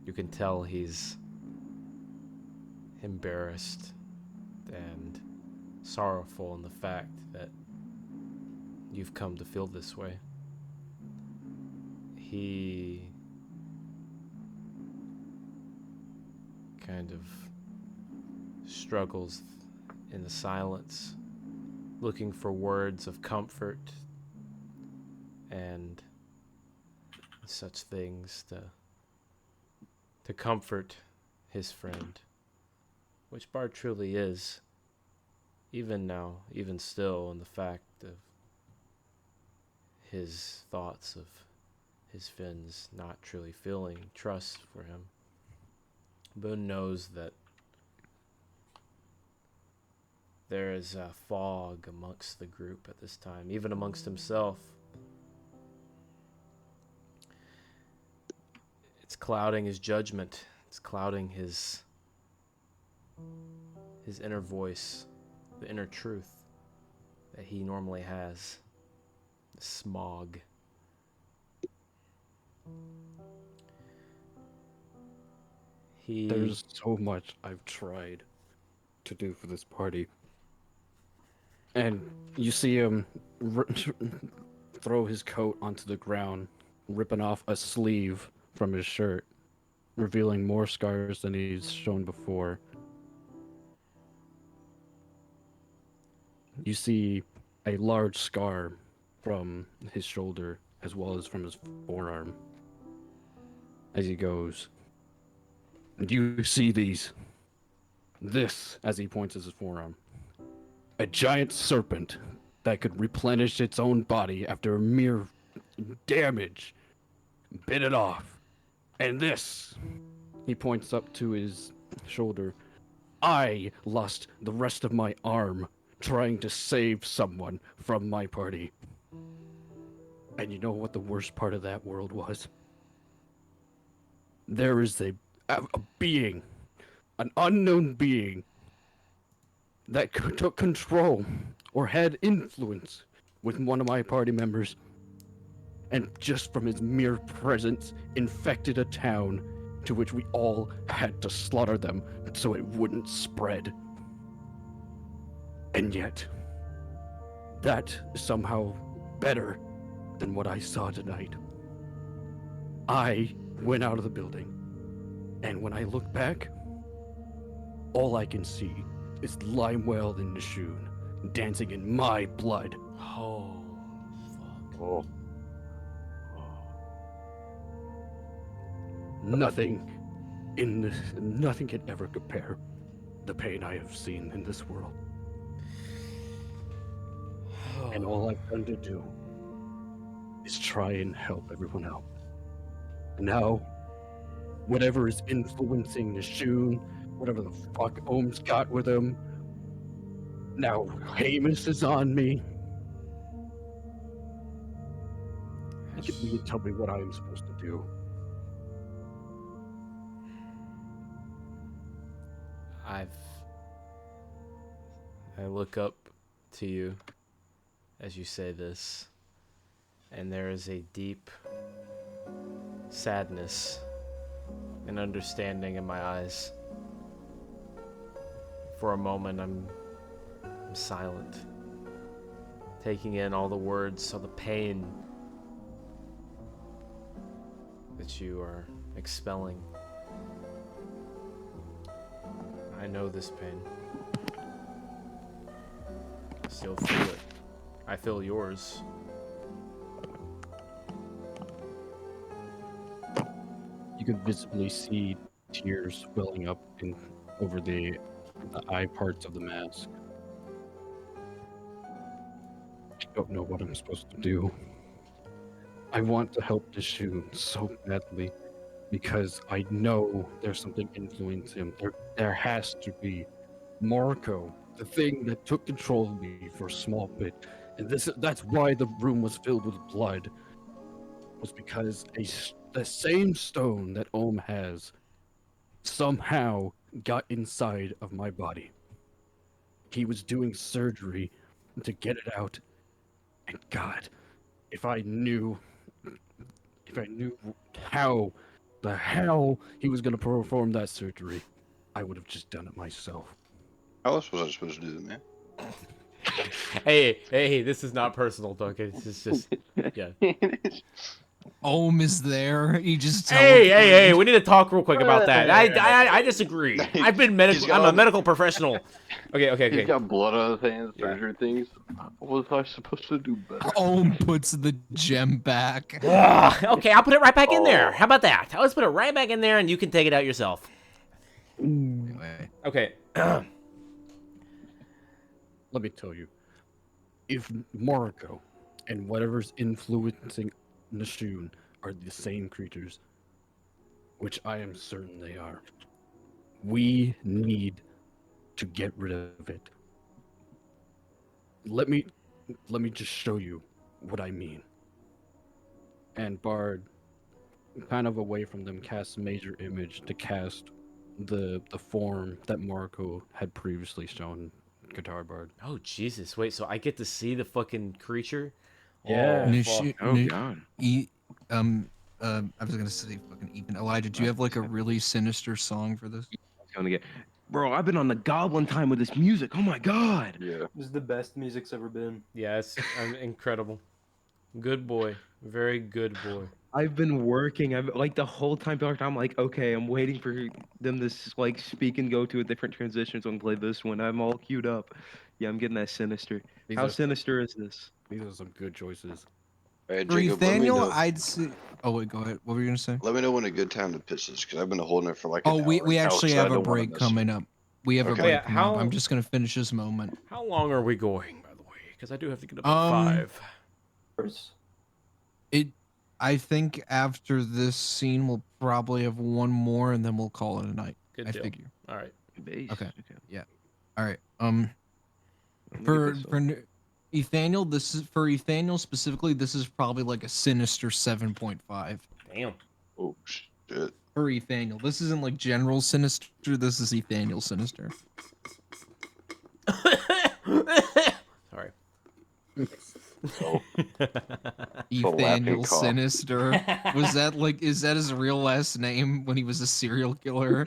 You can tell he's embarrassed and sorrowful in the fact that you've come to feel this way. He kind of struggles in the silence, looking for words of comfort and such things to comfort his friend, which Bard truly is, even now, even still, in the fact of his thoughts of his friends not truly feeling trust for him. Boone knows that there is a fog amongst the group at this time, even amongst himself. It's clouding his judgment. It's clouding his inner voice, the inner truth that he normally has. The smog. There's so much I've tried to do for this party. And you see him throw his coat onto the ground, ripping off a sleeve from his shirt, revealing more scars than he's shown before. You see a large scar from his shoulder as well as from his forearm as he goes. And you see this, as he points at his forearm, a giant serpent that could replenish its own body after mere damage bit it off. And this, he points up to his shoulder, I lost the rest of my arm trying to save someone from my party. And you know what the worst part of that world was? There is a being, an unknown being, that took control or had influence with one of my party members, and just from his mere presence infected a town to which we all had to slaughter them so it wouldn't spread. And yet, that is somehow better than what I saw tonight. I went out of the building, and when I look back, all I can see is Limewell and Nashun dancing in my blood. Oh, fuck. Oh. nothing can ever compare the pain I have seen in this world. And all I've done to do is try and help everyone out. Now, whatever is influencing Nishun, whatever the fuck Ohm's got with him, now Hamus is on me. You can tell me what I am supposed to do. I look up to you as you say this, and there is a deep sadness and understanding in my eyes. For a moment, I'm silent, taking in all the words, all the pain that you are expelling. I know this pain. I still feel it. I feel yours. You can visibly see tears welling up over the eye parts of the mask. I don't know what I'm supposed to do. I want to help Nishun so badly because I know there's something influencing him. There has to be. Marco, the thing that took control of me for a small bit, and that's why the room was filled with blood, was because the same stone that Ohm has somehow got inside of my body. He was doing surgery to get it out, and God, if I knew how the hell he was going to perform that surgery, I would have just done it myself. How else was I supposed to do it, man? Hey, this is not personal, Duncan. This is just, yeah. Ohm is there. He just Hey, we need to talk real quick about that. I disagree. I'm a medical professional. Okay. He's got blood on his hands, surgery things. What was I supposed to do better? Ohm puts the gem back. Okay, I'll put it right back in there. How about that? Let's put it right back in there and you can take it out yourself. Okay. Let me tell you, if Mariko and whatever's influencing Nishun are the same creatures, which I am certain they are, we need to get rid of it. Let me just show you what I mean. And Bard, kind of away from them, casts Major Image to cast the form that Mariko had previously shown Guitar Bard. Oh Jesus! Wait, so I get to see the fucking creature? Yeah. God. I was gonna say fucking even Elijah. Do you have like a really sinister song for this? Bro, I've been on the goblin time with this music. Oh my god. Yeah. This is the best music's ever been. Yeah, it's incredible. Good boy. Very good boy. I've been working. I've like the whole time. I'm like, okay, I'm waiting for them to like speak and go to a different transition so I can play this one. I'm all queued up. Yeah, I'm getting that sinister. How sinister is this? These are some good choices. Alright, For Jacob, let me Nathaniel, know- I'd say. Oh wait, go ahead. What were you gonna say? Let me know when a good time to pitch this, because I've been holding it for like. Oh, an we hour actually outside have a of one break of us. coming up. We have a Okay. break Yeah, coming up. how- I'm just gonna finish this moment. How long are we going, by the way? Because I do have to get up at 5. I think after this scene, we'll probably have one more, and then we'll call it a night. Good I deal. figure. All right. Okay. Yeah. All right. For Ethaniel, this is for Ethaniel specifically. This is probably like a sinister 7.5. Damn. Oh shit. For Ethaniel, this isn't like general sinister. This is Ethaniel sinister. Sorry. Ethaniel Sinister. Was that like, is that his real last name when he was a serial killer?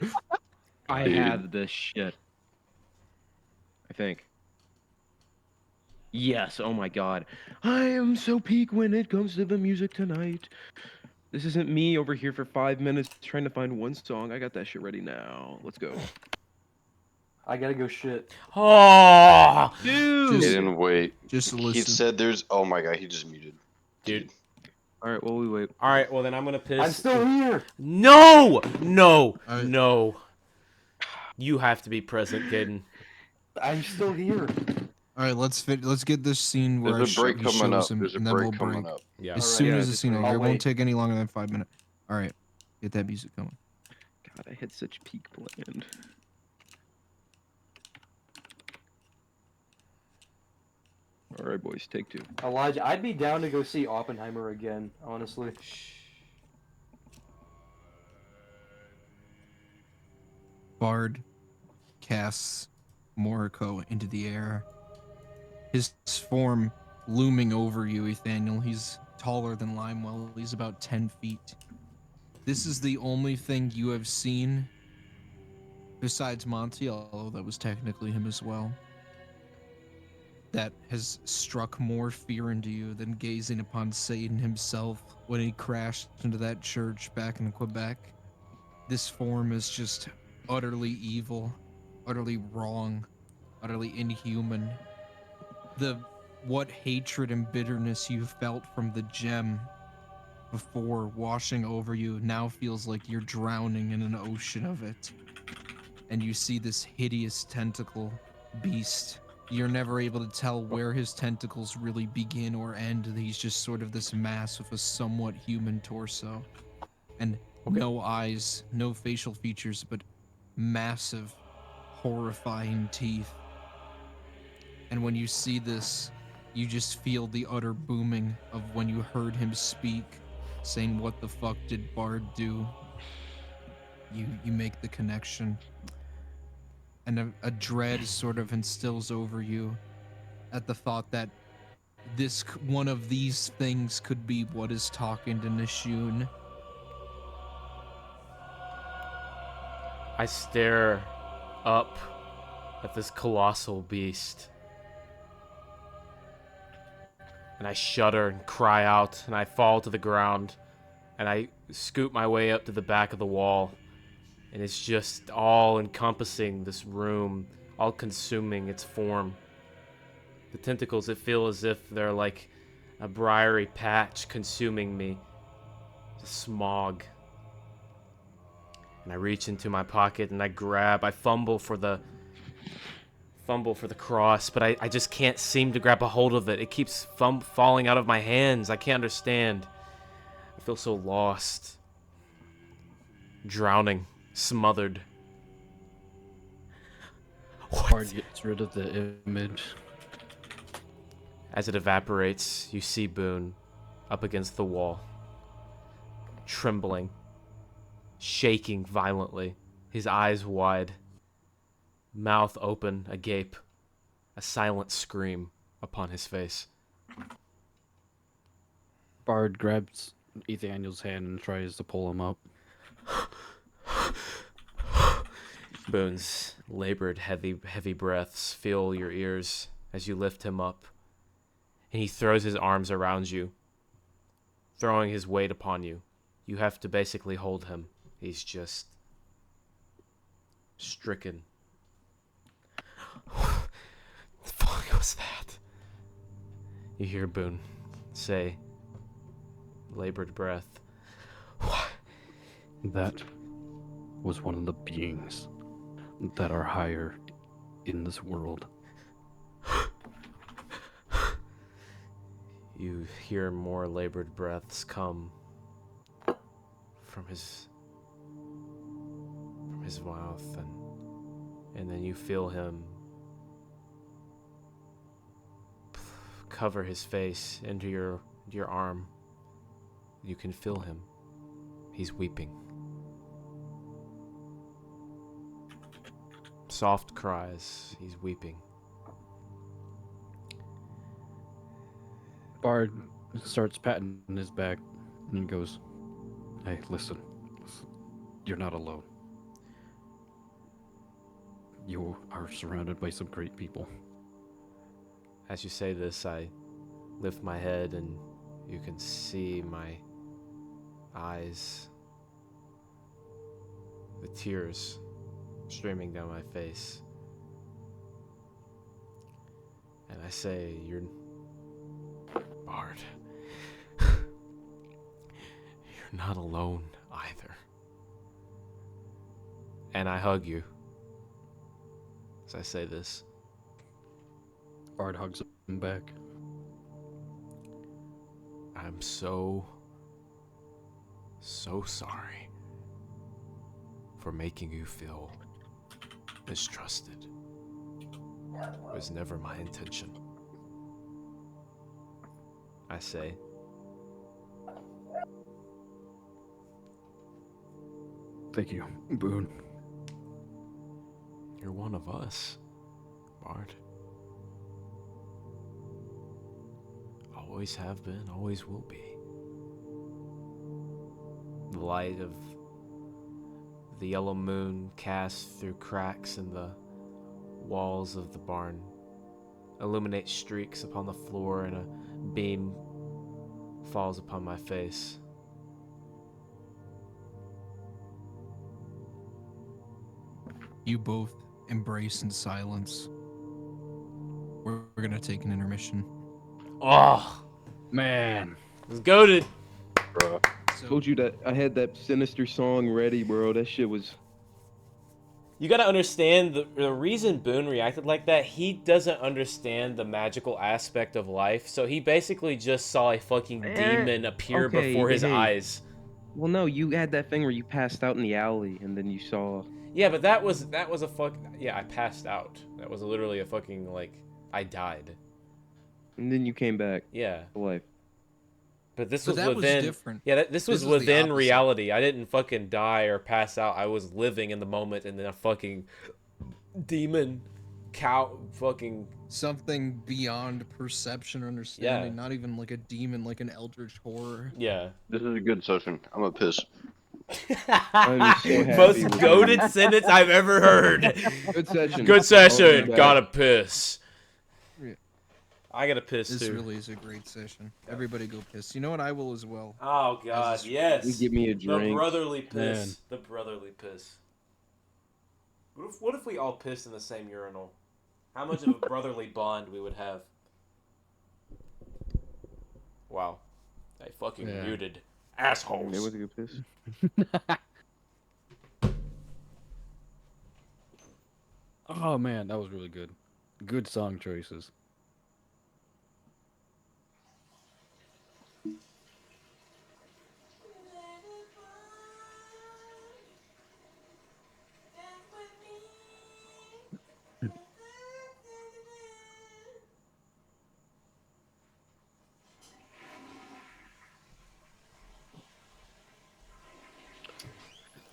I have this shit. I think. Yes, oh my god. I am so peak when it comes to the music tonight. This isn't me over here for 5 minutes trying to find one song. I got that shit ready now. Let's go. I gotta go shit. Oh, dude! He didn't wait. Just He listen. said there's. Oh my god, he just muted. Dude. All right, well we wait. All right, well then I'm gonna piss. I'm still here. No, no, right. no. You have to be present, Caden. I'm still here. All right, let's get this scene where There's a break he coming shows up. him, There's a and then we'll break coming break. up. Yeah. As All right. soon Yeah, as the just scene wait. over, I'll it won't wait. take any longer than 5 minutes. All right, get that music coming. God, I had such peak planned. All right, boys, take 2. Elijah, I'd be down to go see Oppenheimer again, honestly. Bard casts Moriko into the air. His form looming over you, Ethaniel. He's taller than Limewell. He's about 10 feet. This is the only thing you have seen besides Monty, although that was technically him as well, that has struck more fear into you than gazing upon Satan himself when he crashed into that church back in Quebec. This form is just utterly evil, utterly wrong, utterly inhuman. What hatred and bitterness you felt from the gem before washing over you now feels like you're drowning in an ocean of it. And you see this hideous tentacle beast. You're never able to tell where his tentacles really begin or end. He's just sort of this mass with a somewhat human torso. And no eyes, no facial features, but massive, horrifying teeth. And when you see this, you just feel the utter booming of when you heard him speak, saying, "What the fuck did Bard do?" You make the connection. And a dread sort of instills over you at the thought that one of these things could be what is talking to Nishun. I stare up at this colossal beast. And I shudder and cry out, and I fall to the ground, and I scoot my way up to the back of the wall, and it's just all encompassing this room, all consuming its form. The tentacles, it feel as if they're like a briary patch consuming me. The smog. And I reach into my pocket and I fumble for the cross, but I just can't seem to grab a hold of it. It keeps falling out of my hands. I can't understand. I feel so lost. Drowning. Smothered. Bard gets rid of the image. As it evaporates, you see Boone up against the wall. Trembling. Shaking violently. His eyes wide. Mouth open, agape, a silent scream upon his face. Bard grabs Ethaniel's hand and tries to pull him up. Boone's labored, heavy breaths fill your ears as you lift him up, and he throws his arms around you, throwing his weight upon you. You have to basically hold him. He's just stricken. What the fuck was that? You hear Boone say, labored breath, "What?" That was one of the beings that are higher in this world. You hear more labored breaths come from his mouth, and then you feel him cover his face into your arm. You can feel him. He's weeping. Soft cries. He's weeping. Bard starts patting his back and he goes, "Hey, listen. You're not alone. You are surrounded by some great people." As you say this, I lift my head and you can see my eyes, the tears streaming down my face. And I say, "You're Bard." not alone either. And I hug you as I say this. Bard hugs him back. I'm so sorry for making you feel mistrusted. It was never my intention. I say. Thank you, Boone. You're one of us, Bard. Always have been, always will be. The light of the yellow moon cast through cracks in the walls of the barn illuminates streaks upon the floor, and a beam falls upon my face. You both embrace in silence. We're gonna take an intermission. Oh, man. It's goated. Bro. Told you that I had that sinister song ready, bro. That shit was. You gotta understand the reason Boone reacted like that. He doesn't understand the magical aspect of life, so he basically just saw a fucking demon appear Okay, before his hey. eyes. Well, no, you had that thing where you passed out in the alley, and then you saw. Yeah, but that was a fuck. Yeah, I passed out. That was literally a fucking like I died. And then you came back. Yeah. To life. But this But was that was within. different. Yeah, this was This was the within opposite. reality. I didn't fucking die or pass out. I was living in the moment, and then a fucking demon, cow, fucking Something beyond perception or understanding. Not even like a demon, like an eldritch horror. Yeah. This is a good session. I'm a piss. I'm so happy Most with goated you. sentence I've ever heard. Good session. Good I'll session. be back. Gotta piss. Yeah. I gotta piss This too. really is a great session. Everybody go piss. You know what? I will as well. Oh god, As yes. Give me a The drink. brotherly piss. Man. The brotherly piss. What if we all pissed in the same urinal? How much of a brotherly bond we would have? Wow. I fucking Yeah. muted. Assholes. It was a good piss. Oh man, that was really good. Good song choices.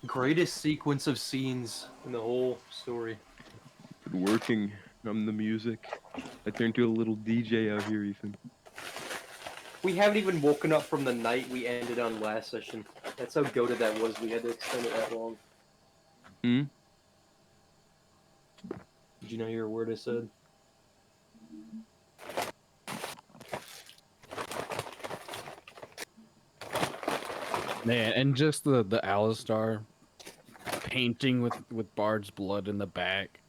Greatest sequence of scenes in the whole story. Been working on the music. I turned to a little DJ out here, Ethan. We haven't even woken up from the night we ended on last session. That's how goated that was. We had to extend it that long. Hmm? Did you not hear a word I said? Man, and just the Alistar painting with Bard's blood in the back.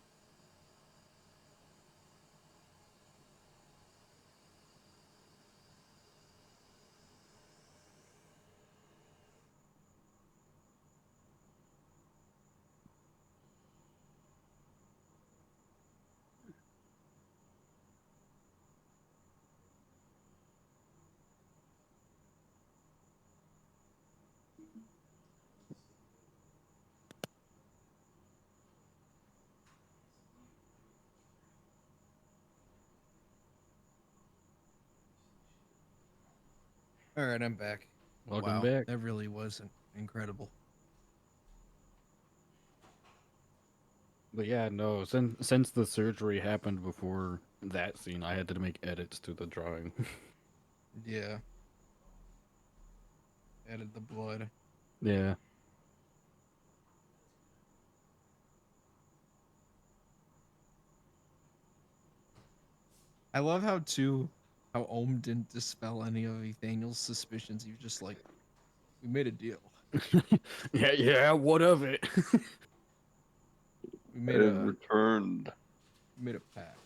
All right, I'm back. Welcome Wow, back. That really was incredible. But yeah, no, since the surgery happened before that scene, I had to make edits to the drawing. Yeah. Added the blood. Yeah. I love how Ohm didn't dispel any of Nathaniel's suspicions. He was just like, we made a deal. Yeah, what of it? We made It a returned. pact.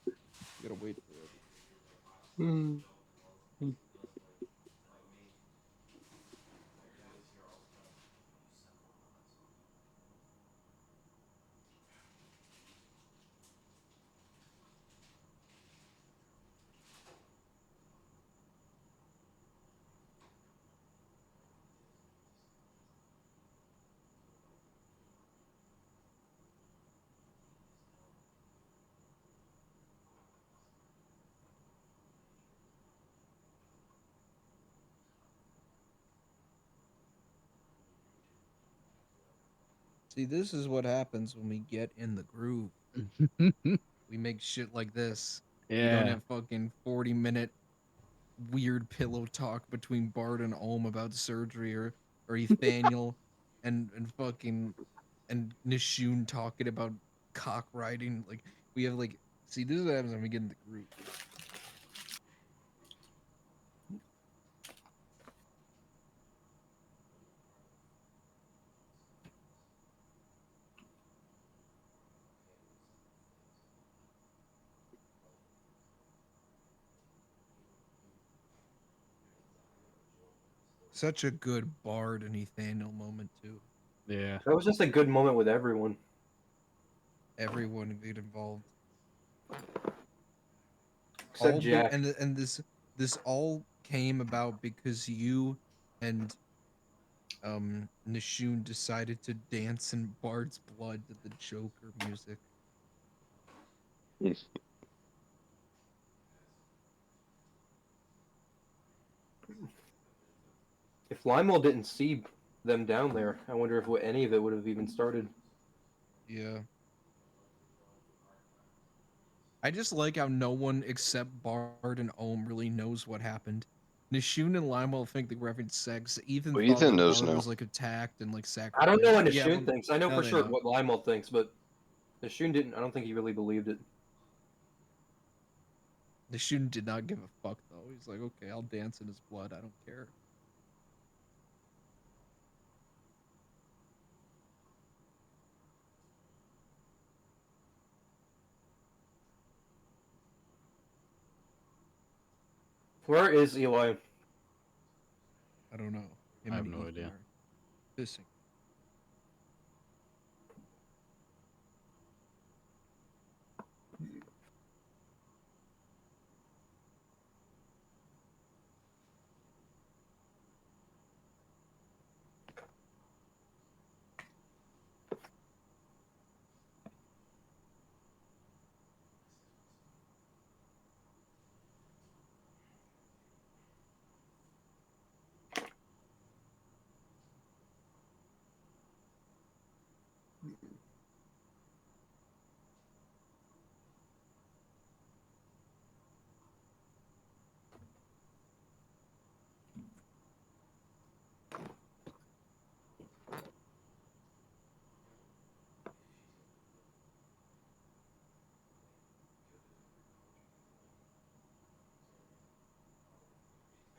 You gotta wait for it. See, this is what happens when we get in the groove. We make shit like this. We don't Yeah. have fucking 40-minute weird pillow talk between Bard and Ohm about surgery or Ethaniel and fucking and Nishun talking about cock riding. Like we have like see this is what happens when we get in the group. Such a good Bard and Ethaniel moment too. Yeah. That was just a good moment with everyone. Everyone get involved. Except All Jack. and this all came about because you and Nishun decided to dance in Bard's blood to the Joker music. If Lionel didn't see them down there, I wonder if any of it would have even started. Yeah. I just like how no one except Bard and Ohm really knows what happened. Nishun and Lionel think they were having sex. Ethan Well, thought Ethan that knows Bard now. was like attacked and like I sacrificed. don't know what Yeah, Nishun well, thinks. I know now for they sure know. what Lionel thinks, but Nishun didn't. I don't think he really believed it. Nishun did not give a fuck though. He's like, okay, I'll dance in his blood. I don't care. Where is Eli? I don't know. Him I have and no Ethan idea. are pissing.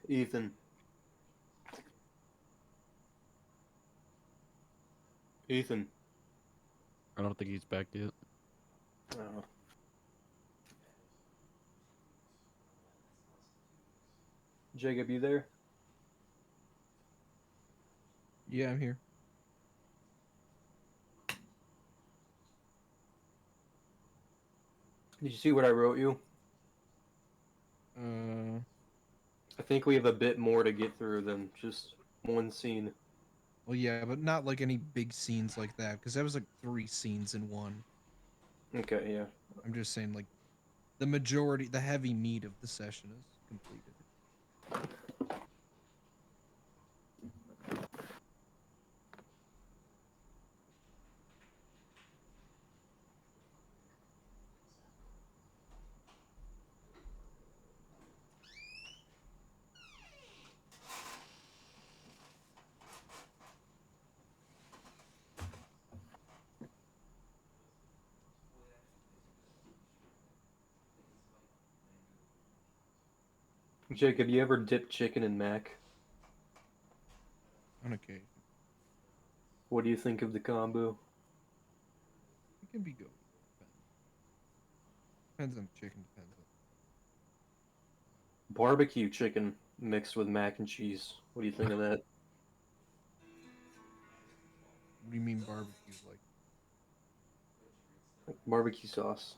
Ethan. Ethan. I don't think he's back yet. Oh. Jacob, you there? Yeah, I'm here. Did you see what I wrote you? I think we have a bit more to get through than just one scene. Well, yeah, but not like any big scenes like that, because that was like 3 scenes in one. Okay, yeah. I'm just saying, like, the majority, the heavy meat of the session is completed. Jacob, you ever dip chicken in mac? On occasion. What do you think of the combo? It can be good. Depends on the chicken, depends on. Barbecue chicken mixed with mac and cheese. What do you think of that? What do you mean barbecue? Like barbecue sauce.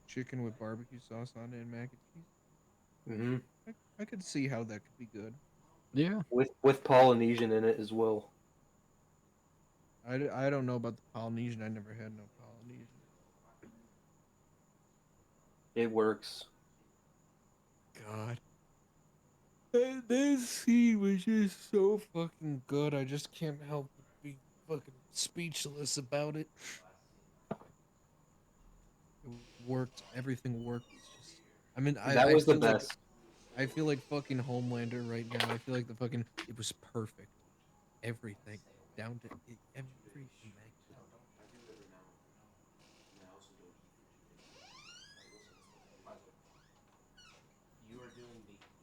Chicken with barbecue sauce on it and mac and cheese? Mm-hmm. I could see how that could be good. Yeah. With Polynesian in it as well. I don't know about the Polynesian. I never had no Polynesian. It works. God. This scene was just so fucking good. I just can't help but be fucking speechless about it. It worked. Everything worked. It's just, I mean, That I was the feel like best. I feel like fucking Homelander right now. I feel like the fucking it was perfect. Everything down to everything.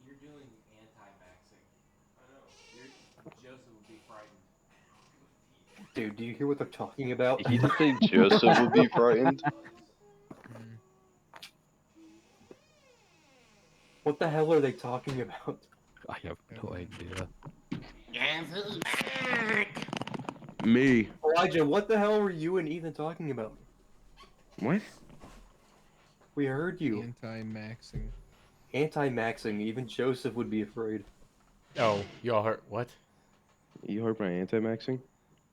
You're doing anti-maxing. I know. Joseph would be frightened. Dude, do you hear what they're talking about? Did he just say Joseph would be frightened? What the hell are they talking about? I have no idea. Guess who's back? Me. Elijah, what the hell were you and Ethan talking about? What? We heard you. Anti-maxing. Anti-maxing. Even Joseph would be afraid. Oh, you all heard what? You heard my anti-maxing?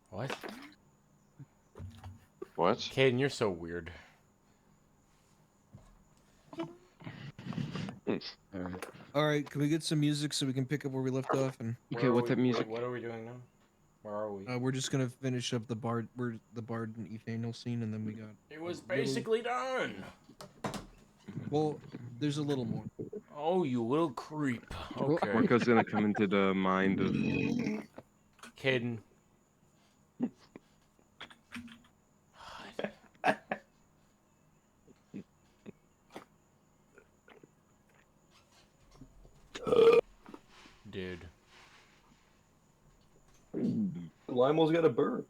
What? What? Caden, you're so weird. All right, can we get some music so we can pick up where we left off? And Okay, what's that music? What are we doing now? Where are we? we're just gonna finish up the Bard and Ethaniel scene, and then we got. It was basically done. Well, there's a little more. Oh, you little creep. Okay. Marco's gonna come into the mind of. Caden. Dude. Limel's got a burp.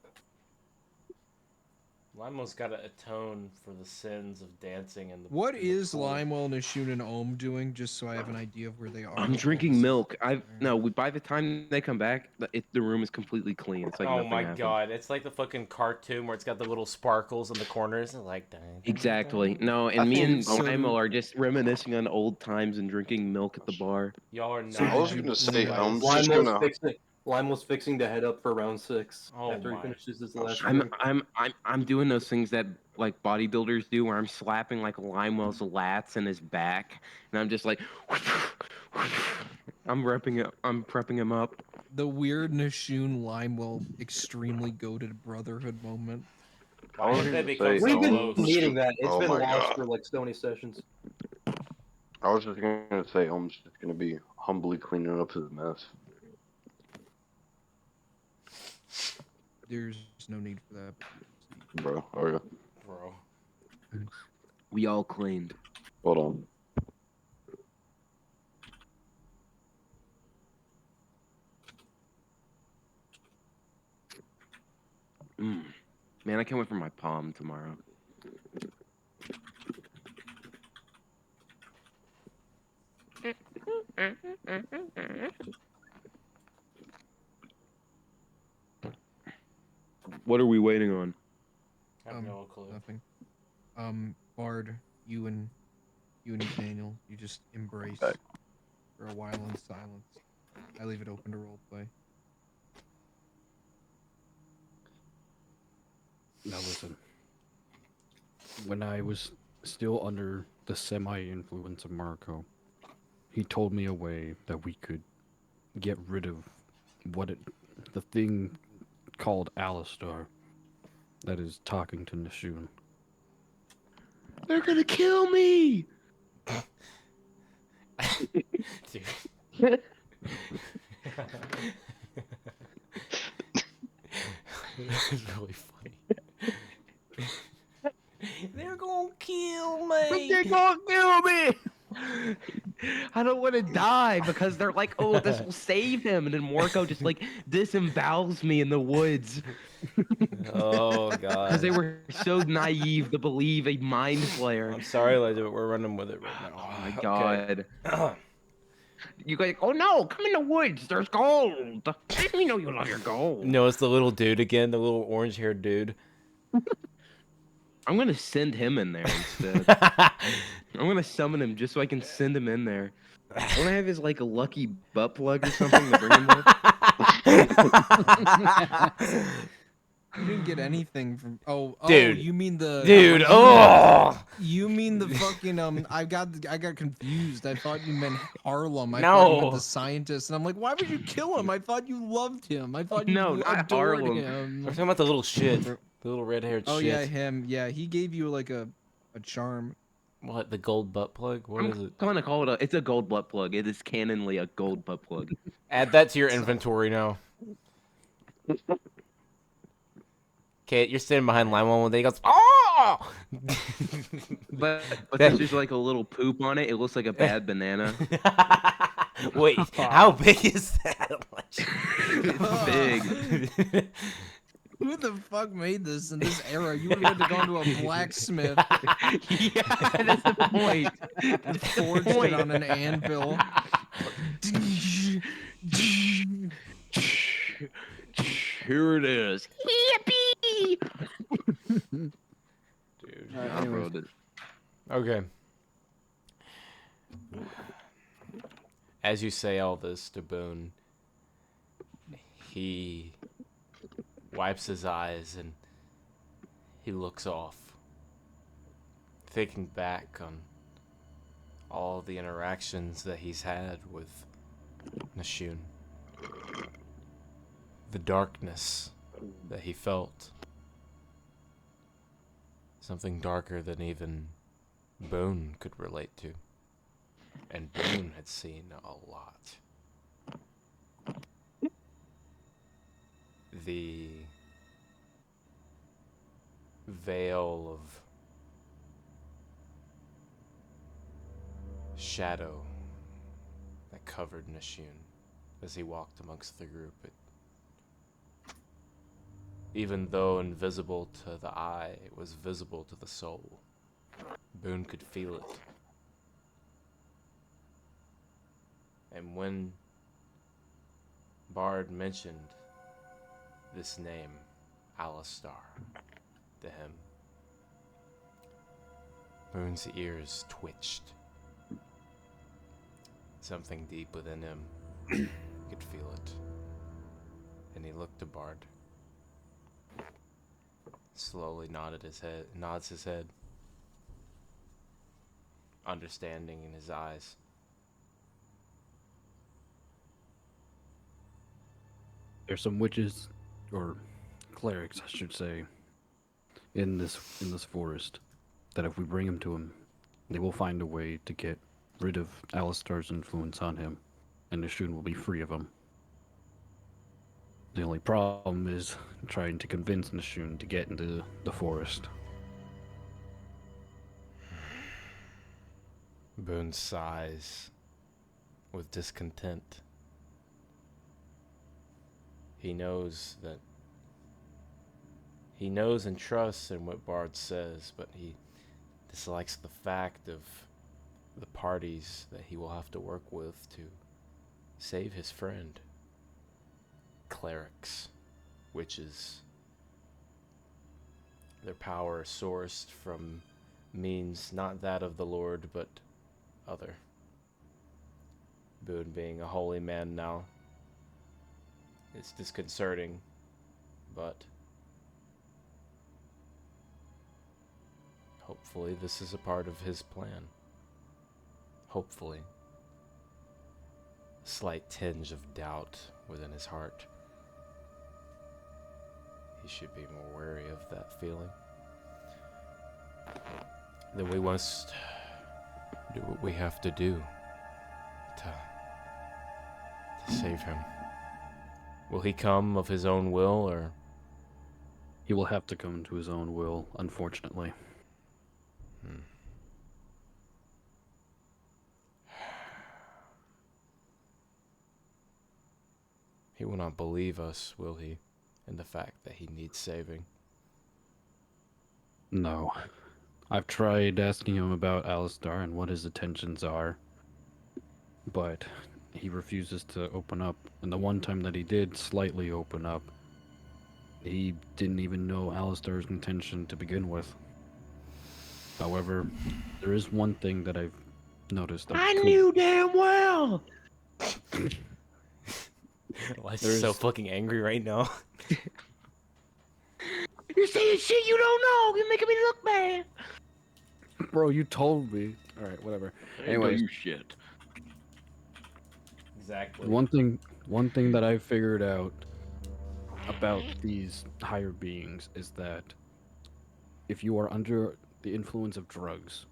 Lime's got to atone for the sins of dancing in the. What is Limewell, Nashun, and Ohm doing? Just so I have an idea of where they are. I'm drinking milk. By the time they come back, the room is completely clean. It's like Oh nothing my happened. god, it's like the fucking cartoon where it's got the little sparkles in the corners and like. Exactly. No, and me and Limo are just reminiscing on old times and drinking milk at the bar. Y'all are not. So I was gonna say, I'm just gonna. Limel's fixing to head up for round 6 Oh after he my. finishes his last I'm doing those things that like bodybuilders do, where I'm slapping like Limewell's lats and his back, and I'm just like, I'm prepping him up. The weird Nashun Limewell extremely goated brotherhood moment. I was gonna say, We've been Elm's needing that. It's oh been my lost God. for like so many sessions. I was just gonna say, I'm just gonna be humbly cleaning up his mess. There's no need for that. Bro, okay. Bro. We all cleaned. Hold on. Man, I can't wait for my palm tomorrow. What are we waiting on? I have no clue. Nothing. Bard, you and Nathaniel, you just embrace Okay. for a while in silence. I leave it open to roleplay. Now listen. When I was still under the semi-influence of Marco, he told me a way that we could get rid of the thing called Alistar that is talking to Nashun. They're gonna kill me! Dude. It's really funny. They're gonna kill me. They're gonna kill me! I don't want to die because they're like, oh, this will save him. And then Marco just like disembowels me in the woods. Oh, God. Because they were so naive to believe a mind flayer. I'm sorry, Elijah, but we're running with it right now. Oh my God. You guys, oh no, come in the woods. There's gold. We know you love your gold. No, it's the little dude again, the little orange-haired dude. I'm going to send him in there instead. I'm going to summon him just so I can send him in there. I want to have his like a lucky butt plug or something to bring him up. You didn't get anything from. Oh, Dude. you mean the. Dude, oh! You mean the fucking I got confused. I thought you meant Harlem. I thought you meant No. the scientist, and I'm like, why would you kill him? I thought you loved him. I thought you No, not adored Harlem. him. We're talking about the little shit. The little red-haired Oh shit. yeah, him. Yeah, he gave you like a charm. What, the gold butt plug? What is it? I'm gonna call it it's a gold butt plug. It is canonly a gold butt plug. Add that to your inventory now. Okay, you're standing behind Limo one day. He goes, oh! But there's just like a little poop on it. It looks like a bad banana. Wait, how big is that? It's big. Who the fuck made this in this era? You would have had to go to a blacksmith. Yeah, that's the point. And forged it on an anvil. Here it is. Yippee! Dude. I wrote it. Okay. As you say all this to Boone, he wipes his eyes and he looks off, thinking back on all the interactions that he's had with Nashun. The darkness that he felt. Something darker than even Boone could relate to. And Boone had seen a lot. The veil of shadow that covered Nashun as he walked amongst the group. Even though invisible to the eye, it was visible to the soul. Boone could feel it. And when Bard mentioned this name, Alistar, to him, Boone's ears twitched. Something deep within him could feel it. And he looked to Bard. Slowly nods his head. Understanding in his eyes. There's some witches, or clerics, I should say, in this forest. That if we bring him to him, they will find a way to get rid of Alistar's influence on him, and Nashun will be free of him. The only problem is trying to convince Nashun to get into the forest. Boone sighs with discontent. He knows and trusts in what Bard says, but he dislikes the fact of the parties that he will have to work with to save his friend. Clerics, witches. Their power is sourced from means not that of the Lord, but other. Boone being a holy man now, it's disconcerting, but hopefully this is a part of his plan. Hopefully. A slight tinge of doubt within his heart. He should be more wary of that feeling. Then we must do what we have to do to save him. Will he come of his own will, or? He will have to come to his own will, unfortunately. He will not believe us, will he, in the fact that he needs saving? No. I've tried asking him about Alistar and what his intentions are, but he refuses to open up. And the one time that he did slightly open up, he didn't even know Alistar's intention to begin with. However, there is one thing that I've noticed. I knew damn well. Elijah's so fucking angry right now. You're saying shit you don't know. You're making me look bad. Bro, you told me. All right, whatever. Anyway, shit. Exactly. one thing that I figured out about these higher beings is that if you are under the influence of drugs,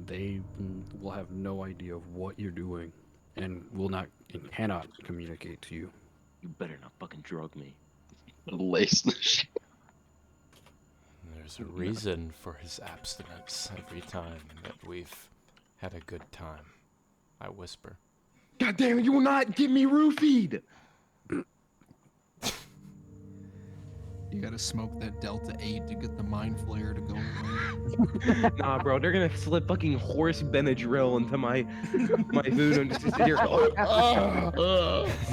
they will have no idea of what you're doing and will not and cannot communicate to you. You better not fucking drug me. Lace the shit. There's a reason for his abstinence every time that we've had a good time. I whisper. God damn it, you will not get me roofied! You gotta smoke that Delta 8 to get the mind flare to go away. Nah, bro, they're gonna slip fucking horse Benadryl into my food and just sit here. I'm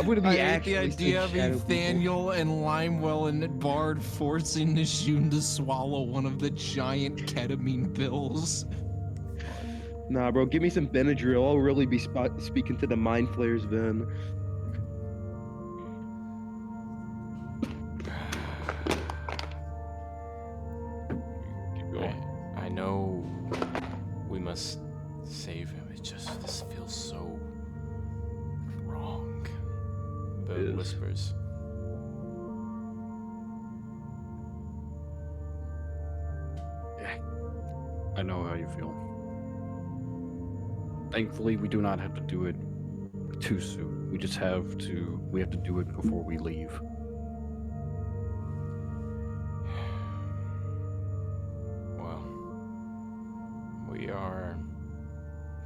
gonna be I hate actually the idea of shadow people. Nathaniel and Limewell and Bard forcing Nishun to swallow one of the giant ketamine pills. Nah, bro, give me some Benadryl. I'll really be speaking to the mind flares then. I know we must save him. This feels so wrong. Boone whispers. I know how you feel. Thankfully, we do not have to do it too soon. We have to do it before we leave. Well, we are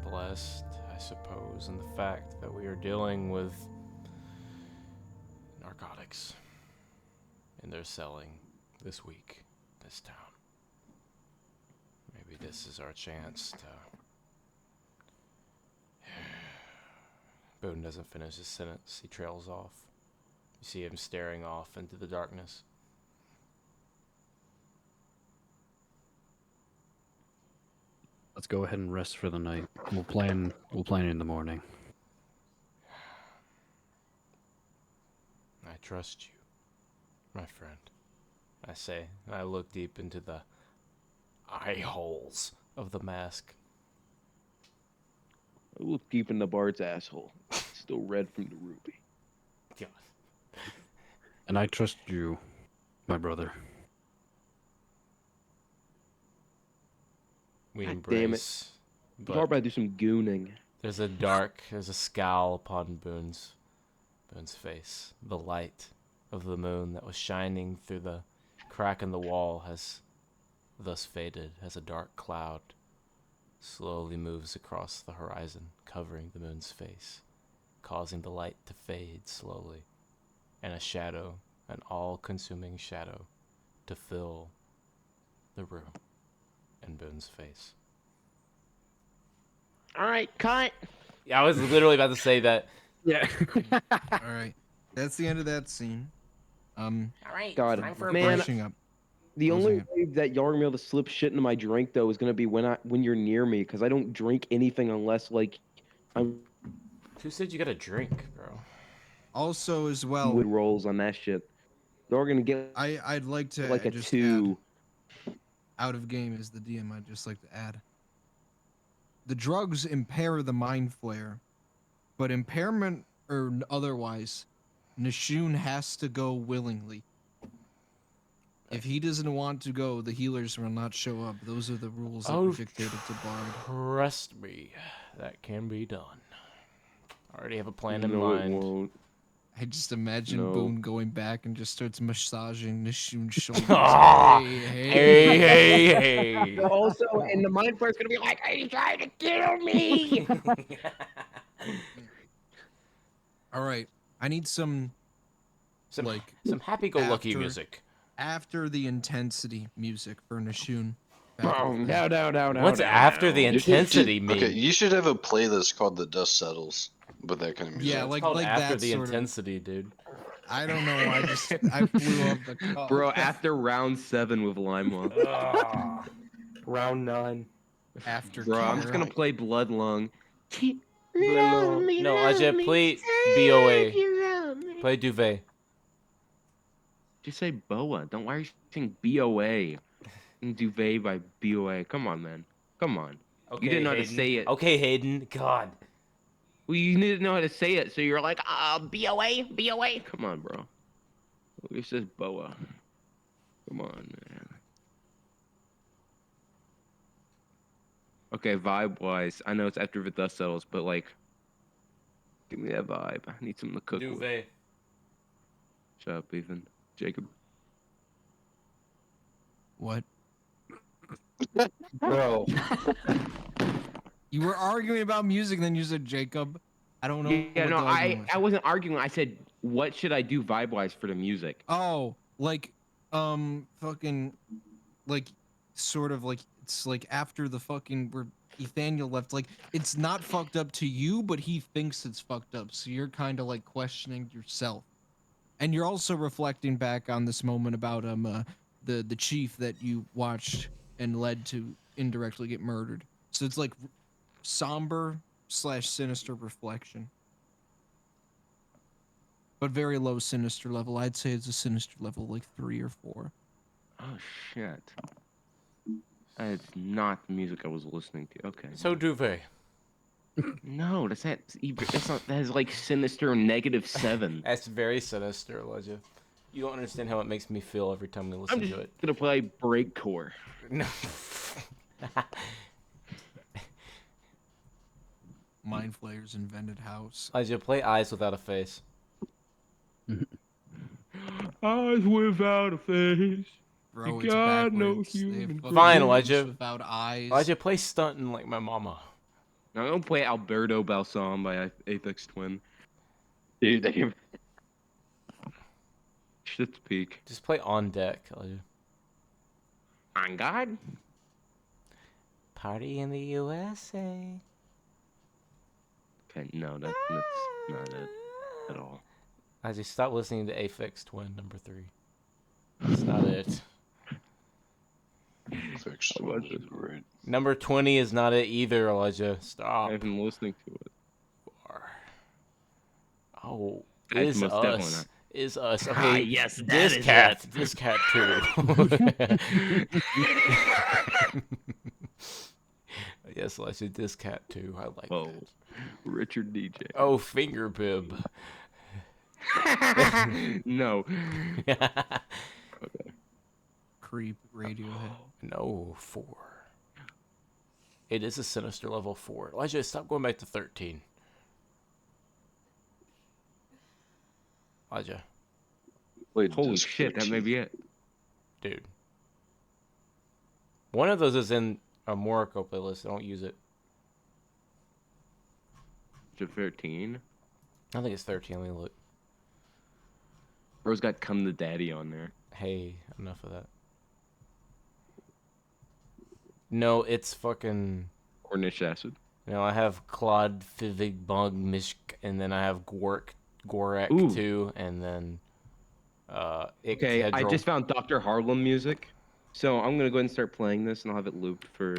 blessed, I suppose, in the fact that we are dealing with narcotics. And they're selling this week, this town. Maybe this is our chance to... Boone doesn't finish his sentence. He trails off. You see him staring off into the darkness. Let's go ahead and rest for the night. We'll plan in the morning. I trust you, my friend. I say, and I look deep into the eye holes of the mask. I look deep in the Bard's asshole. Still red from the ruby. God. And I trust you, my brother. We God embrace. Damn it. Bard better do some gooning. There's a scowl upon Boone's face. The light of the moon that was shining through the crack in the wall has thus faded as a dark cloud slowly moves across the horizon, covering the moon's face, causing the light to fade slowly, and a shadow, an all-consuming shadow, to fill the room and Boone's face. Alright, cut! Yeah, I was literally about to say that. Yeah. All right, that's the end of that scene. All right, God, time for a man, Finishing up. the only Closing way that y'all are gonna be able to slip shit into my drink though is gonna be when you're near me, because I don't drink anything unless like I'm Who said you got a drink, bro? Also, as well, wood rolls on that shit. They're gonna get I'd like to like a just 2. add, out of game as the DM. I'd just like to add. The drugs impair the mind flare, but impairment or otherwise, Nishun has to go willingly. If he doesn't want to go, the healers will not show up. Those are the rules that were dictated to Bard. Trust me, that can be done. I already have a plan in No, it mind. won't. I just imagine No. Boone going back and just starts massaging Nishun's shoulders. Aw, hey. hey. Also, and the mind flare's gonna be like, Are you trying to kill me? All right, I need some Some happy-go-lucky after- music. after the intensity music for Nishun. no. What's after the intensity mean? Okay, you should have a playlist called "The Dust Settles" with that kind of music. Yeah, It's like called after that the sort of- intensity, dude. I don't know. I flew off the cuff. bro, after round 7 with Limewell. Round 9. After Bro, I'm just Kira. gonna play Blood Lung. No, Ajay, play BOA. Play Duvet. Just say Boa. Don't why are you saying BOA? And Duvet by BOA. Come on, man. Come on. Okay, You didn't know how to Hayden. say it. Okay, Hayden. God. Well, you didn't know how to say it, so you're like, BOA, BOA. Come on, bro. It says Boa. Come on, man. Okay, vibe-wise, I know it's after the dust settles, but like, give me that vibe. I need something to cook with. Duvet. Shut up, Ethan. Jacob. What? Bro. You were arguing about music, then you said Jacob. I don't know. Yeah, what no, the argument was. I wasn't arguing. I said, what should I do vibe-wise for the music? Oh, like, fucking, like, sort of like, it's like after the fucking, where Nathaniel left, like, it's not fucked up to you, but he thinks it's fucked up, so you're kind of like questioning yourself. And you're also reflecting back on this moment about, the chief that you watched and led to indirectly get murdered. So it's like somber / sinister reflection. But very low sinister level. I'd say it's a sinister level, like 3 or 4. Oh, shit. That is not the music I was listening to. Okay. So Duvet. No, that's not, that is like sinister -7. That's very sinister, Elijah. You don't understand how it makes me feel every time we listen I'm just to it. gonna play breakcore. No. Mind Flayer's invented house. Elijah, play Eyes Without a Face. Eyes without a face. Bro, You it's got no backwards. They have human fucking Fine, faces Elijah. Without eyes. Elijah, play Stuntin' Like My Mama. Now I'm gonna play Alberto Balsam by Aphex Twin. Dude, they Shit's peak. Just play On Deck, Elijah. On God? Party in the USA. Okay, no, that's not it at all. Elijah, stop listening to Aphex Twin #3. That's not it. Fix What is right. Number 20 is not it either, Elijah. Stop. I've been listening to it. Oh, That's is most definitely us. not. Is us. Ah, Okay, yes, that this is cat. it. This cat too. Yes, Elijah, this cat too. I like Whoa. that. Richard DJ. Oh, finger bib. No. Okay. Creep Radiohead. No, 4. It is a sinister level 4. Elijah, stop going back to 13. Elijah. Wait, Holy disc shit, that may 13. be it. Dude. One of those is in a Morocco playlist. I don't use it. Is it 13? I think it's 13. Let me look. Bro's got Come to Daddy on there. Hey, enough of that. No, it's fucking... Cornish Acid. No, I have Claude Fivig Bug Mishk, and then I have Gorek Ooh. too, and then Okay, I Ictedral. just found Dr. Harlem music. So I'm gonna go ahead and start playing this, and I'll have it looped for.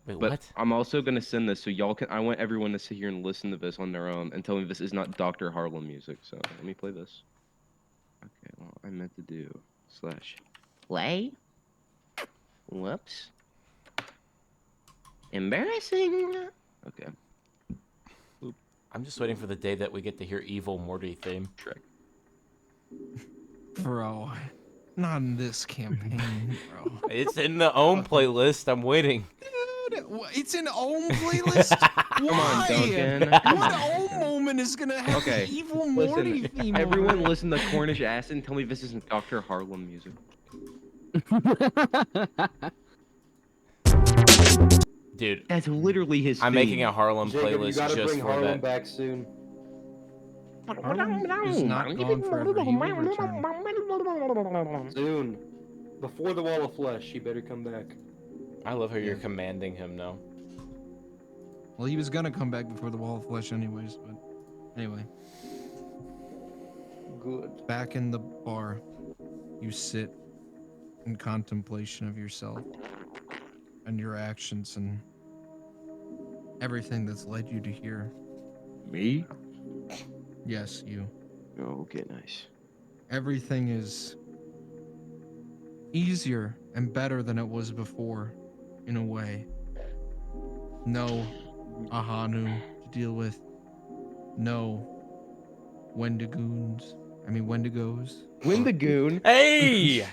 Wait, but what? I'm also gonna send this so y'all can. I want everyone to sit here and listen to this on their own and tell me this is not Dr. Harlem music. So let me play this. Okay, well I meant to do / play. Whoops. Embarrassing. Okay. I'm just waiting for the day that we get to hear Evil Morty theme. Shrek. Bro, not in this campaign, bro. It's in the Ohm playlist. I'm waiting. Dude, it's an Ohm playlist? Come on, Duncan. What Ohm moment is gonna have Okay. the Evil Morty Listen, theme? everyone over it? listen to Cornish Acid and tell me this isn't Dr. Harlem music. Dude, That's literally his I'm making theme. a Harlem Jacob, you playlist gotta just bring for Harlem that. back soon. Harlem is not gone forever. He will return. Soon. Before the Wall of Flesh, he better come back. I love how you're commanding him now. Well, he was gonna come back before the Wall of Flesh anyways, but anyway. Good. Back in the bar, you sit in contemplation of yourself and your actions and everything that's led you to here. Me? Yes, you. Oh, okay, nice. Everything is easier and better than it was before, in a way. No Ahanu to deal with. No Wendigos. Wendigoon. Hey!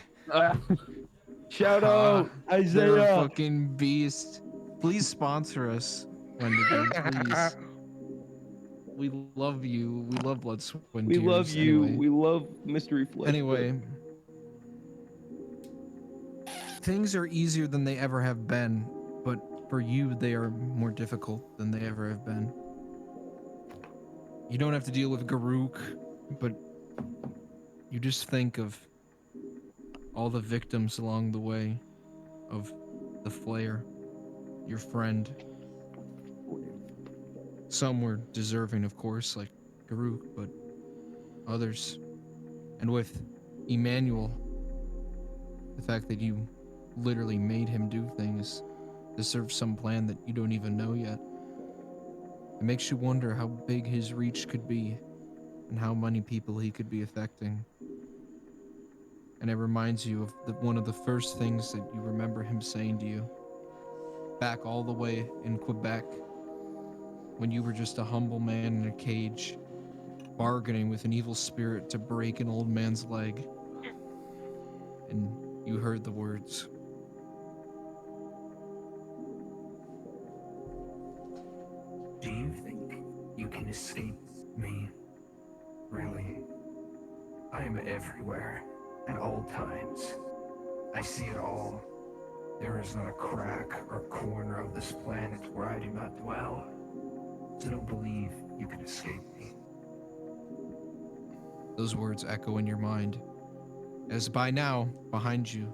Shout out, They're a Isaiah. fucking beast. Please sponsor us, Wendigos, please. We love you. We love Blood, Sweat, and We Tears. love you. Anyway. We love Mystery Flesh. Anyway, things are easier than they ever have been, but for you, they are more difficult than they ever have been. You don't have to deal with Garuk, but you just think of all the victims along the way of the Flayer, your friend. Some were deserving, of course, like Garuk, but others. And with Emmanuel, the fact that you literally made him do things to serve some plan that you don't even know yet. It makes you wonder how big his reach could be and how many people he could be affecting. And it reminds you of one of the first things that you remember him saying to you back all the way in Quebec when you were just a humble man in a cage bargaining with an evil spirit to break an old man's leg. And you heard the words. Do you think you can escape me? Really? I am everywhere, at all times. I see it all. There is not a crack or corner of this planet where I do not dwell. So don't believe you can escape me. Those words echo in your mind, as by now, behind you,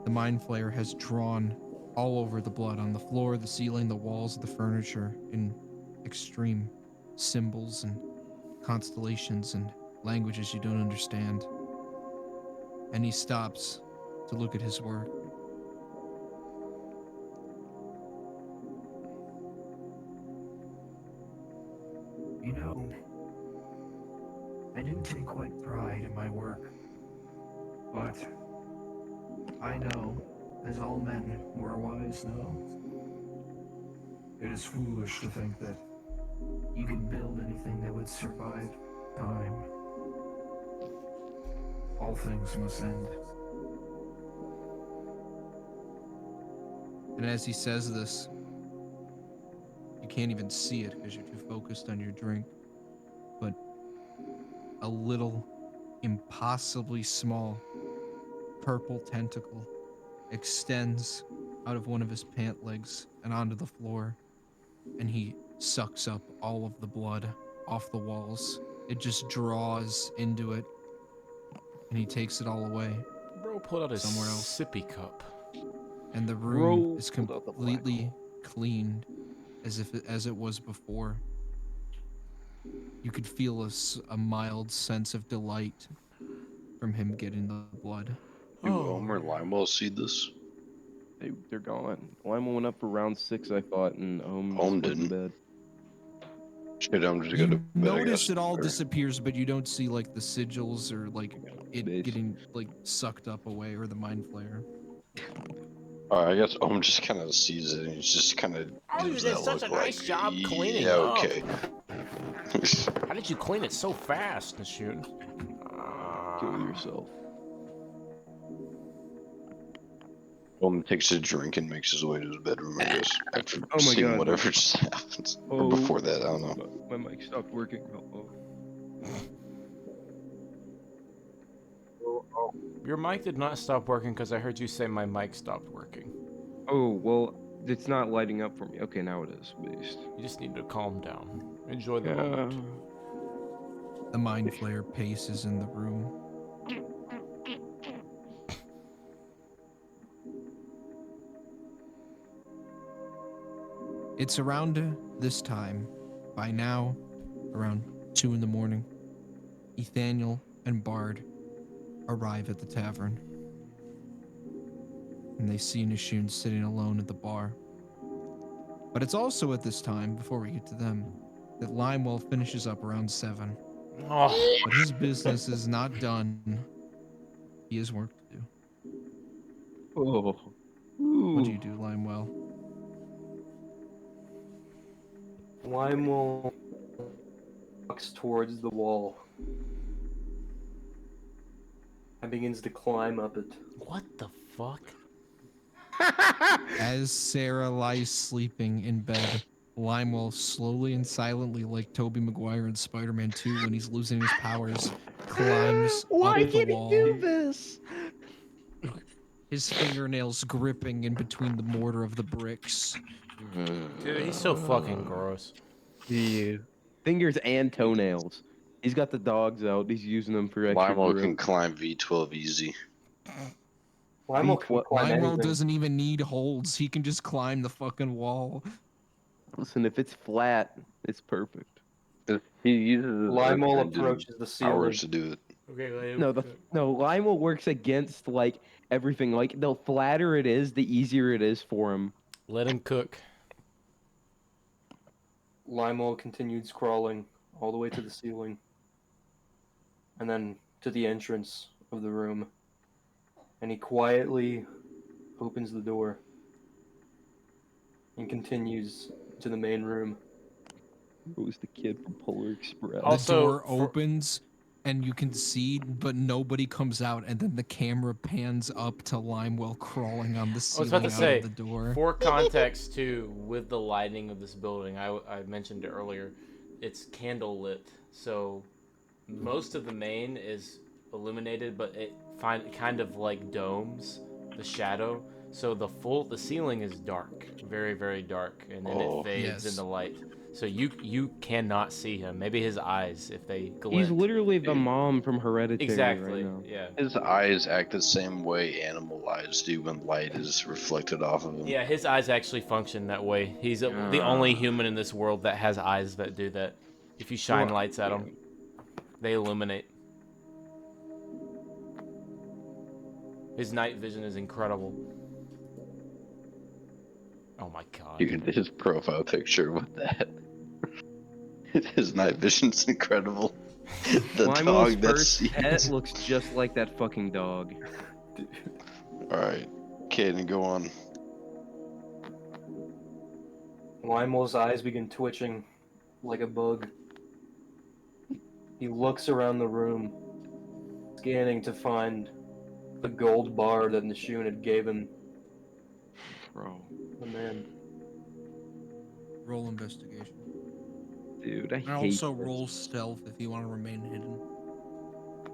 the Mind Flayer has drawn all over the blood on the floor, the ceiling, the walls, the furniture, in extreme symbols and constellations and languages you don't understand. And he stops to look at his work. You know, I do take quite pride in my work, but I know, as all men who are wise know, it is foolish to think that you can build anything that would survive time. All things must end. And as he says this, you can't even see it because you're too focused on your drink, but a little, impossibly small, purple tentacle extends out of one of his pant legs and onto the floor, and he sucks up all of the blood off the walls. It just draws into it, and he takes it all away. Bro pulled out his somewhere else. sippy cup. And the room is completely cleaned as it was before. You could feel a mild sense of delight from him getting the blood. Do Ohm or Limo see this? They're gone. Lima went up for round 6, I thought, and Ohm went in didn't. bed. Shit, I'm just gonna You notice it all disappears, but you don't see like the sigils or like it getting like sucked up away or the Mind Flayer. Alright, I guess Ohm just kind of sees it and he's just kind of. Oh, you did such a nice job cleaning Yeah, up. okay. How did you clean it so fast, Nishun? Kill yourself. Ohm takes a drink and makes his way to his bedroom, I guess. After Oh my seeing God. whatever just happened. Or before that, I don't know. My mic stopped working. Your mic did not stop working because I heard you say my mic stopped working. Oh, well, it's not lighting up for me. Okay, now it is, beast. You just need to calm down. Enjoy the Yeah. moment. The Mind Flayer paces in the room. It's around this time, by now, around 2 in the morning, Ethaniel and Bard arrive at the tavern. And they see Nishun sitting alone at the bar. But it's also at this time, before we get to them, that Limewell finishes up around 7. Oh. But his business is not done. He has work to do. Oh. What'd you do, Limewell? Lymewell walks towards the wall and begins to climb up it. What the fuck? As Sarah lies sleeping in bed, Limewell slowly and silently, like Tobey Maguire in Spider-Man 2 when he's losing his powers, climbs Why up the can't he wall. do this? His fingernails gripping in between the mortar of the bricks. Dude, he's so fucking gross. Yeah. Fingers and toenails. He's got the dogs out. He's using them for extra Limo grip. can climb V12 easy. Lymewell can climb Limewell anything. doesn't even need holds. He can just climb the fucking wall. Listen, if it's flat, it's perfect. He uses his Lymewell earth approaches the ceiling. Hours to do it. Okay, No, Limo works against like everything. Like the flatter it is, the easier it is for him. Let him cook. Lymewell continues crawling all the way to the ceiling, and then to the entrance of the room, and he quietly opens the door and continues to the main room. Who's the kid from Polar Express? The door opens and you can see, but nobody comes out, and then the camera pans up to Limewell crawling on the I was ceiling about to out say, of the door. for context too, with the lighting of this building, I mentioned it earlier, it's candle lit, so most of the main is illuminated, but it kind of like domes the shadow, so the ceiling is dark, very, very dark, and then it fades into light. So you cannot see him. Maybe his eyes, if they glint. He's literally the mom from Hereditary Exactly, right now. yeah. His eyes act the same way animal eyes do when light is reflected off of them. Yeah, his eyes actually function that way. He's the only human in this world that has eyes that do that. If you shine lights at them, they illuminate. His night vision is incredible. Oh my god. Dude, his profile picture with that. His night vision's incredible. The Limewell's dog that first sees. pet looks just like that fucking dog. Alright, Caden, go on. Lymewell's eyes begin twitching like a bug. He looks around the room, scanning to find the gold bar that Nishun had given. Bro. The man. Roll investigation. Dude, I And hate also this. roll stealth if you want to remain hidden.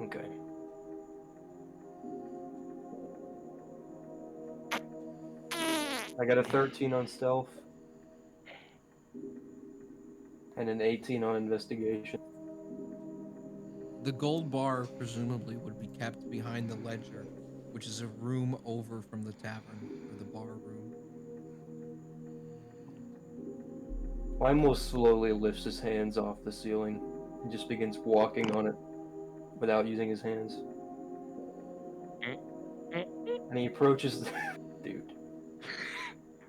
Okay. I got a 13 on stealth. And an 18 on investigation. The gold bar presumably would be kept behind the ledger, which is a room over from the tavern, or the bar room. Lymewell slowly lifts his hands off the ceiling and just begins walking on it without using his hands. And he approaches dude.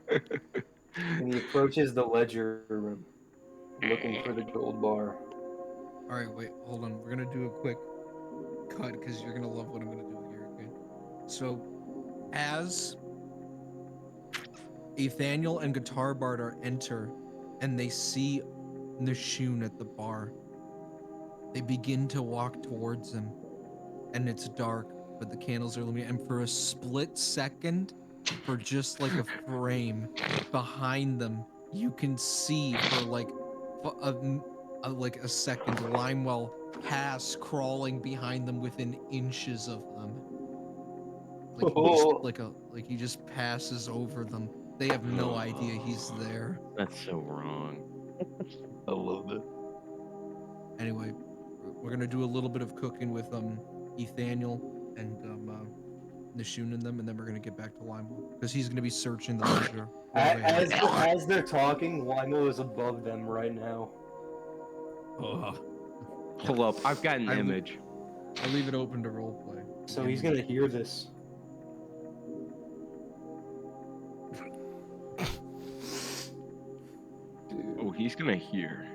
And he approaches the ledger room, looking for the gold bar. Alright, wait, hold on. We're gonna do a quick cut because you're gonna love what I'm gonna do here, okay? So, as Nathaniel and Guitar Bard enter and they see Nishun at the bar, they begin to walk towards him. And it's dark, but the candles are illuminated. And for a split second, for just like a frame behind them, you can see for like a second, Limewell pass crawling behind them within inches of them. Like he just passes over them. They have no idea he's there. That's so wrong. I love it. Anyway, we're gonna do a little bit of cooking with Nathaniel and Nishun and them, and then we're gonna get back to Limewell because he's gonna be searching the ledger. As they're talking, Lymewell is above them right now. Pull up. I've got an image. I leave it open to roleplay. So he's gonna hear this. Oh, he's gonna hear.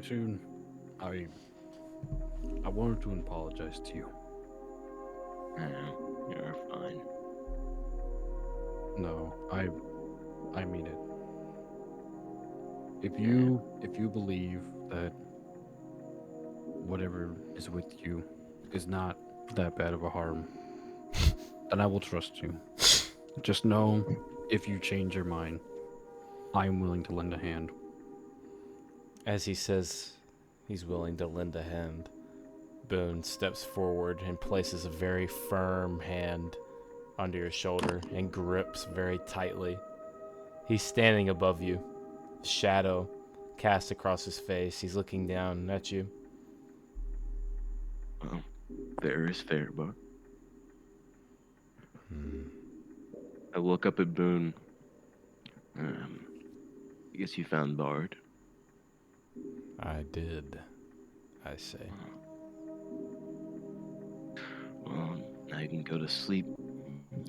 Soon, I I wanted to apologize to you. You're fine. No, I mean it. If you believe that whatever is with you is not that bad of a harm, then I will trust you. Just know, if you change your mind, I am willing to lend a hand. As he says he's willing to lend a hand, Boone steps forward and places a very firm hand under your shoulder and grips very tightly. He's standing above you, shadow cast across his face. He's looking down at you. Well, fair is fair, Buck. I look up at Boone. I guess you found Bard. I did, I say. Well, now you can go to sleep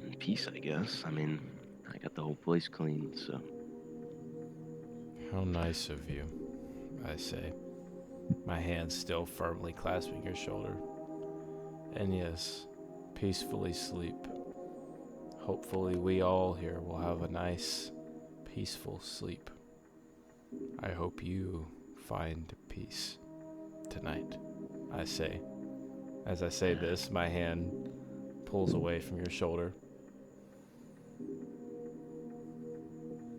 in peace, I guess. I mean, I got the whole place cleaned, so. How nice of you, I say, my hand still firmly clasping your shoulder. And yes, peacefully sleep. Hopefully we all here will have a nice, peaceful sleep. I hope you find peace tonight, I say. As I say this, my hand pulls away from your shoulder.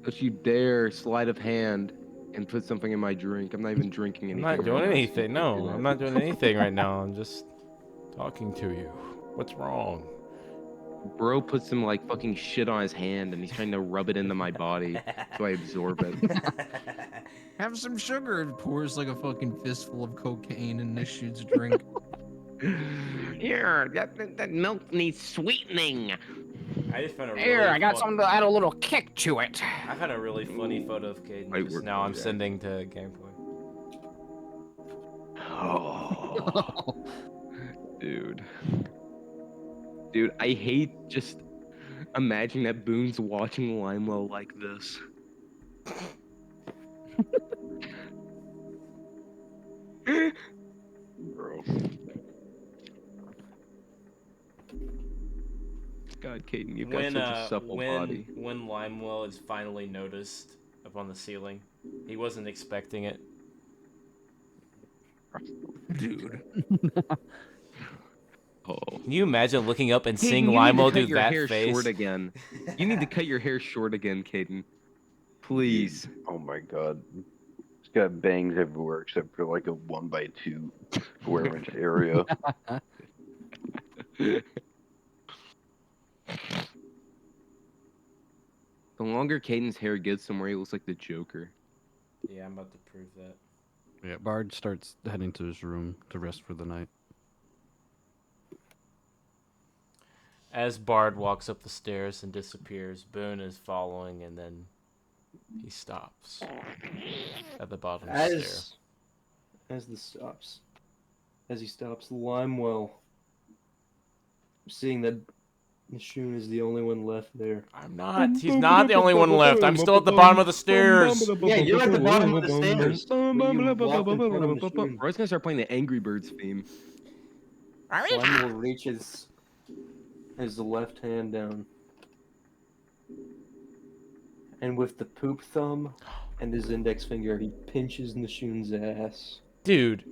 Don't you dare sleight of hand and put something in my drink. I'm not even drinking I'm anything. not doing anything. No, I'm not doing anything right now. I'm just talking to you. What's wrong? Bro put some like fucking shit on his hand and he's trying to rub it into my body so I absorb it. Have some sugar. It pours like a fucking fistful of cocaine in this dude's drink. Here, that milk needs sweetening. I just found a Here, really I got something to add a little kick to it. I found a really funny photo of Caden just now. I'm sending to gameplay. Oh. Dude. Dude, I hate just imagining that Boone's watching Limelo like this. Bro. God, Caden, you've got such a supple body. When Limewell is finally noticed up on the ceiling, he wasn't expecting it. Dude. Oh. Can you imagine looking up and seeing Caden, Limewell do your that hair face? short again. You need to cut your hair short again, Caden. Please. Oh my god. It's got bangs everywhere except for like a 1x2 square inch area. The longer Caden's hair gets somewhere, he looks like the Joker. Yeah, I'm about to prove that. Yeah, Bard starts heading to his room to rest for the night. As Bard walks up the stairs and disappears, Boone is following, and then he stops at the bottom of the stair. As he stops, Limewell, seeing that Nashoon is the only one left there. I'm not. He's not the only one left. I'm still at the bottom of the stairs. Yeah, you're at the bottom of the stairs. Roy's gonna start playing the Angry Birds theme. Limewell reaches his left hand down, and with the poop thumb and his index finger, he pinches Nashoon's ass. Dude,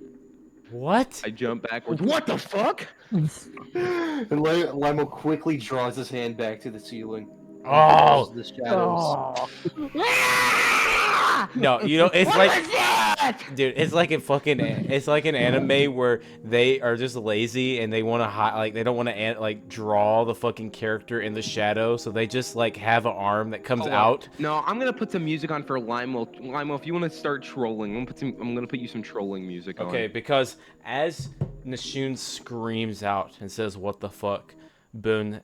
what? I jump backwards. What the fuck? And Limo quickly draws his hand back to the ceiling. Oh! The shadows. No, you know, it's like, dude, it's like it's like an anime where they are just lazy and they want to they don't want to draw the fucking character in the shadow, so they just like have an arm that comes out. No, I'm gonna put some music on for Limo. Limo, if you want to start trolling, I'm gonna put you some trolling music on. Okay, because as Nashoon screams out and says, "What the fuck?" Boone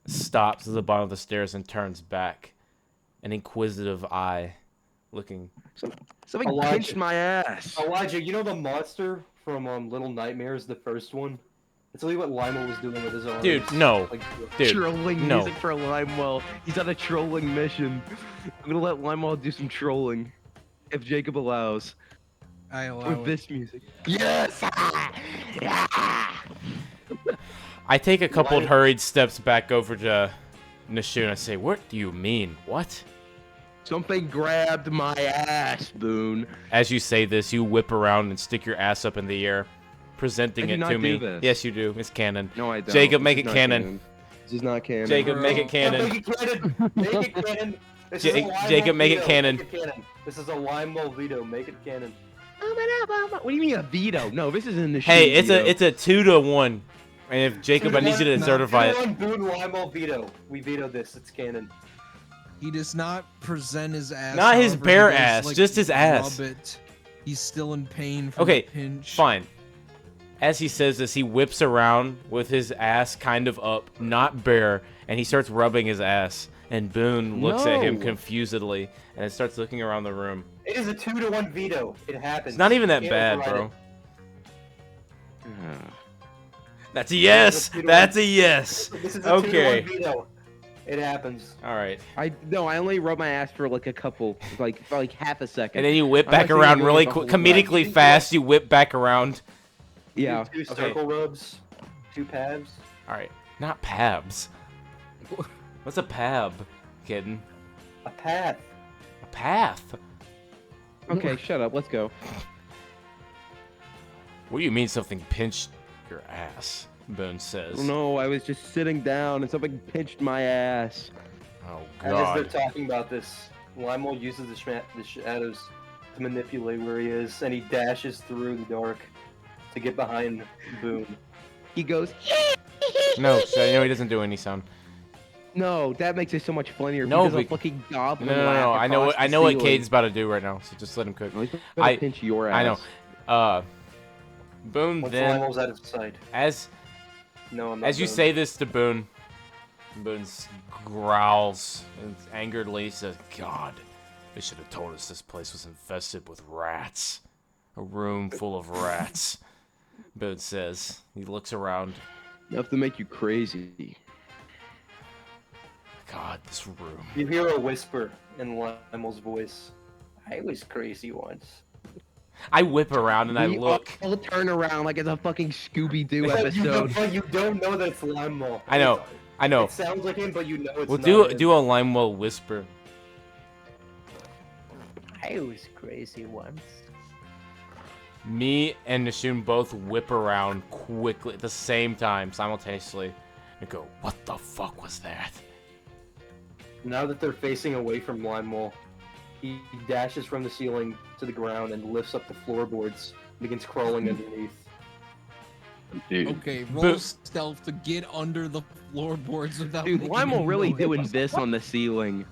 stops at the bottom of the stairs and turns back, an inquisitive eye looking. Somebody pinched my ass. Elijah, you know the monster from Little Nightmares, the first one? That's really what Limo was doing with his arms. Dude, no. Dude, trolling no. music for Limewell. He's on a trolling mission. I'm gonna let Limewell do some trolling, if Jacob allows. I allow With it. this music. Yes! I take a couple of hurried steps back over to Nashu and I say, "What do you mean? What?" Something grabbed my ass, Boone. As you say this, you whip around and stick your ass up in the air, presenting I do it not to do me. this. Yes, you do. It's canon. No, I don't. Jacob, make This it is not canon. This is not canon. Jacob, make it canon. Make it canon. Make it canon. This is a Lime Jacob, Mole make it veto. canon. Make it canon. This is a Lime Mole veto. Make it canon. What do you mean a veto? No, this isn't the Hey, veto. it's a 2-to-1. And if Jacob, I need you to certify it. 2-1 Boone Lime Mole veto. We vetoed this. It's canon. He does not present his ass. Not his however, bare he does, ass, like, just his ass. rub it. He's still in pain from Okay, the pinch. fine. As he says this, he whips around with his ass kind of up, not bare, and he starts rubbing his ass. And Boone looks at him No. confusedly and starts looking around the room. It is a 2-1 veto. It happens. It's not even that Can't bad, override bro. it. That's a yes. That's a yes. This is a Okay. 2-1 veto. It happens. All right. I only rub my ass for like a couple, like half a second. And then you whip I'm back not saying around I'm really doing quick, the whole time. comedically fast. You whip back around. Yeah. Two circle rubs. 2 pads. All right. Not pabs. What's a pab, kitten? A path. A path. Okay, shut up. Let's go. What do you mean something pinched your ass? Boone says. No, I was just sitting down and something pinched my ass. Oh As God. they're talking about this, Limo uses the shadows to manipulate where he is, and he dashes through the dark to get behind Boone. He goes, No, he doesn't do any sound. no, that makes it so much funnier. No, he does a we- fucking goblin No. laugh I know. across I the know what ceiling. Cade's about to do right now. So just let him cook. No, he's gonna pinch your I know. ass. Boone Once then Limo's out of sight. as No, I'm not as you done. say this to Boone, Boone growls and angeredly says, "God, they should have told us this place was infested with rats. A room full of rats." Boone says. He looks around. Enough to make you crazy. God, this room. You hear a whisper in Limo's voice. I was crazy once. I whip around and I We look. all turn around like it's a fucking Scooby-Doo But episode. you don't know that it's Limo. I know. I know. It sounds like him, but you know it's We'll not do him. a Limewell whisper. I was crazy once. Me and Nishun both whip around quickly at the same time, simultaneously, and go, "What the fuck was that?" Now that they're facing away from Limo, he dashes from the ceiling to the ground and lifts up the floorboards and begins crawling underneath. Okay, roll stealth to get under the floorboards without Dude, making Limo any really noise. doing this on the ceiling.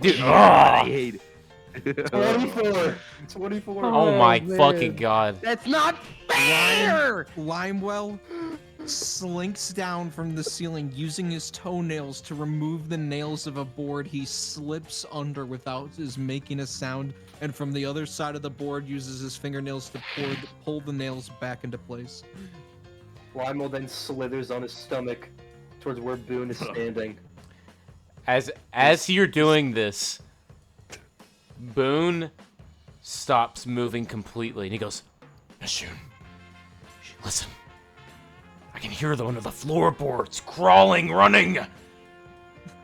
Dude, I hate it. 24! 24! Oh my man. fucking god. That's not fair! Limewell slinks down from the ceiling using his toenails to remove the nails of a board. He slips under without his making a sound, and from the other side of the board uses his fingernails to pull the nails back into place. Limo then slithers on his stomach towards where Boone is standing. As you're doing this, Boone stops moving completely, and he goes, "Nishun, listen. I can hear them under the floorboards, crawling, running."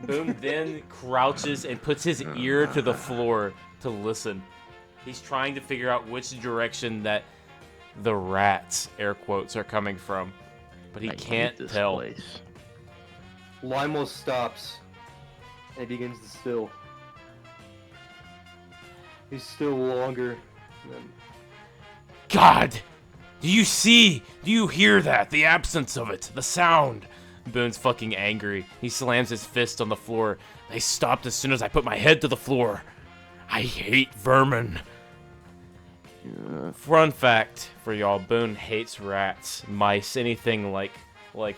Boone then crouches and puts his ear to the floor to listen. He's trying to figure out which direction that the rats, air quotes, are coming from, but he can't tell. Limo stops and he begins to still. He's still longer than God! Do you see? Do you hear that? The absence of it. The sound. Boone's fucking angry. He slams his fist on the floor. They stopped as soon as I put my head to the floor. I hate vermin. Fun fact for y'all, Boone hates rats, mice, anything like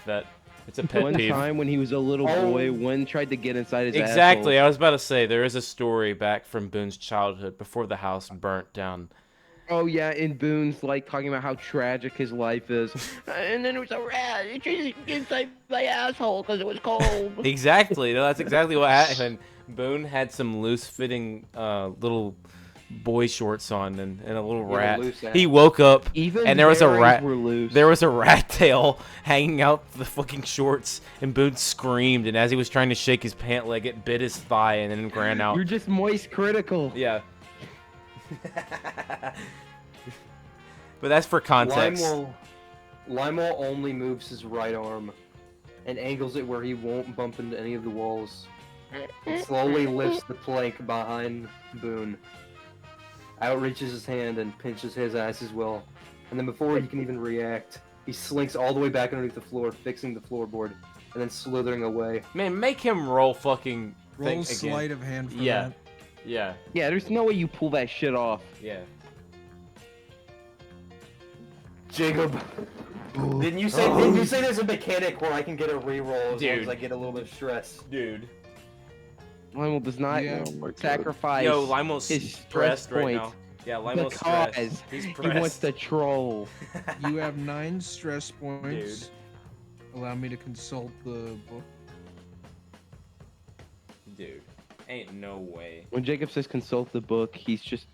that. It's a pet One peeve. time when he was a little boy, one tried to get inside his Exactly. I was about to say there is a story back from Boone's childhood before the house burnt down. Oh yeah, and Boone's like talking about how tragic his life is. And then it was a rat. It just inside my asshole because it was cold. Exactly. No, that's exactly what happened. Boone had some loose-fitting little boy shorts on and a little Yeah, rat. loose He ass. woke up Even and there was a bearings rat. were loose. There was a rat tail hanging out the fucking shorts, and Boone screamed. And as he was trying to shake his pant leg, it bit his thigh and then ran out. You're just moist critical. Yeah. But that's for context. Limo only moves his right arm and angles it where he won't bump into any of the walls. And slowly lifts the plank behind Boone. Outreaches his hand and pinches his ass as well. And then before he can even react, he slinks all the way back underneath the floor, fixing the floorboard, and then slithering away. Man, make him roll fucking Roll thing sleight again. of hand for Yeah. that. Yeah. Yeah, there's no way you pull that shit off. Yeah. Jacob, didn't you say there's a mechanic where I can get a reroll as long as I get a little bit of stress? Dude. Lionel does not Yeah. sacrifice Yo, Limo's his stressed stress right points now. Yeah, Limo's because stressed. He's he pressed. wants to troll. You have 9 stress points. Allow me to consult the book. Dude, ain't no way. When Jacob says consult the book, he's just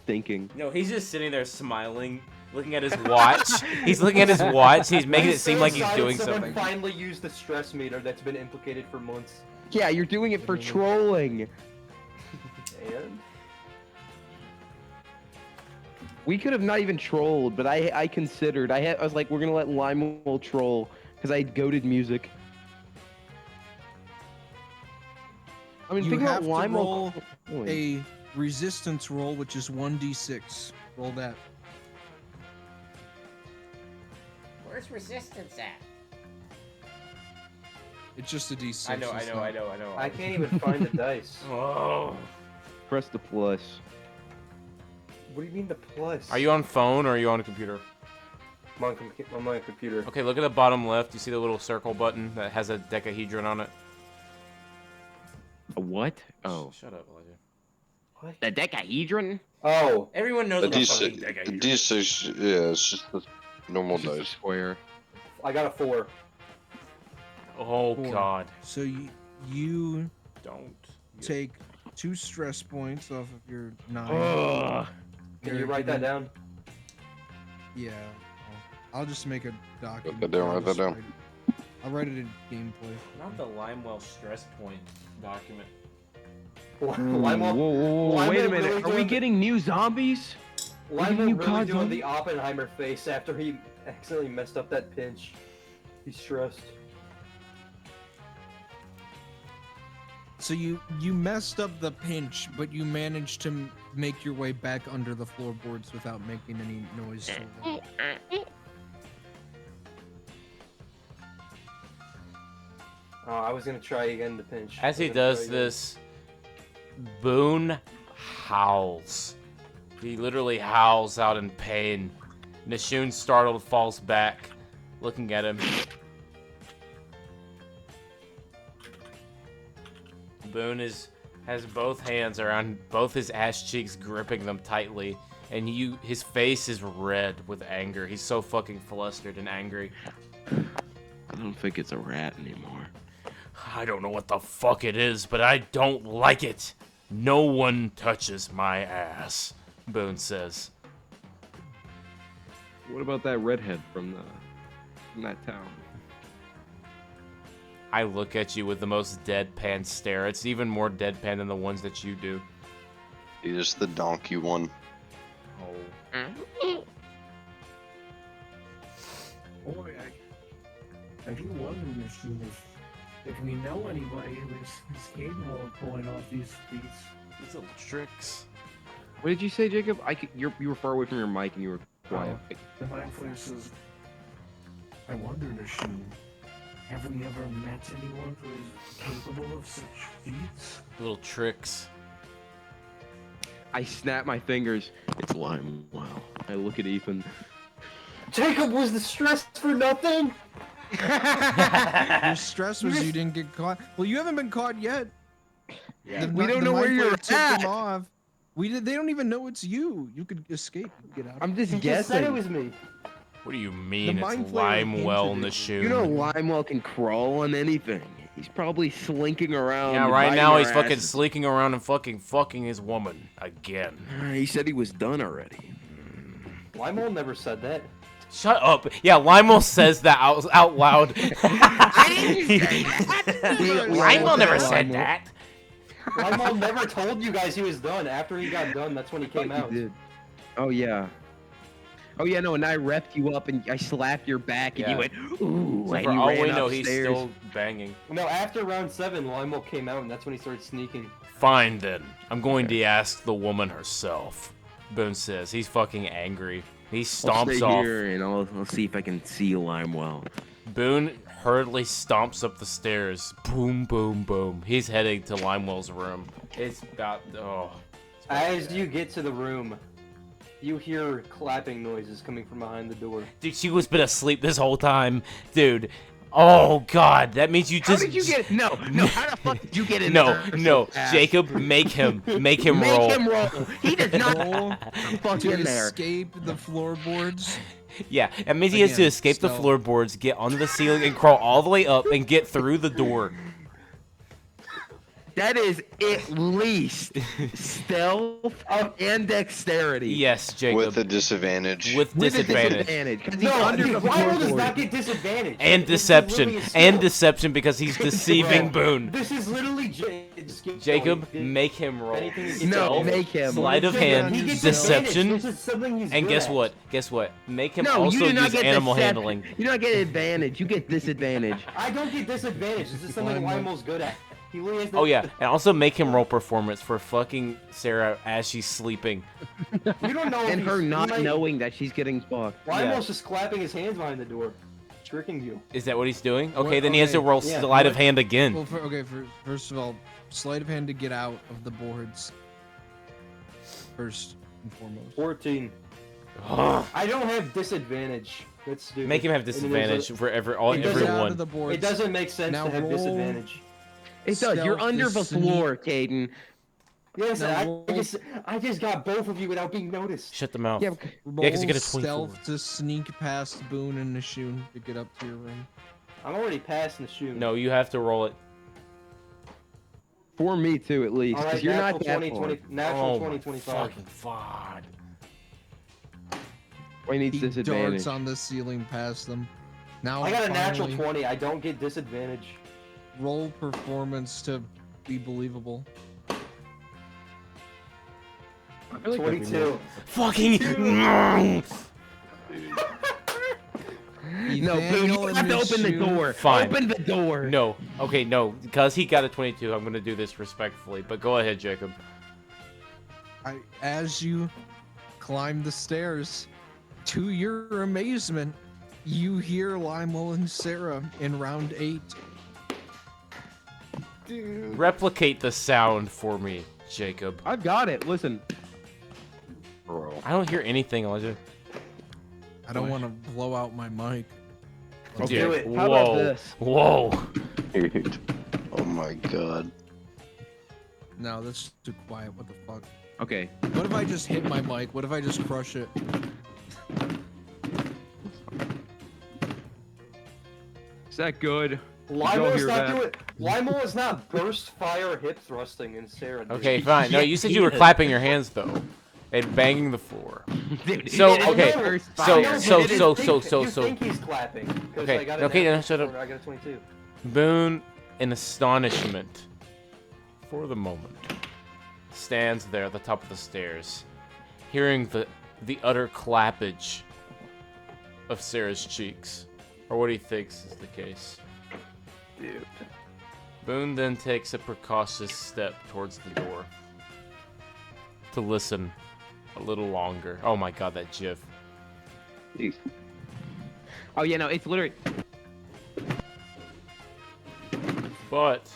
thinking. No, he's just sitting there smiling, looking at his watch. He's looking at his watch. He's making it seem like he's doing Someone something. finally used the stress meter that's been implicated for months. Yeah, you're doing it for trolling. And We could have not even trolled, but I considered. I was like, we're gonna let Limo troll because I had goated music. I mean, You think have about to Limo. roll trolling. a resistance roll, which is 1d6. Roll that. Where's resistance at? It's just a d6. I know. I can't even find the dice. Oh. Press the plus. What do you mean the plus? Are you on phone or are you on a computer? I'm on my computer. Okay, look at the bottom left. You see the little circle button that has a decahedron on it? A what? Oh. Shut up, Elijah. What? The decahedron? Oh. Everyone knows A what the fucking D6, a decahedron D6, yeah, it's just the normal It's just a dice. square. I got a 4. Oh, 4. God. So you Don't. take 2 stress points off of your 9. Ugh. Can you Eric, write that down? Yeah. I'll just make a document. that down, I'll write that just down. write it. I'll write it in gameplay. Not the Limewell stress point document. Limo, Whoa, Limo wait a minute. really Are we doing- getting new zombies? Limo new really cards doing on? the Oppenheimer face after he accidentally messed up that pinch. He's stressed. So you messed up the pinch, but you managed to make your way back under the floorboards without making any noise. Oh, I was gonna try again to pinch. As I he was gonna does try again. this, Boone howls. He literally howls out in pain. Nishun, startled, falls back, looking at him. Boone has both hands around both his ass cheeks, gripping them tightly, and his face is red with anger. He's so fucking flustered and angry. I don't think it's a rat anymore. I don't know what the fuck it is, but I don't like it. No one touches my ass, Boone says. What about that redhead from that town? I look at you with the most deadpan stare. It's even more deadpan than the ones that you do. He is the donkey one. Oh. Boy, I do wonder, Machine, if we know anybody who's capable of pulling off these little tricks. What did you say, Jacob? You were far away from your mic and you were quiet. The Mind Flayer says, I wonder, Machine, have we ever met anyone who is capable of such feats? Little tricks. I snap my fingers. It's Lime. Wow. I look at Ethan. Jacob, was the stress for nothing? Your stress was you didn't get caught. Well, you haven't been caught yet. Yeah. We don't know where you're tipped at. him off. They don't even know it's you. You could escape and get out. I'm just He guessing. just said it was me. What do you mean mind it's flayer Limewell hinted it. Nashoon? You know Limewell can crawl on anything. He's probably slinking around. Yeah, and right biting now our he's fucking asses. slinking around and fucking his woman again. He said he was done already. Limewell never said that. Shut up. Yeah, Lionel says that out loud. Lionel never said that. Lionel never told you guys he was done. After he got done, that's when he came out. He did. Oh yeah. Oh yeah, no, and I repped you up and I slapped your back and Yeah. you went, ooh, So and for you all ran we know, he's upstairs. still banging. No, after round 7, Lionel came out, and that's when he started sneaking. Fine then. I'm going to ask the woman herself. Boone says. He's fucking angry. He I'll stomps stay off. here and I'll see if I can see Limewell. Boone hurriedly stomps up the stairs. Boom, boom, boom. He's heading to Limewell's room. It's about... Oh. As you get to the room, you hear clapping noises coming from behind the door. Dude, she was been asleep this whole time. Dude. Oh, God. That means you How just... did you get? No, how the fuck did you get in No, there? no. Ass? Jacob, make him roll. Make him roll. He does not Roll fuck to in there. escape the floorboards. Yeah, that means he has to Again, escape the stealth. floorboards, get onto the ceiling, and crawl all the way up and get through the door. That is at least stealth and dexterity. Yes, Jacob. With a disadvantage. With With a disadvantage. disadvantage. 'cause he's No, under dude, the Lionel does floorboard. not get disadvantage. And This is deception. literally a skill. And deception because he's deceiving Bro, Boone. This is literally skill. Jacob, He- make him roll. anything is No, Stealth, make him. Sleight of He hand, gets deception, advantage. This is something he's and good guess at. what? Guess what? Make him No, you also do not use get animal decep- handling. You do not get advantage. You get disadvantage. I don't get disadvantage. This is something Lionel. Lionel's good at. He really has the- Oh yeah, and also make him roll performance for fucking Sarah as she's sleeping. We don't know. And if her he's- not he might- knowing that she's getting fucked. Lionel's just clapping his hands behind the door, tricking you. Is that what he's doing? Okay, What- then he has to okay, roll yeah, sleight of what- hand again. Well, first of all, sleight of hand to get out of the boards. First and foremost. 14. Ugh. I don't have disadvantage. That's stupid. Make him have And there's disadvantage for It doesn't- Get out everyone. of the boards. It doesn't make sense Now to have roll- disadvantage. It does. You're Stealth under is the sneak. floor, Caden. Yes, Now I just got both of you without being noticed. Shut the mouth. Yeah, Yeah, 'cause you Roll get a 24. stealth to sneak past Boone and Nashoon to get up to your room. I'm already passing the shoe. No, you have to roll it. For me too, at least. All 'cause right, you're natural not that 20, far. 20, natural Oh 20, my 25. fucking god. Why needs He disadvantage? darts on the ceiling past them. Now I got a natural finally, 20. I don't get disadvantage. Roll performance to be believable. I feel like that'd be 22. Fucking. No, Boone, you Nathaniel have to and open the Nashoon- door. Fine. Open the door. No. Okay, no. Because he got a 22, I'm going to do this respectfully. But go ahead, Jacob. As you climb the stairs, to your amazement, you hear Lionel and Sarah in round 8. Replicate the sound for me, Jacob. I've got it. Listen. Bro. I don't hear anything, Elijah. I don't want to blow out my mic. Let's Dude, do it. How about Whoa. this? Whoa. Dude. Oh my god. No, that's too quiet. What the fuck? Okay. What if I just hit my mic? What if I just crush it? Is that good? Lionel is hear not that. doing. Lionel is not burst fire hip thrusting in Sarah. Dude. Okay, fine. No, Yeah, you said he you were is. clapping your hands, though. And banging the floor. Dude, So, it is okay, the first so- fire. I know, so- but so- you think- so- You think he's clapping? 'cause Okay, I got a okay, natural no, shut up. 24, I got a 22. Boone, in astonishment, for the moment, stands there at the top of the stairs, hearing the utter clappage of Sarah's cheeks, or what he thinks is the case. Dude. Boone then takes a precautious step towards the door to listen a little longer. Oh my god, that gif. Jeez. Oh yeah, no, it's literally. But,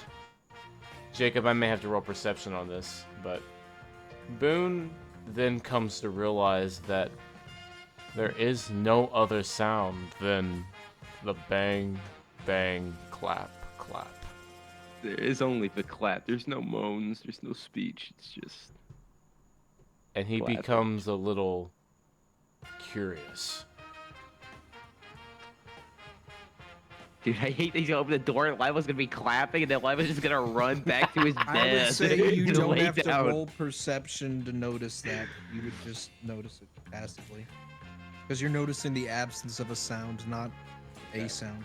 Jacob, I may have to roll perception on this, but Boone then comes to realize that there is no other sound than the bang, bang, clap, clap. There is only the clap. There's no moans. There's no speech. It's just and he Classic. becomes a little curious. Dude, I hate that he's gonna open the door and Liva's gonna be clapping and then Liva's just gonna run back to his bed. I would say you to don't lay have to down. roll perception to notice that. You would just notice it passively. Because you're noticing the absence of a sound, not a sound.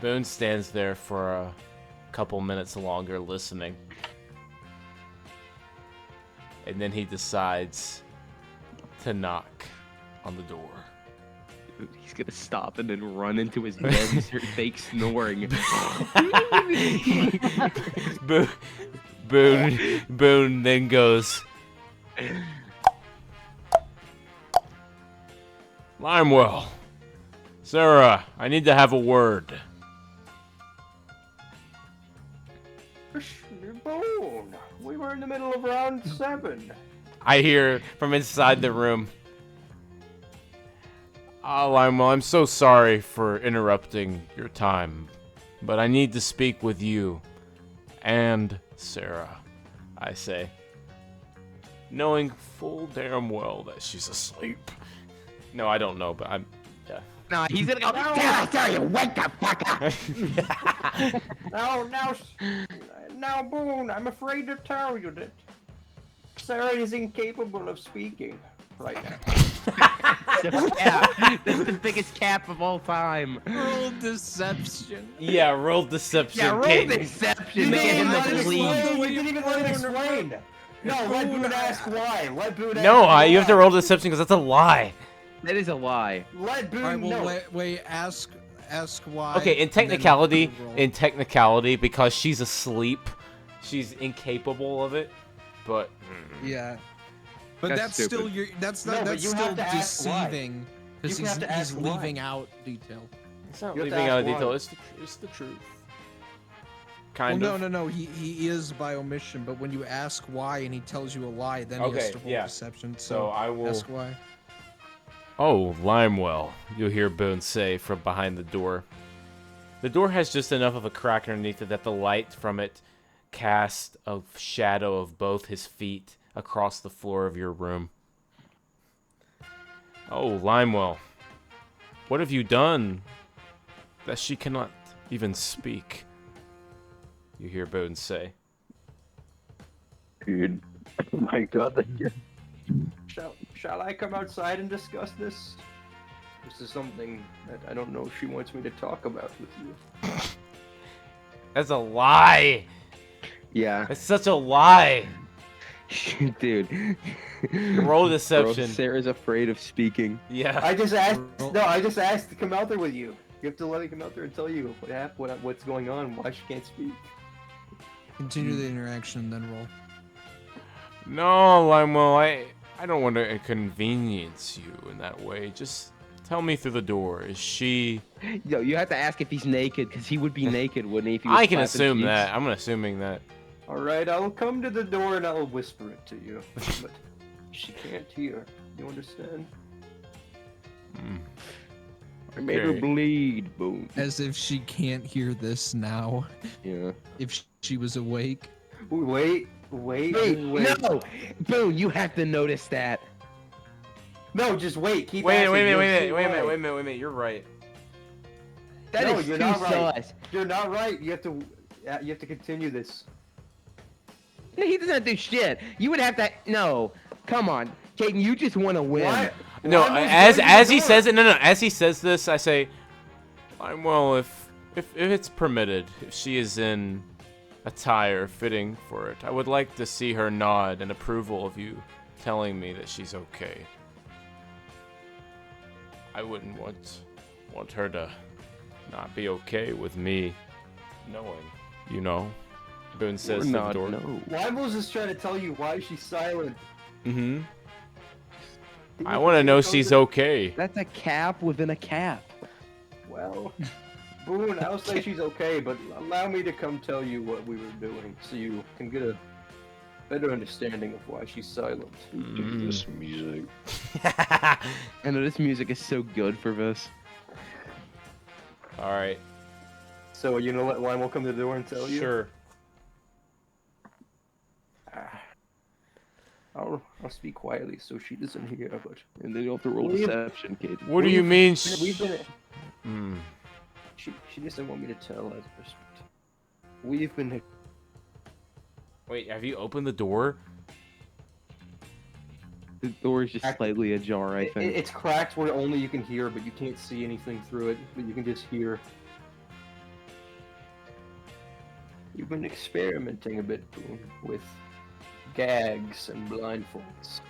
Boone stands there for a couple minutes longer listening. And then he decides to knock on the door. He's gonna stop and then run into his bed and start fake snoring. Boone then goes, Limewell, Sarah, I need to have a word. Boone, we were in the middle of round 7. I hear from inside the room. Limewell, I'm so sorry for interrupting your time, but I need to speak with you and Sarah, I say, knowing full damn well that she's asleep. No, I don't know, but I'm, yeah. Nah, he's gonna go, Did I tell you, wake the fuck up! Now, Boone, I'm afraid to tell you that Sarah is incapable of speaking right now. Cap. That's the biggest cap of all time. Roll deception. Yeah, roll deception. Yeah, roll Kate. deception. You Get didn't him even to let bleed. You didn't even let it explain. No, let Boone ask why. Let Boone ask No, why. you have to roll deception because that's a lie. That is a lie. Let Boone Alright, well, know. wait, ask why. Okay, in and then technicality, roll. because she's asleep, she's incapable of it. But Yeah. But That's that's stupid. still your. That's No, not. but That's you still have to ask why. deceiving. Because You have to he's ask why. leaving out detail. it's not You have to leaving out a ask why. detail. It's the truth. Well, Kind no, of. no. He is by omission. But when you ask why and he tells you a lie, then he Okay, has to roll yeah. deception. So So I will. ask why. Oh, Limewell, you'll hear Boone say from behind the door. The door has just enough of a crack underneath it that the light from it casts a shadow of both his feet across the floor of your room. Oh, Limewell, what have you done that she cannot even speak? You hear Boone say. Dude, oh my god, Shall I come outside and discuss this? This is something that I don't know if she wants me to talk about with you. That's a lie! Yeah. That's such a lie! Dude. Roll deception. Bro, Sarah's afraid of speaking. Yeah. I just asked. No, I just asked to come out there with you. You have to let me come out there and tell you what happened, what's going on, why she can't speak. Continue the interaction and then roll. No, Limewell, I don't want to inconvenience you in that way. Just tell me through the door. Is she... Yo, you have to ask if he's naked, because he would be naked, wouldn't he? If he was I can clapping assume cheeks? that. I'm assuming that. Alright, I'll come to the door and I'll whisper it to you. But she can't hear. You understand? I made her Okay. bleed, Boone. As if she can't hear this now. Yeah. If she was awake. Wait. No! Boone, you have to notice that. No, just wait. Keep Wait a asking, minute, you'll wait a see minute, wait a minute, why. wait a minute, wait a minute. You're right. That No, is you're too not right. sus. You're not right. You have to continue this. No, he doesn't do shit. You would have to. No. Come on. Caden, you just want to win. Why? No, Why was as going to the he door? says it, no, as he says this, I say, well, if it's permitted, if she is in attire fitting for it, I would like to see her nod in approval of you telling me that she's okay. I wouldn't want her to not be okay with me knowing, you know. Boone says to the not, door. no. Limos is trying to tell you why she's silent. Mm-hmm. I want to know she's okay. That's a cap within a cap. Well, Boone, I'll say she's okay, but allow me to come tell you what we were doing so you can get a better understanding of why she's silent. Dude, this music. I know this music is so good for this. All right. So are you gonna let Limo come to the door and tell you? Sure. I'll speak quietly so she doesn't hear. But And then you'll have to roll deception, Kate. What do you mean? We've been. Hmm. She doesn't want me to tell us. We've been. Wait, have you opened the door? The door is just slightly ajar, I think. It's cracked where only you can hear, but you can't see anything through it. But you can just hear. You've been experimenting a bit with gags and blindfolds.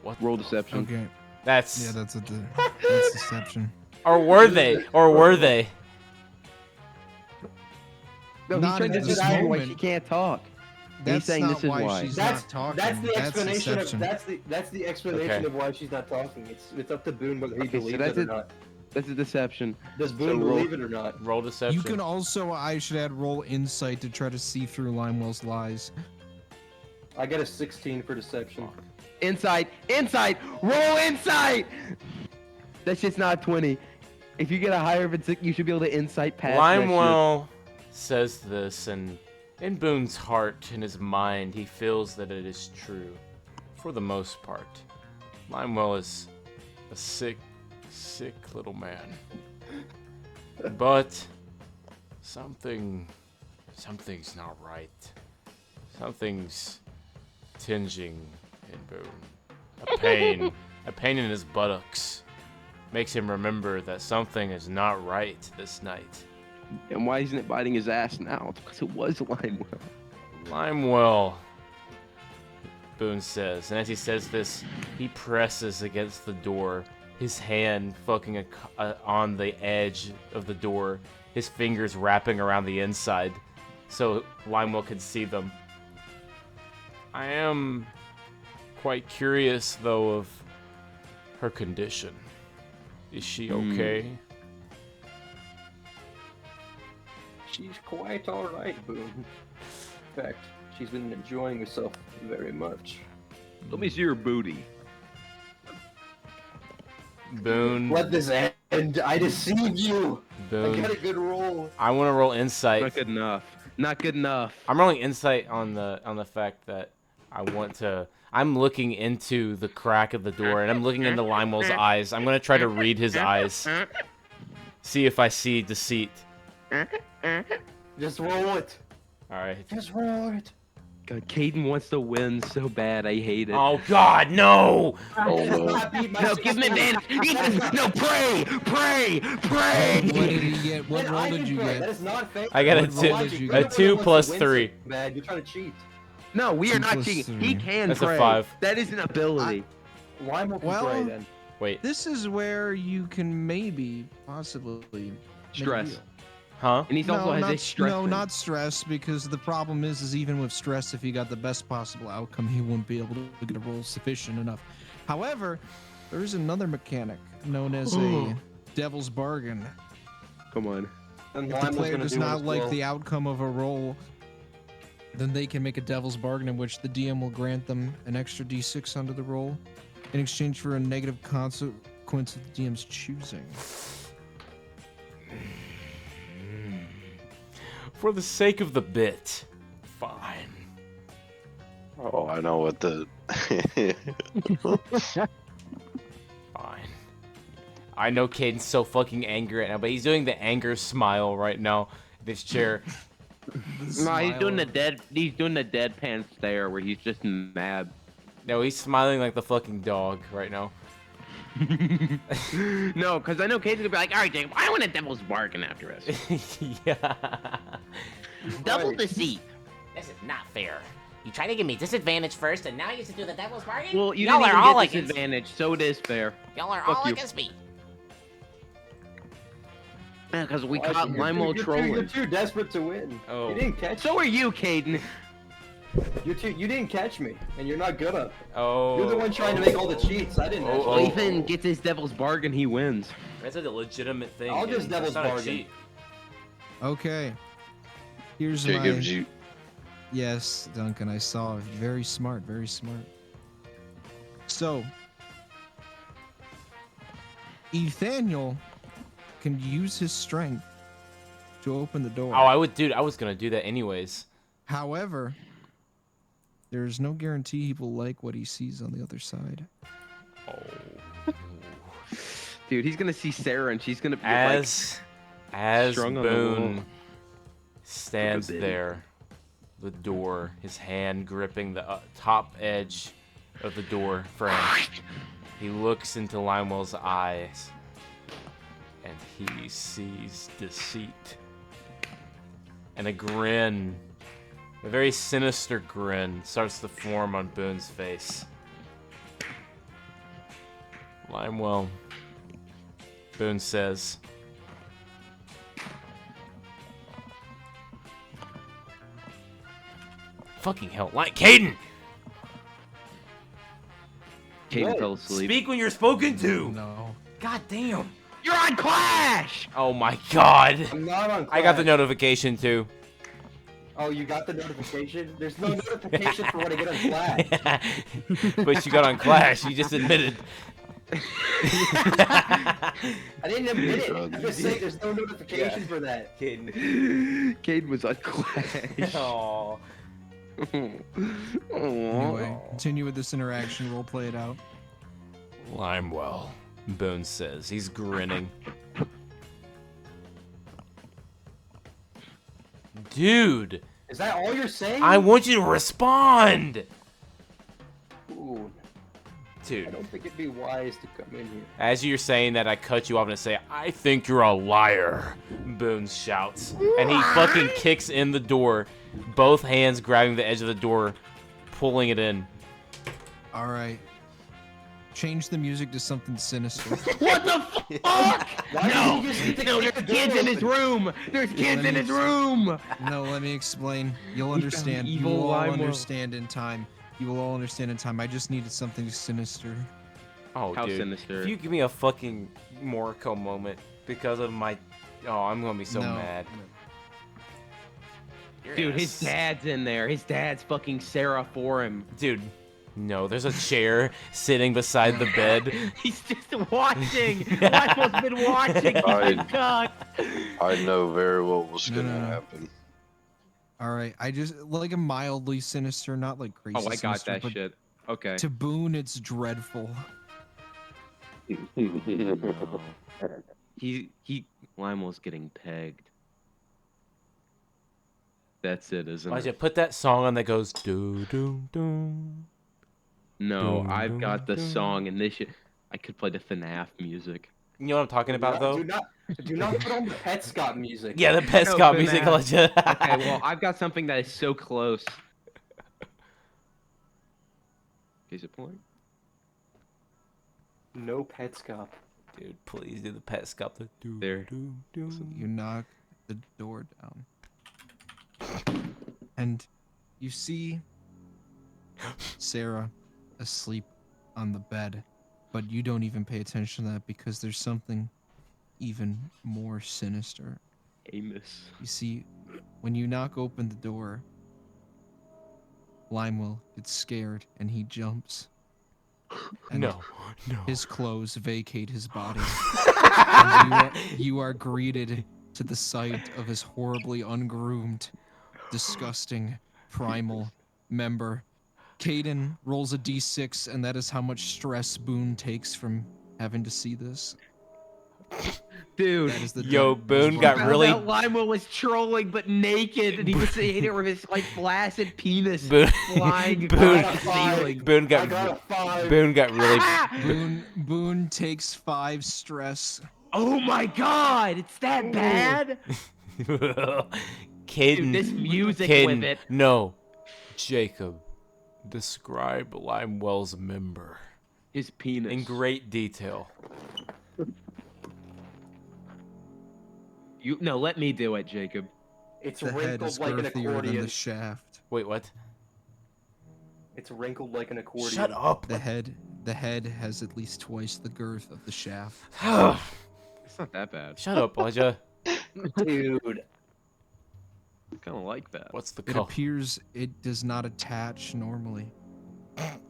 What? Roll deception. Okay. That's. Yeah, that's that's deception. Or were they? Or were they? No, he's Not trying to at this decide why she moment. can't talk. That's He's saying not this is why why. she's That's not talking. that's the explanation deception. of that's the explanation Okay. of why she's not talking. It's up to Boone whether he Okay, so believes that's it or it. not. That's a deception. Does Boone So roll- believe it or not? Roll deception. You can also, I should add, roll insight to try to see through Limewell's lies. I got a 16 for deception. Insight, roll insight. That shit's not 20. If you get a higher of it, you should be able to insight past that shit. Limewell says this, and in Boone's heart, in his mind, he feels that it is true, for the most part. Limewell is a sick little man. But something's not right. Something's tinging in Boone. A pain in his buttocks makes him remember that something is not right this night. And why isn't it biting his ass now? It's because it was Limewell. Limewell, Boone says, and as he says this, he presses against the door, his hand fucking on the edge of the door, his fingers wrapping around the inside, so Limewell can see them. I am quite curious, though, of her condition. Is she okay? She's quite alright, Boone. In fact, she's been enjoying herself very much. Let me see your booty. Boone. Let this end. I deceived you. Boone. I got a good roll. I want to roll insight. Not good enough. Not good enough. I'm rolling insight on the fact that I'm looking into the crack of the door, and I'm looking into Limewell's eyes. I'm gonna try to read his eyes. See if I see deceit. Just roll it. Alright. Just roll it. God, Caden wants to win so bad. I hate it. Oh God, no! Oh no. No, give him advantage. Ethan, no, pray. What did he get? What roll did you That get? is not fair. I got a What roll did two, you a get? 2 plus 3. Bad. You're trying to cheat. No, we are 2 not plus cheating. 3. He can That's a pray. 5. That is an ability. Why won't Well, pray then? Wait, This is where you can maybe, possibly, make a Stress. deal. huh? And he's also has a stress. no, thing. not stress, because the problem is even with stress, if he got the best possible outcome, he wouldn't be able to get a roll sufficient enough. However, there is another mechanic known as a devil's bargain. Come on. And If the Lime's player gonna does do not his like will. the outcome of a roll, then they can make a devil's bargain in which the DM will grant them an extra d6 under the roll in exchange for a negative consequence of the DM's choosing. For the sake of the bit, fine. Oh, I know what the. Fine. I know Caden's so fucking angry right now, but he's doing the anger smile right now in his chair. No, he's doing the deadpan stare where he's just mad. No, he's smiling like the fucking dog right now. No, because I know Casey's gonna be like, all right, Jacob, I want a devil's bargain after us. Yeah. Double deceit. This is not fair. You try to give me disadvantage first, and now you get to do the devil's bargain? Well, you Y'all didn't are even all get against disadvantage, so it is fair. Y'all are Fuck all you. against me. Yeah, because we Why, caught you're Limo you're trolling. too desperate to win. Oh. You didn't catch. So are you, Caden. You didn't catch me, and you're not good at it. Oh. You're the one trying to make all the cheats. I didn't. Oh, actually. Ethan gets his devil's bargain, he wins. That's a legitimate thing. I'll just Caden. devil's That's not a bargain. cheat. Okay. Here's Jacobs, my... you. Yes, Duncan, I saw. Very smart, very smart. So, Ethaniel can use his strength to open the door. Oh, I was gonna do that anyways. However, There's no guarantee he will like what he sees on the other side. Dude, he's gonna see Sarah and she's gonna be As strung on the wall. Boone stands there, the door, his hand gripping the top edge of the door frame, he looks into Limewell's eyes, and he sees deceit. And a grin, a very sinister grin, starts to form on Boone's face. Limewell, Boone says, fucking hell, Caden! Caden fell asleep. Speak when you're spoken to! No. God damn. You're on Clash! Oh my god. I'm not on I got the Clash. notification too. Oh, you got the notification? There's no notification for when I get on Clash. But you got on Clash, you just admitted. I didn't admit it. I'm just saying there's no notification for that. Caden was on Clash. Aww. Anyway, continue with this interaction. We'll play it out. Limewell, Boone says. He's grinning. Dude, Is that all you're saying? I want you to respond. Ooh, Dude, I don't think it'd be wise to come in here. as you're saying that, I cut you off and say, I think you're a liar, Boone shouts. And he fucking kicks in the door, both hands grabbing the edge of the door, pulling it in. All right. Change the music to something sinister. What the fuck? No, there's kids in his room. There's kids in his room. No, let me explain. You'll We found understand. You evil will all Limewell. understand in time. You will all understand in time. I just needed something sinister. Oh, How dude. sinister. If you give me a fucking Moriko moment because of my... Oh, I'm gonna be so No. mad. Dude, his dad's in there. His dad's fucking Sarah for him. Dude, no, there's a chair sitting beside the bed. He's just watching. Limewell's been watching. Oh my god. I know very well what's No, gonna no, no. happen. All right. I just like a mildly sinister, not like crazy. Oh, I got sinister, that but shit. Okay. To Boone, it's dreadful. Limewell's getting pegged. That's it, isn't Why'd it? you put that song on that goes doo doo doo? No, Dun, I've dun, got the dun. song, and this shit. I could play the FNAF music. You know what I'm talking about, though? Do not put on the Petscop music. Yeah, the Petscop music. FNAF. Legit. Okay, well, I've got something that is so close. Case in point. No Petscop. Dude, please do the Petscop. The doo There. doo doo. So you knock the door down. And you see Sarah asleep on the bed, but you don't even pay attention to that because there's something even more sinister. Amos. You see, when you knock open the door, Limewell gets scared and he jumps. And No. his clothes vacate his body. And you are greeted to the sight of his horribly ungroomed, disgusting, primal member. Caden rolls a d6, and that is how much stress Boone takes from having to see this. Dude. That is the Yo, dark- Boone got Found really... out Limewell was trolling but naked, and he was hitting it with his like flaccid penis Boone, flying Boone, across the ceiling. Boone got really... Boone takes 5 stress. Oh my god, it's that bad? Caden, Dude, this music Caden, with it. No. Jacob, describe Limewell's member. His penis. In great detail. No, let me do it, Jacob. It's The head is wrinkled like an girthier than accordion. the shaft. Wait, what? It's wrinkled like an accordion. Shut up. The head has at least twice the girth of the shaft. It's not that bad. Shut up, Elijah. Dude. I kind of like that. What's the It call? appears it does not attach normally.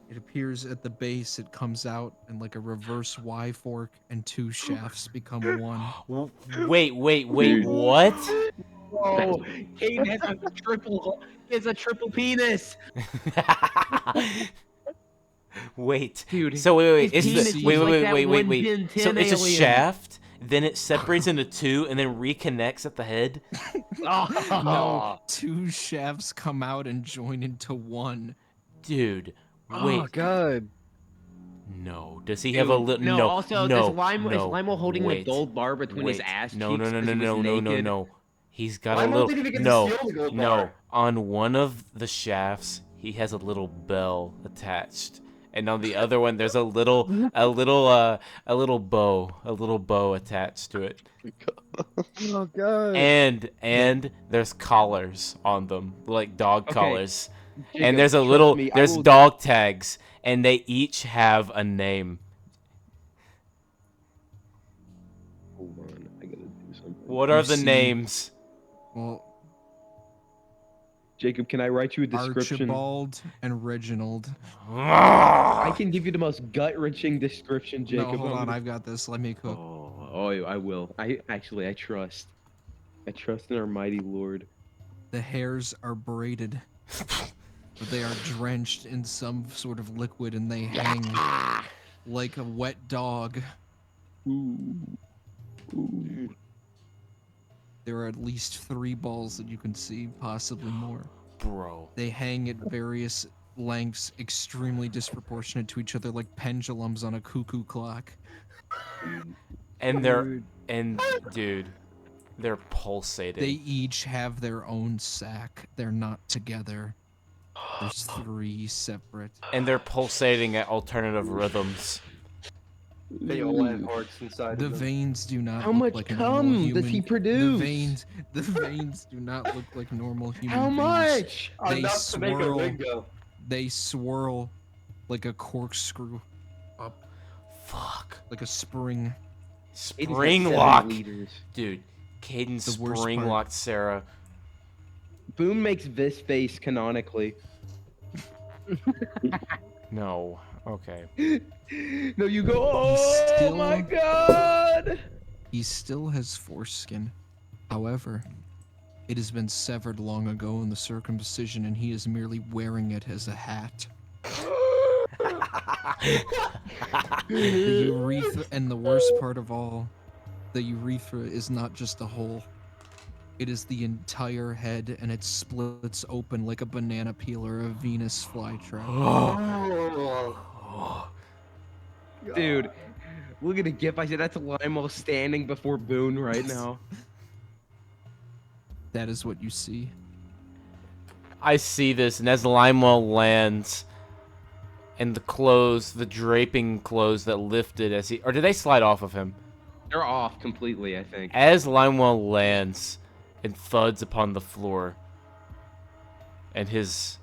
It appears at the base it comes out in like a reverse Y fork and 2 shafts become one. Wait, what? Whoa, Caden has a triple. He has a triple penis. Wait, Dude, so wait, his is penis the, is wait, like wait, that wait, wait, one wait. Ben So 10 it's a alien. shaft, then it separates into two, and then reconnects at the head. No, two shafts come out and join into one. Dude, Oh wait. God. No. Does he have a little? No, No. also, no. is Limo holding wait, the gold bar between his wait. ass No, no, cheeks no, 'cause no, he was no, no, no, naked? no. He's got Limo a little. didn't even get to No, steal the gold no. bar. On one of the shafts, he has a little bell attached, and on the other one, there's a little bow attached to it. Oh God. And there's collars on them, like dog Okay. collars. Jacob, And there's a trust little me, I there's will- dog tags, and they each have a name. Hold on, I gotta do something. What are You the see- names? Well, Jacob, can I write you a description? Archibald and Reginald. I can give you the most gut-wrenching description, Jacob. No, hold I'm on, gonna- I've got this. Let me cook. Oh, I will. I trust. I trust in our mighty Lord. The hairs are braided, but they are drenched in some sort of liquid, and they hang like a wet dog. There are at least 3 balls that you can see, possibly more. Bro. They hang at various lengths, extremely disproportionate to each other, like pendulums on a cuckoo clock. And dude, they're pulsating. They each have their own sack. They're not together. There's 3 separate. And they're pulsating at alternative rhythms. They all have hearts inside The of them. veins do not How look much like a normal cum human. does he produce? The veins do not look like normal human How veins. much? They Enough to make a swirl. rig go. They swirl like a corkscrew up. Fuck. Like a spring. Spring 7 lock. liters. Dude, Caden The worst spring part- locked Sarah. Boone makes this face canonically. No. Okay. No, you go. Oh my God! He still has foreskin. However, it has been severed long ago in the circumcision, and he is merely wearing it as a hat. The urethra, and the worst part of all, the urethra is not just a hole. It is the entire head, and it splits open like a banana peel or a Venus flytrap. Dude, look at the gif. I said that's Limo standing before Boone right now. That is what you see. I see this, and as Limewell lands, and the draping clothes that lifted as he, or did they slide off of him? They're off completely, I think. As Limewell lands and thuds upon the floor, and his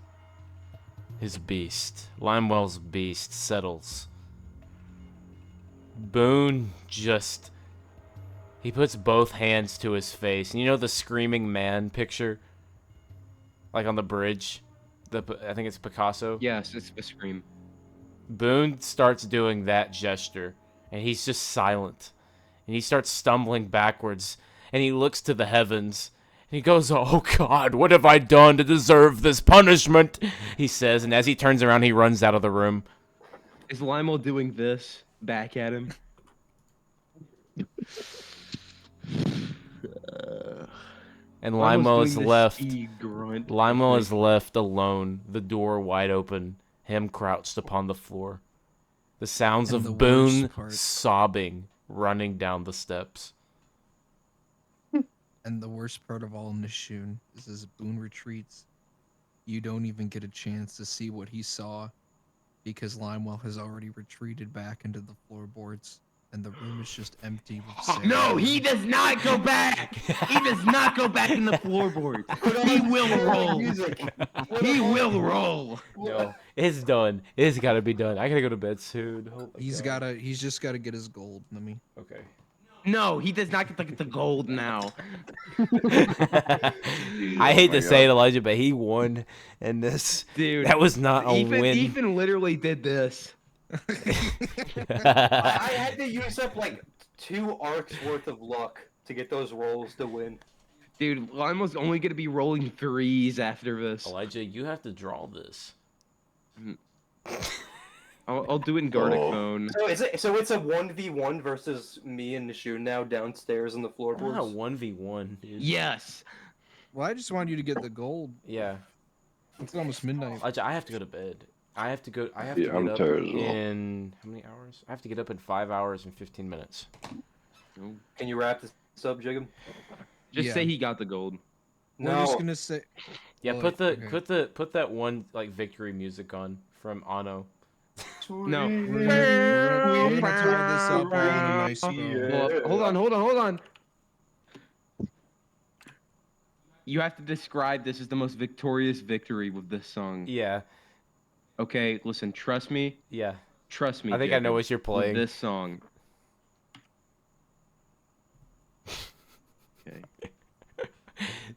beast, Limewell's beast, settles. Boone just, he puts both hands to his face. And you know the screaming man picture? Like on the bridge? I think it's Picasso? Yes, it's a scream. Boone starts doing that gesture, and he's just silent. And he starts stumbling backwards, and he looks to the heavens, and he goes, "Oh God, what have I done to deserve this punishment?" He says, and as he turns around, he runs out of the room. Is Limo doing this back at him? And Limo's Limo doing is this left. grunt, Limo I is left alone, the door wide open, him crouched upon the floor. The sounds And the of worst Boone part- sobbing running down the steps. And the worst part of all, Nishun, is as Boone retreats, you don't even get a chance to see what he saw, because Limewell has already retreated back into the floorboards, and the room is just empty with Sarah. No, he does not go back. He does not go back in the floorboard. He will roll. He will roll. No, it's done. It's gotta be done. I gotta go to bed soon. Oh my He's God. he's just gotta get his gold. Let me. Okay. No, he does not get the gold now. I hate to say it, Elijah, but he won in this. Dude, that was not a Ethan, win. Ethan literally did this. I had to use up like 2 arcs worth of luck to get those rolls to win. Dude, Lime's only gonna be rolling 3s after this. Elijah, you have to draw this. I'll do it in Gartic phone. So it's a 1v1 versus me and Nishun now downstairs in the floorboards. Not a 1v1, dude. Yes. Well, I just wanted you to get the gold. Yeah. It's almost midnight. Elijah, I have to go to bed. I have to Yeah, get I'm up tired as well. in how many hours? I have to get up in 5 hours and 15 minutes. Can you wrap this up, Jacob? Just Yeah. say he got the gold. We're just gonna say. Yeah, Oh, put okay. put that one like victory music on from Ano. No. We're gonna tie this up all in a nice bow. Well, hold on. You have to describe this as the most victorious victory with this song. Yeah. Okay, listen, trust me. Yeah. Trust me. I think I know Jacob, what you're playing. with this song. Okay.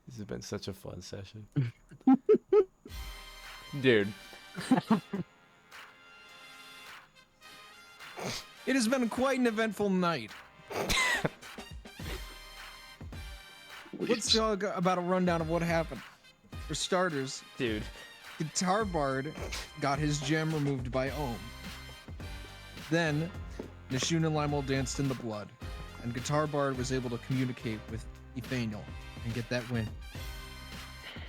This has been such a fun session. Dude. It has been quite an eventful night. Let's talk about a rundown of what happened. For starters, dude, Guitar Bard got his gem removed by Ohm. Then, Nishun and Limo danced in the blood, and Guitar Bard was able to communicate with Ethaniel and get that win.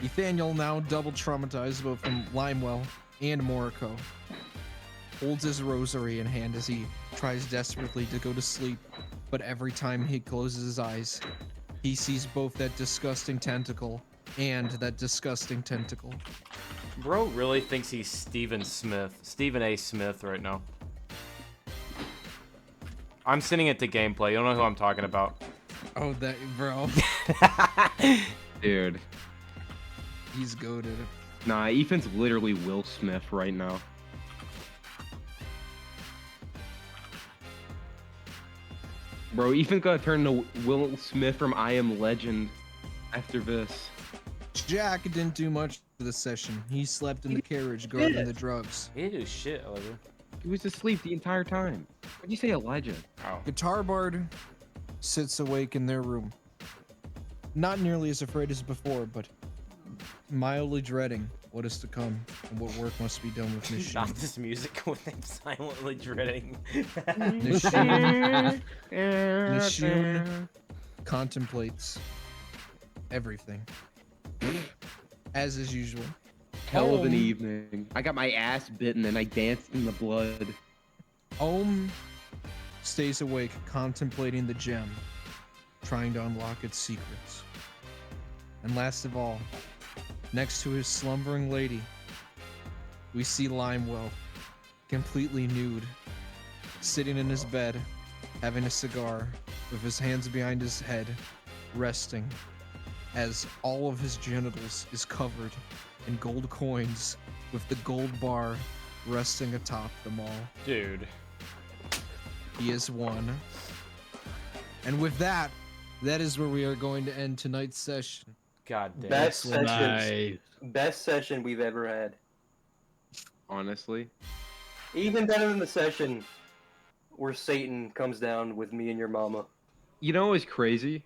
Ethaniel, now double traumatized both from Limewell and Moriko, holds his rosary in hand as he tries desperately to go to sleep, but every time he closes his eyes, he sees both that disgusting tentacle and that disgusting tentacle. Bro really thinks he's Stephen A. Smith right now. I'm sending it to gameplay. You don't know who I'm talking about. Oh, that bro. Dude. He's goated. Nah, Ethan's literally Will Smith right now. Bro, Ethan's gonna turn to Will Smith from I Am Legend after this. Jack didn't do much for the session. He slept in the carriage guarding the drugs. He didn't do shit, Elijah. He was asleep the entire time. Why'd you say Elijah? Oh. Guitar Bard sits awake in their room. Not nearly as afraid as before, but mildly dreading what is to come and what work must be done with Nishun. Not this music with him silently dreading. Nishun contemplates everything. As is usual. Hell of an Ohm- evening. I got my ass bitten and I danced in the blood. Ohm stays awake contemplating the gem, trying to unlock its secrets. And last of all, next to his slumbering lady, we see Limewell, completely nude, sitting in his bed, having a cigar, with his hands behind his head, resting, as all of his genitals is covered in gold coins, with the gold bar resting atop them all. Dude. He has won. And with that, that is where we are going to end tonight's session. God damn. Best session we've ever had. Honestly. Even better than the session where Satan comes down with me and your mama. You know what's crazy?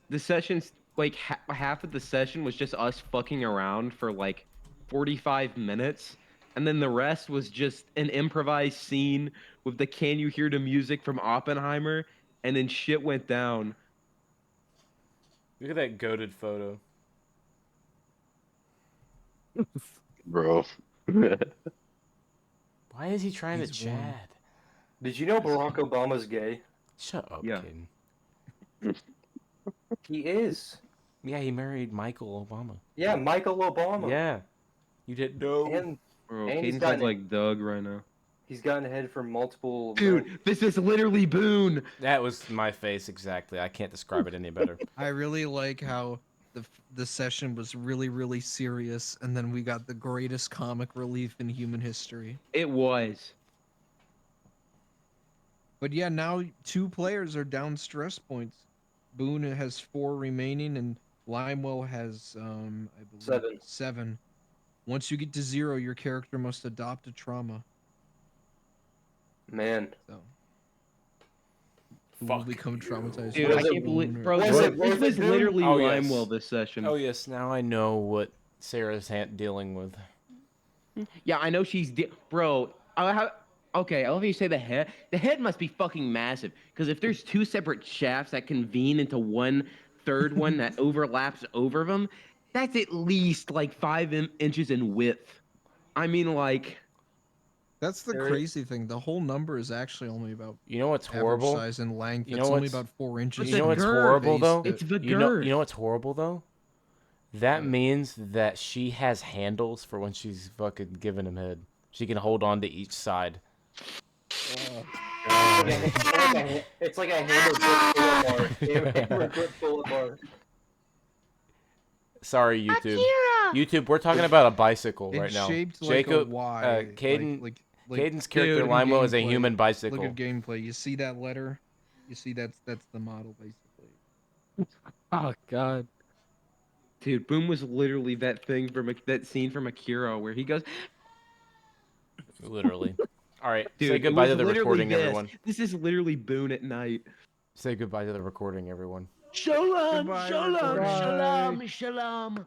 The session's like half of the session was just us fucking around for like 45 minutes, and then the rest was just an improvised scene with the "Can You Hear the Music" from Oppenheimer, and then shit went down. Look at that goated photo. Bro. Why is he trying to chat? Did you know Barack Obama's gay? Shut up, Yeah. kid. He is. Yeah, he married Michael Obama. Yeah, Michael Obama. Yeah. You didn't know? And, Bro, and he's Caden's gotten, like Doug right now. he's gotten ahead from multiple... Dude, this is literally Boone. That was my face exactly. I can't describe it any better. I really like how the session was really serious, and then we got the greatest comic relief in human history. It was. But yeah, now 2 players are down stress points. Boone has 4 remaining, and Limewell has I believe 7. Once you get to 0, your character must adopt a trauma. Man. So will become traumatized. Dude, by I the can't believe, wound bro. or- This was literally Oh, yes. Limewell this session. Oh yes, now I know what Sarah's dealing with. Yeah, I know she's bro. Okay, I love how you say the head. The head must be fucking massive because if there's two separate shafts that convene into one third one that overlaps over them, that's at least like 5 inches in width. I mean, like. That's the crazy thing. The whole number is actually only about You know what's average horrible? size and length. You know It's only what's- about 4 inches. You know what's horrible though? It's the You know girth. what's horrible though? That means that she has handles for when she's fucking giving him head. She can hold on to each side. It's like a hammer grip bullet bar. Sorry, YouTube. YouTube, we're talking about a bicycle right It's now. shaped like Jacob, a Y. Caden, like Caden's character look at Limo is a gameplay. human bicycle. Look at gameplay. You see that letter? You see that's the model basically. Oh God. Dude, Boom was literally that thing from that scene from Akira where he goes. Literally. All right, Dude, say it goodbye was to the literally recording, this. everyone. This is literally Boone at night. Say goodbye to the recording, everyone. Shalom, Goodbye, shalom, everybody. shalom, shalom.